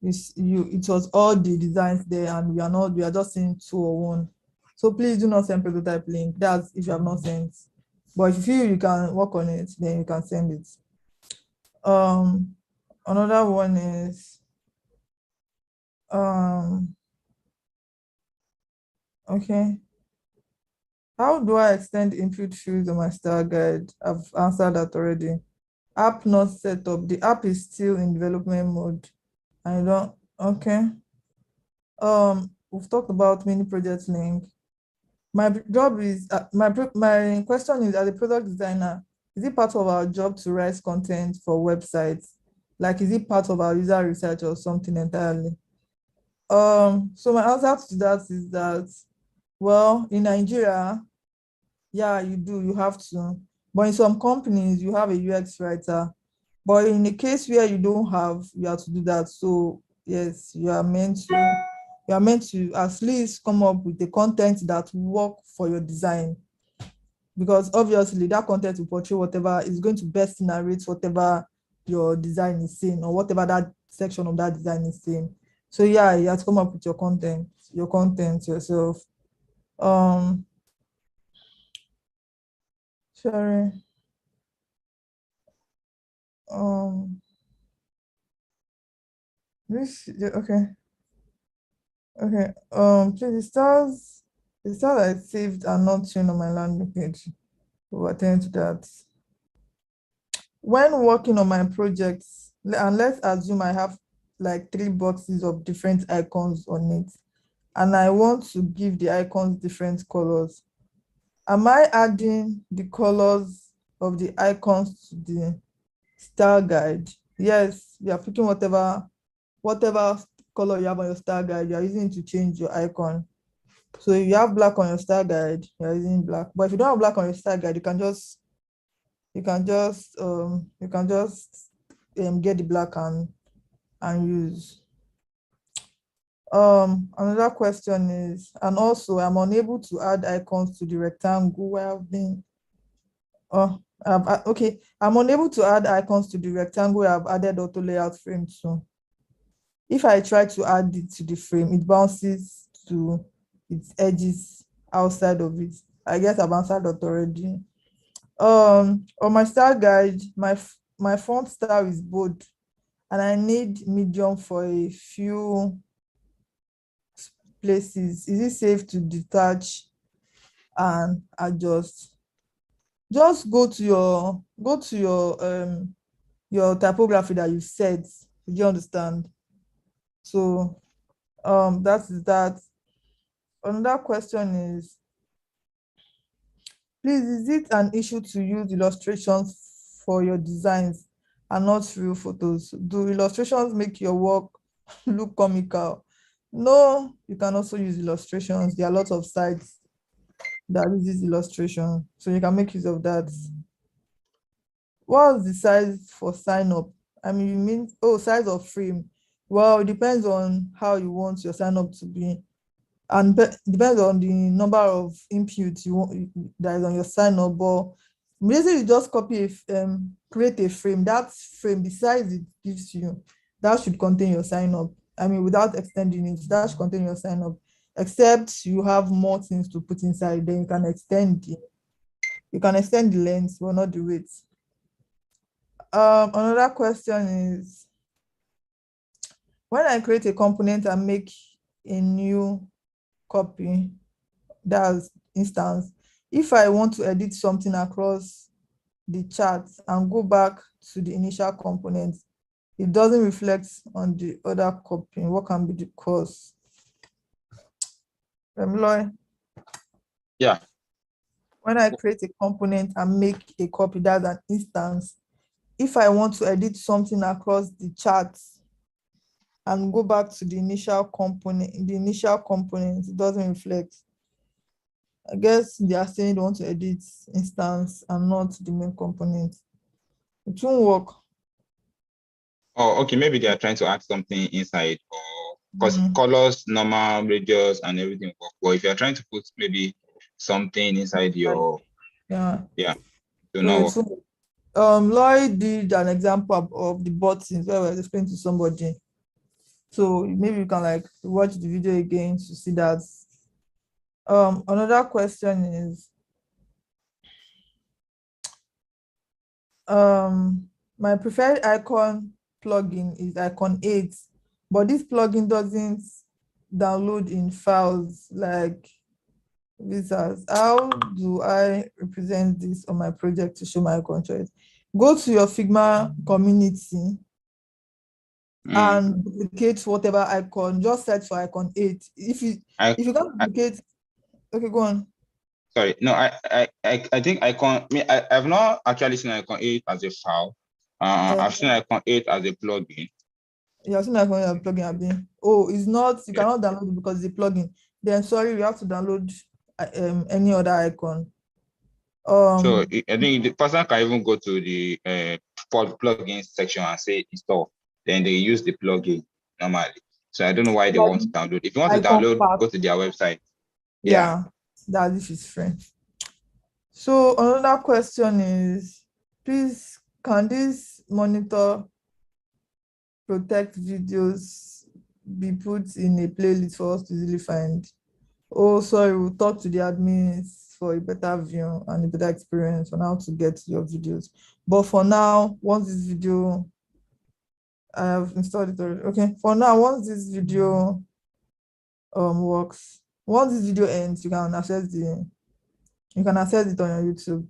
it was all the designs there and we are just seeing 2 or 1. So please do not send prototype link. That's if you have not sent. But if you feel you can work on it, then you can send it. Another one is okay. How do I extend input fields on my style guide? I've answered that already. App not set up. The app is still in development mode. Okay. We've talked about mini project link. My job is my question is, as a product designer, is it part of our job to write content for websites? Like, is it part of our user research or something entirely? So my answer to that is that, well, in Nigeria, yeah, you have to. But in some companies, you have a UX writer. But in the case where you don't have, you have to do that. So yes, you are meant to at least come up with the content that work for your design. Because obviously that content will portray whatever is going to best narrate whatever your design is saying or whatever that section of that design is saying. So yeah, you have to come up with your content yourself. Sorry. Okay. Please, the stars I saved are not shown on my landing page. We'll attend to that. When working on my projects, and let's assume I have like 3 boxes of different icons on it, and I want to give the icons different colors. Am I adding the colors of the icons to the style guide. Yes, you are picking whatever color you have on your style guide, you are using it to change your icon. So if you have black on your style guide, you are using black. But if you don't have black on your style guide, you can just get the black and use. Another question is, and also I'm unable to add icons to the rectangle where I've been. Okay, I'm unable to add icons to the rectangle where I've added auto layout frame to. If I try to add it to the frame, it bounces to its edges outside of it. I guess I've answered that already. On my style guide, my font style is bold, and I need medium for a few places. Is it safe to detach and adjust? Just go to your typography that you set. Do you understand? So that is that. Another question is, please, is it an issue to use illustrations for your designs and not real photos? Do illustrations make your work look comical? No, you can also use illustrations. There are lots of sites that uses illustration, so you can make use of that. What's the size for sign up? I mean, you mean, size of frame? Well, it depends on how you want your sign up to be, and depends on the number of inputs you want that is on your sign up. But basically, you just create a frame. That frame, the size it gives you, that should contain your sign up. I mean, without extending it, that should contain your sign up. Except you have more things to put inside, then you can extend the length, but not the width. Another question is, when I create a component and make a new copy, that's instance, if I want to edit something across the chart and go back to the initial component, it doesn't reflect on the other copy. What can be the cause? Emeloy? Yeah. When I create a component and make a copy, that's an instance. If I want to edit something across the chart and go back to the initial component, it doesn't reflect. I guess they are saying they want to edit instance and not the main component. It won't work. Oh, okay. Maybe they are trying to add something inside, or because colors, normal, radius, and everything work. Or if you are trying to put maybe something inside your do not work. Lloyd did an example of the buttons where I was explaining to somebody. So maybe you can watch the video again to see that. Another question is, my preferred icon plugin is icon 8, but this plugin doesn't download in files like visas. How do I represent this on my project to show my icon choice? Go to your Figma community and duplicate whatever icon. Just search for icon 8. If you can't duplicate, okay, go on. Sorry, no, I think icon. I've not actually seen icon 8 as a file. I've seen icon 8 as a plugin. You have seen icon 8 as a plugin, Abi? Oh, it's not. You cannot download it because it's a plugin. Then sorry, you have to download any other icon. So I think the person can even go to the plugins section and say install. Then they use the plugin normally. So I don't know why they want to download. If you want to download, go to their website. Yeah, that this is free. So another question is, please, can this monitor protect videos be put in a playlist for us to easily find? Oh, sorry, we'll talk to the admins for a better view and a better experience on how to get your videos. But for now, once this video, I have installed it already. Okay, for now, once this video works, once this video ends, you can access it on your YouTube.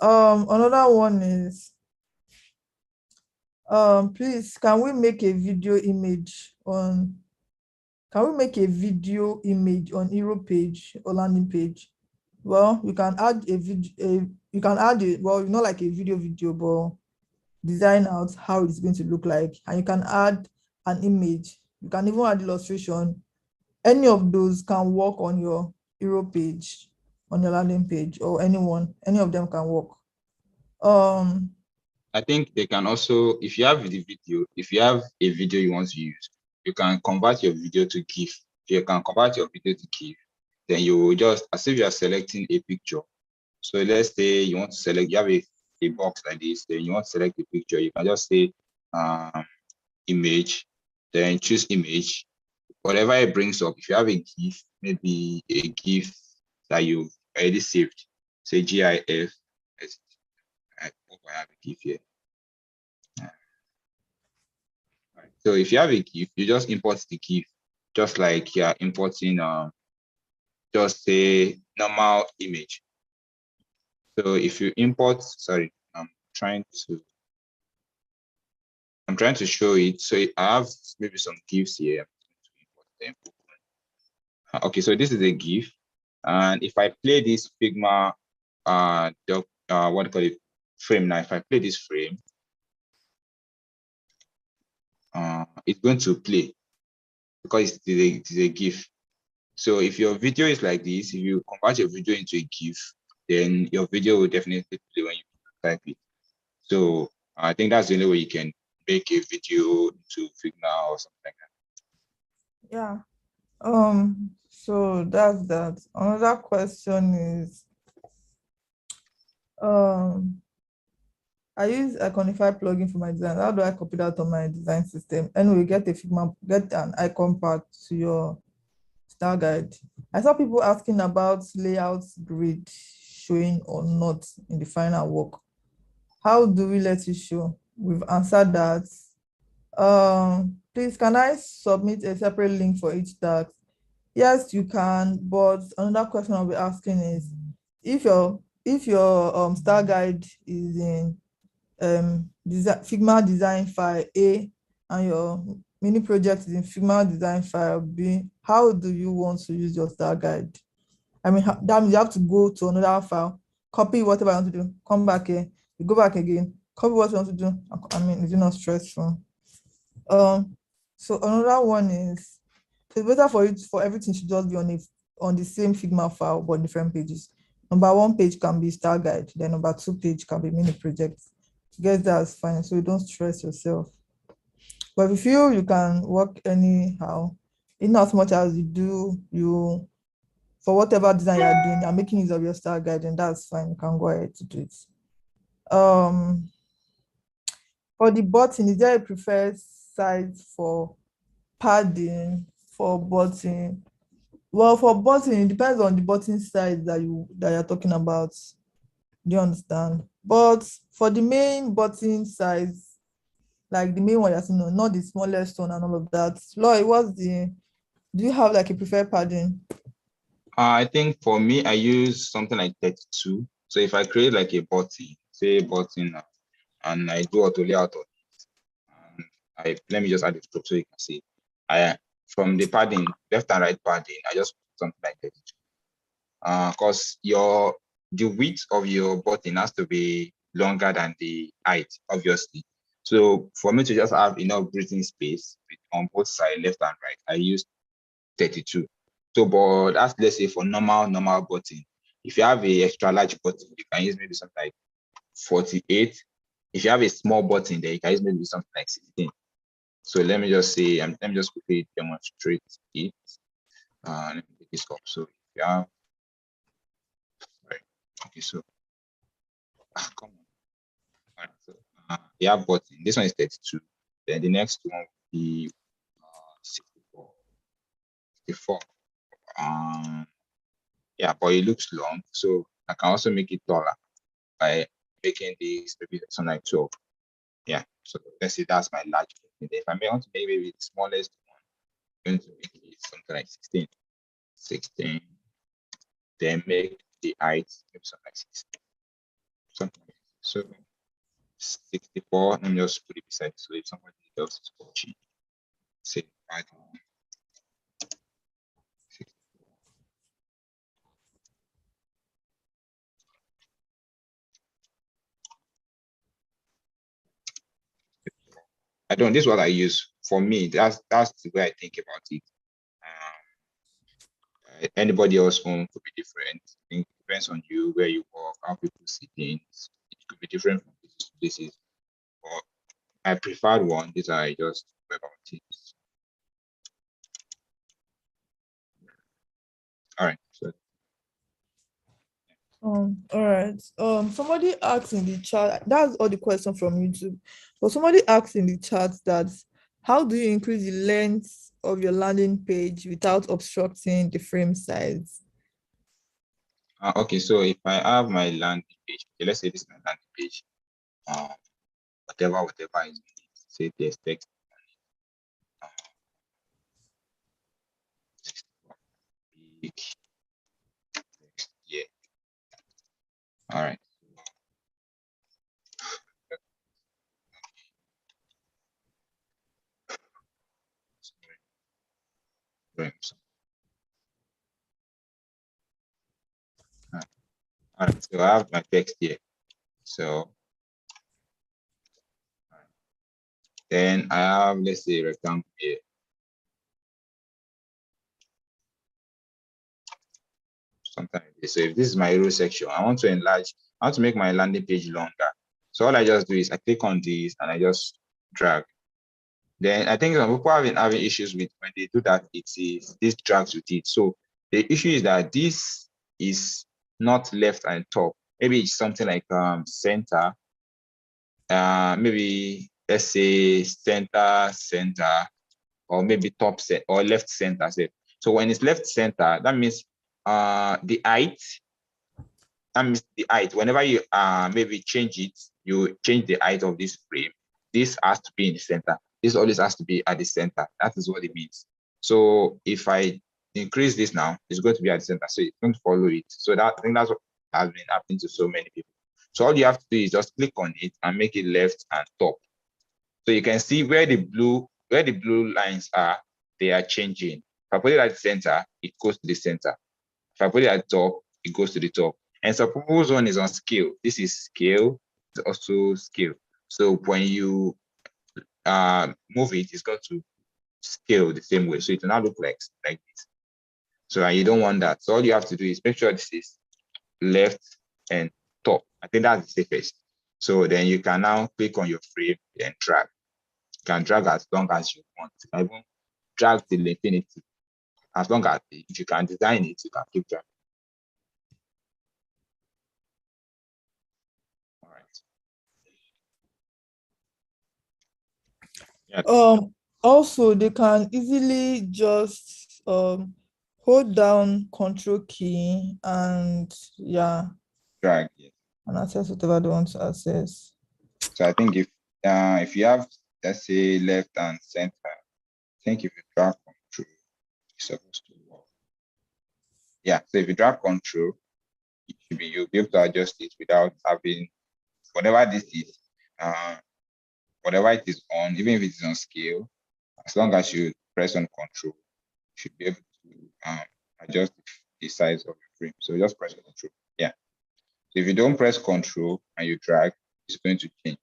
Another one is, please, can we make a video image on hero page or landing page? Well, you can add a video, you can add it, well, not like a video, but design out how it's going to look like. And you can add an image. You can even add illustration. Any of those can work on your hero page, on your landing page, or any of them can work. I think they can also, if you have the video, if you have a video you want to use, you can convert your video to GIF. If you can convert your video to GIF, then you will just, as if you are selecting a picture. So let's say you want to select, you have a box like this, then you want to select a picture, you can just say image, then choose image. Whatever it brings up, if you have a GIF, maybe a GIF that you've already saved, say GIF. I hope I have a GIF here. So if you have a GIF, you just import the GIF, just like you're importing just a normal image. So if you import, sorry, I'm trying to show it. So I have maybe some GIFs here. Okay, so this is a GIF, and if I play this Figma what do you call it, frame now, if I play this frame, it's going to play because it is a GIF. So if your video is like this, if you convert your video into a GIF, then your video will definitely play when you type it. So I think that's the only way you can make a video into Figma or something like that. Yeah. So that's that. Another question is, I use Iconify plugin for my design. How do I copy that on my design system? Anyway, get an icon path to your style guide. I saw people asking about layout grid showing or not in the final work. How do we let it show? We've answered that. Please, can I submit a separate link for each task? Yes, you can, but another question I'll be asking is, if your style guide is in Figma design file A and your mini project is in Figma design file B, how do you want to use your style guide? I mean, that means you have to go to another file, copy whatever you want to do, come back here, you go back again, copy what you want to do. I mean, is it not stressful? So another one is, it's better for everything to just be on the same Figma file but different pages. Number 1 page can be style guide, then number 2 page can be mini projects. I guess that's fine, so you don't stress yourself. But if you feel you can work anyhow, in as much as you for whatever design you're doing, you're making use of your style guide, and that's fine. You can go ahead to do it. For the button, is there a preferred size for padding for button? Well, for button, it depends on the button size that you're talking about. Do you understand? But for the main button size, like the main one you're seeing, not the smallest one and all of that. Lloyd, do you have like a preferred padding? I think for me, I use something like 32. So if I create like a button, say a button, and I do auto layout on it, let me just add the stroke so you can see. From the padding, left and right padding, I just put something like 32. Because the width of your button has to be longer than the height, obviously. So for me to just have enough breathing space on both sides, left and right, I use 32. So, but that's, let's say, for normal button. If you have a extra large button, you can use maybe something like 48. If you have a small button, then you can use maybe something like 16. So let me just say, let me just quickly demonstrate it. Let me take this up. So if you have, okay, so come on. All right, so you have button. This one is 32. Then the next one will be 64. 64. Yeah, but it looks long, so I can also make it taller by making this maybe something like 12. Yeah, so let's say that's my large button. If I may want to make maybe the smallest one, I'm going to make it something like 16. 16. Then make the height maybe something like 16. Something like that. So 64, let me just put it beside so if somebody else is watching, say right. I don't. This is what I use for me. That's the way I think about it. Anybody else home could be different. I think it depends on you, where you work, how people see things. It could be different from places to places. But I preferred one. These are just about it. All right. So all right. Somebody asked in the chat, that's all the question from YouTube. But somebody asked in the chat that how do you increase the length of your landing page without obstructing the frame size? okay, so if I have my landing page, okay, let's say this is my landing page. Whatever is say there's text. Yeah. All right. All right, so I have my text here. So then I have, let's say, rectangle here. Something like this. So if this is my row section, I want to enlarge, I want to make my landing page longer. So all I just do is I click on this and I just drag. Then I think some people have been having issues with when they do that, this drags with it. So the issue is that this is not left and top. Maybe it's something like center. Maybe let's say center, or maybe top set or left center. So when it's left center, that means the height. That means the height. Whenever you maybe change it, you change the height of this frame. This has to be in the center. This always has to be at the center. That is what it means. So if I increase this now, it's going to be at the center. So it's going to follow it. So that I think that's what has been happening to so many people. So all you have to do is just click on it and make it left and top. So you can see where the blue lines are, they are changing. If I put it at the center, it goes to the center. If I put it at the top, it goes to the top. And suppose one is on scale. This is scale, it's also scale. So when you move it, it's going to scale the same way. So it will not look like this. So you don't want that. So all you have to do is make sure this is left and top. I think that's the safest. So then you can now click on your frame and drag. You can drag as long as you want. I won't drag till infinity. As long as if you can design it, you can keep dragging. All right. Yeah. Also, they can easily just hold down Control key and drag. Yes. And access whatever they want to access. So I think if you have, let's say, left and center, I think if you drag Control, it's supposed to work. Yeah. So if you drag Control, you'll be able to adjust it without having whatever this is. Whatever it is on, even if it's on scale, as long as you press on Control, you should be able to adjust the size of your frame. So just press Control. Yeah. So if you don't press Control and you drag, it's going to change.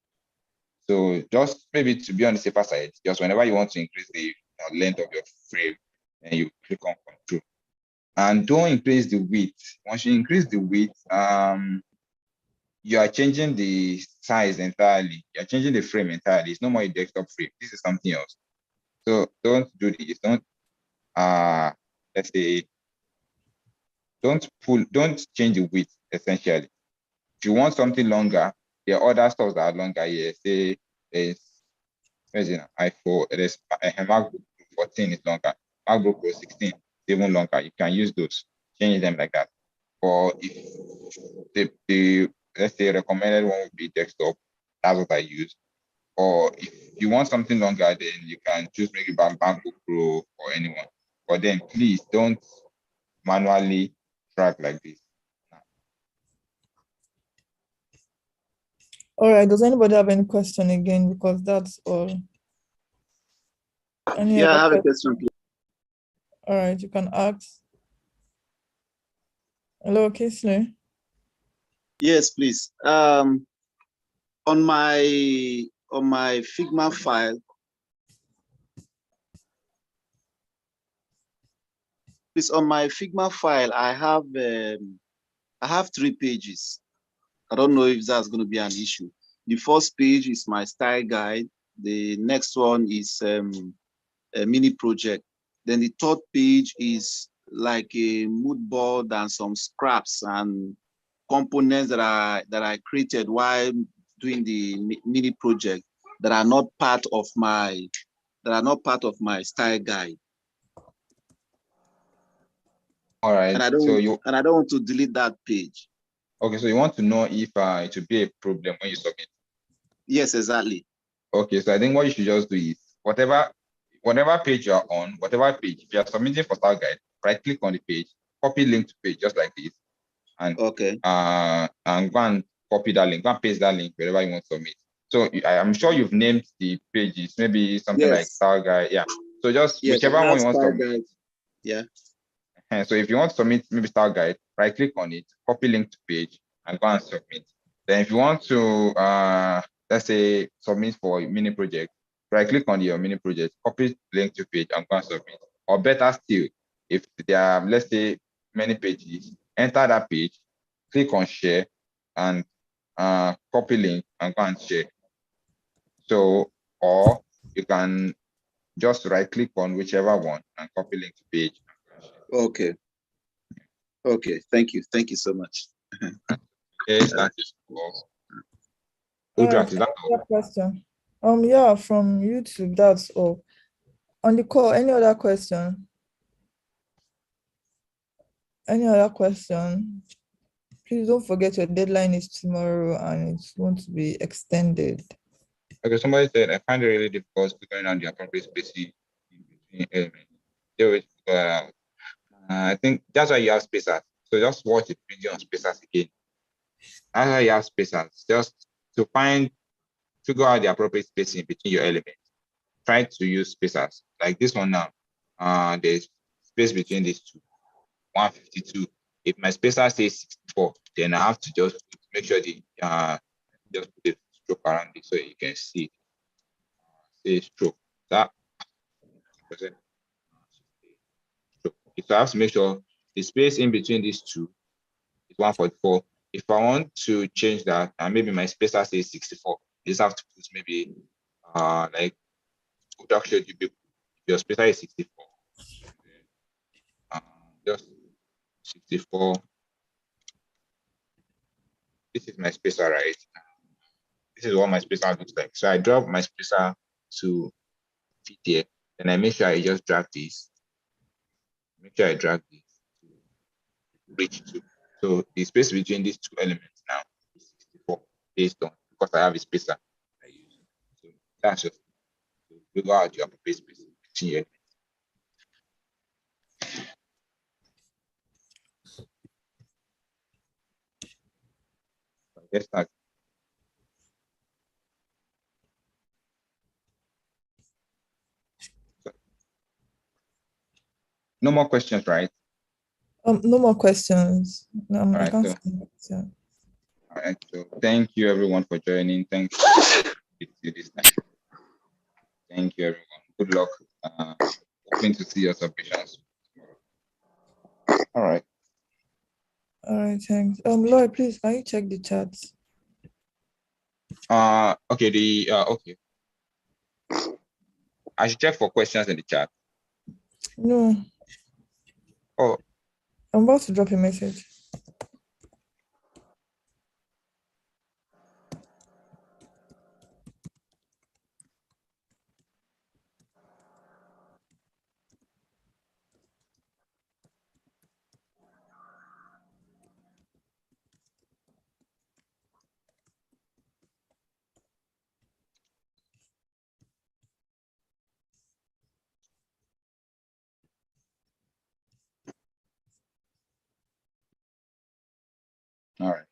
So just maybe to be on the safer side, just whenever you want to increase the length of your frame, then you click on Control. And don't increase the width. Once you increase the width, you are changing the size entirely. You're changing the frame entirely. It's no more a desktop frame. This is something else. So don't do this. Don't let's say don't change the width essentially. If you want something longer, there are other stuff that are longer here. Say there's iPhone, there's a MacBook 14 is longer, MacBook Pro 16 is even longer. You can use those, change them like that. Or if the let's say recommended one would be desktop, that's what I use. Or if you want something longer, then you can just bring it back MacBook Pro or anyone. But then please don't manually drag like this. All right, does anybody have any question again? Because that's all. I have a question, please. All right, you can ask. Hello, Kisley. Yes, please. On my Figma file, Please, on my Figma file, I have 3 pages. I don't know if that's going to be an issue. The first page is my style guide. The next one is a mini project. Then the third page is like a mood board and some scraps and components that I created while doing the mini project that are not part of my style guide. All right. And I don't want to delete that page. Okay, so you want to know if it will be a problem when you submit. Yes, exactly. Okay, so I think what you should just do is whatever page you are on, whatever page, if you are submitting for style guide, right click on the page, copy link to page just like this, and and go and copy that link, go and paste that link wherever you want to submit. So I'm sure you've named the pages, maybe something like style guide. Yeah. So just whichever one you want to submit. Yeah. And so if you want to submit maybe style guide, right click on it, copy link to page, and go and submit. Then if you want to let's say submit for mini project, right click on your mini project, copy link to page, and go and submit. Or better still, if there are, let's say, many pages, enter that page, click on share, and copy link and go and share. So, or you can just right click on whichever one and copy link to page. Okay. Okay. Thank you. Thank you so much. Yes, that is all. Ujat, is that all? Question. Yeah, from YouTube, that's all. On the call, any other question? Any other question? Please don't forget your deadline is tomorrow and it's going to be extended. Okay, somebody said, I find it really difficult figuring out the appropriate spacing in between elements. I think that's why you have spacers. So just watch the video on spacers again. That's why you have spacers, just to figure out the appropriate spacing between your elements. Try to use spacers. Like this one now, there's space between these two, 152. If my spacer says 64, then I have to just make sure the just put a stroke around it so you can see it. Say stroke. That stroke. So I have to make sure the space in between these two is 144. If I want to change that, and maybe my spacer says 64, I just have to put maybe like production. If your spacer is 64, just 64. This is my spacer, right? This is what my spacer looks like. So I drop my spacer to fit here. Then I make sure I just drag this. Make sure I drag this to reach to. So the space between these two elements now is 64 based on, because I have a spacer I use. So that's just to figure out your appropriate space between your elements. So I guess that. No more questions, right? No more questions. No, All I right, can't so, see it. all right, so thank you everyone for joining. Thank you this time. Thank you everyone. Good luck. Hoping to see your submissions. All right. All right, thanks. Lloyd, please, can you check the chats? Okay, okay. I should check for questions in the chat. No. Oh. I'm about to drop a message. All right.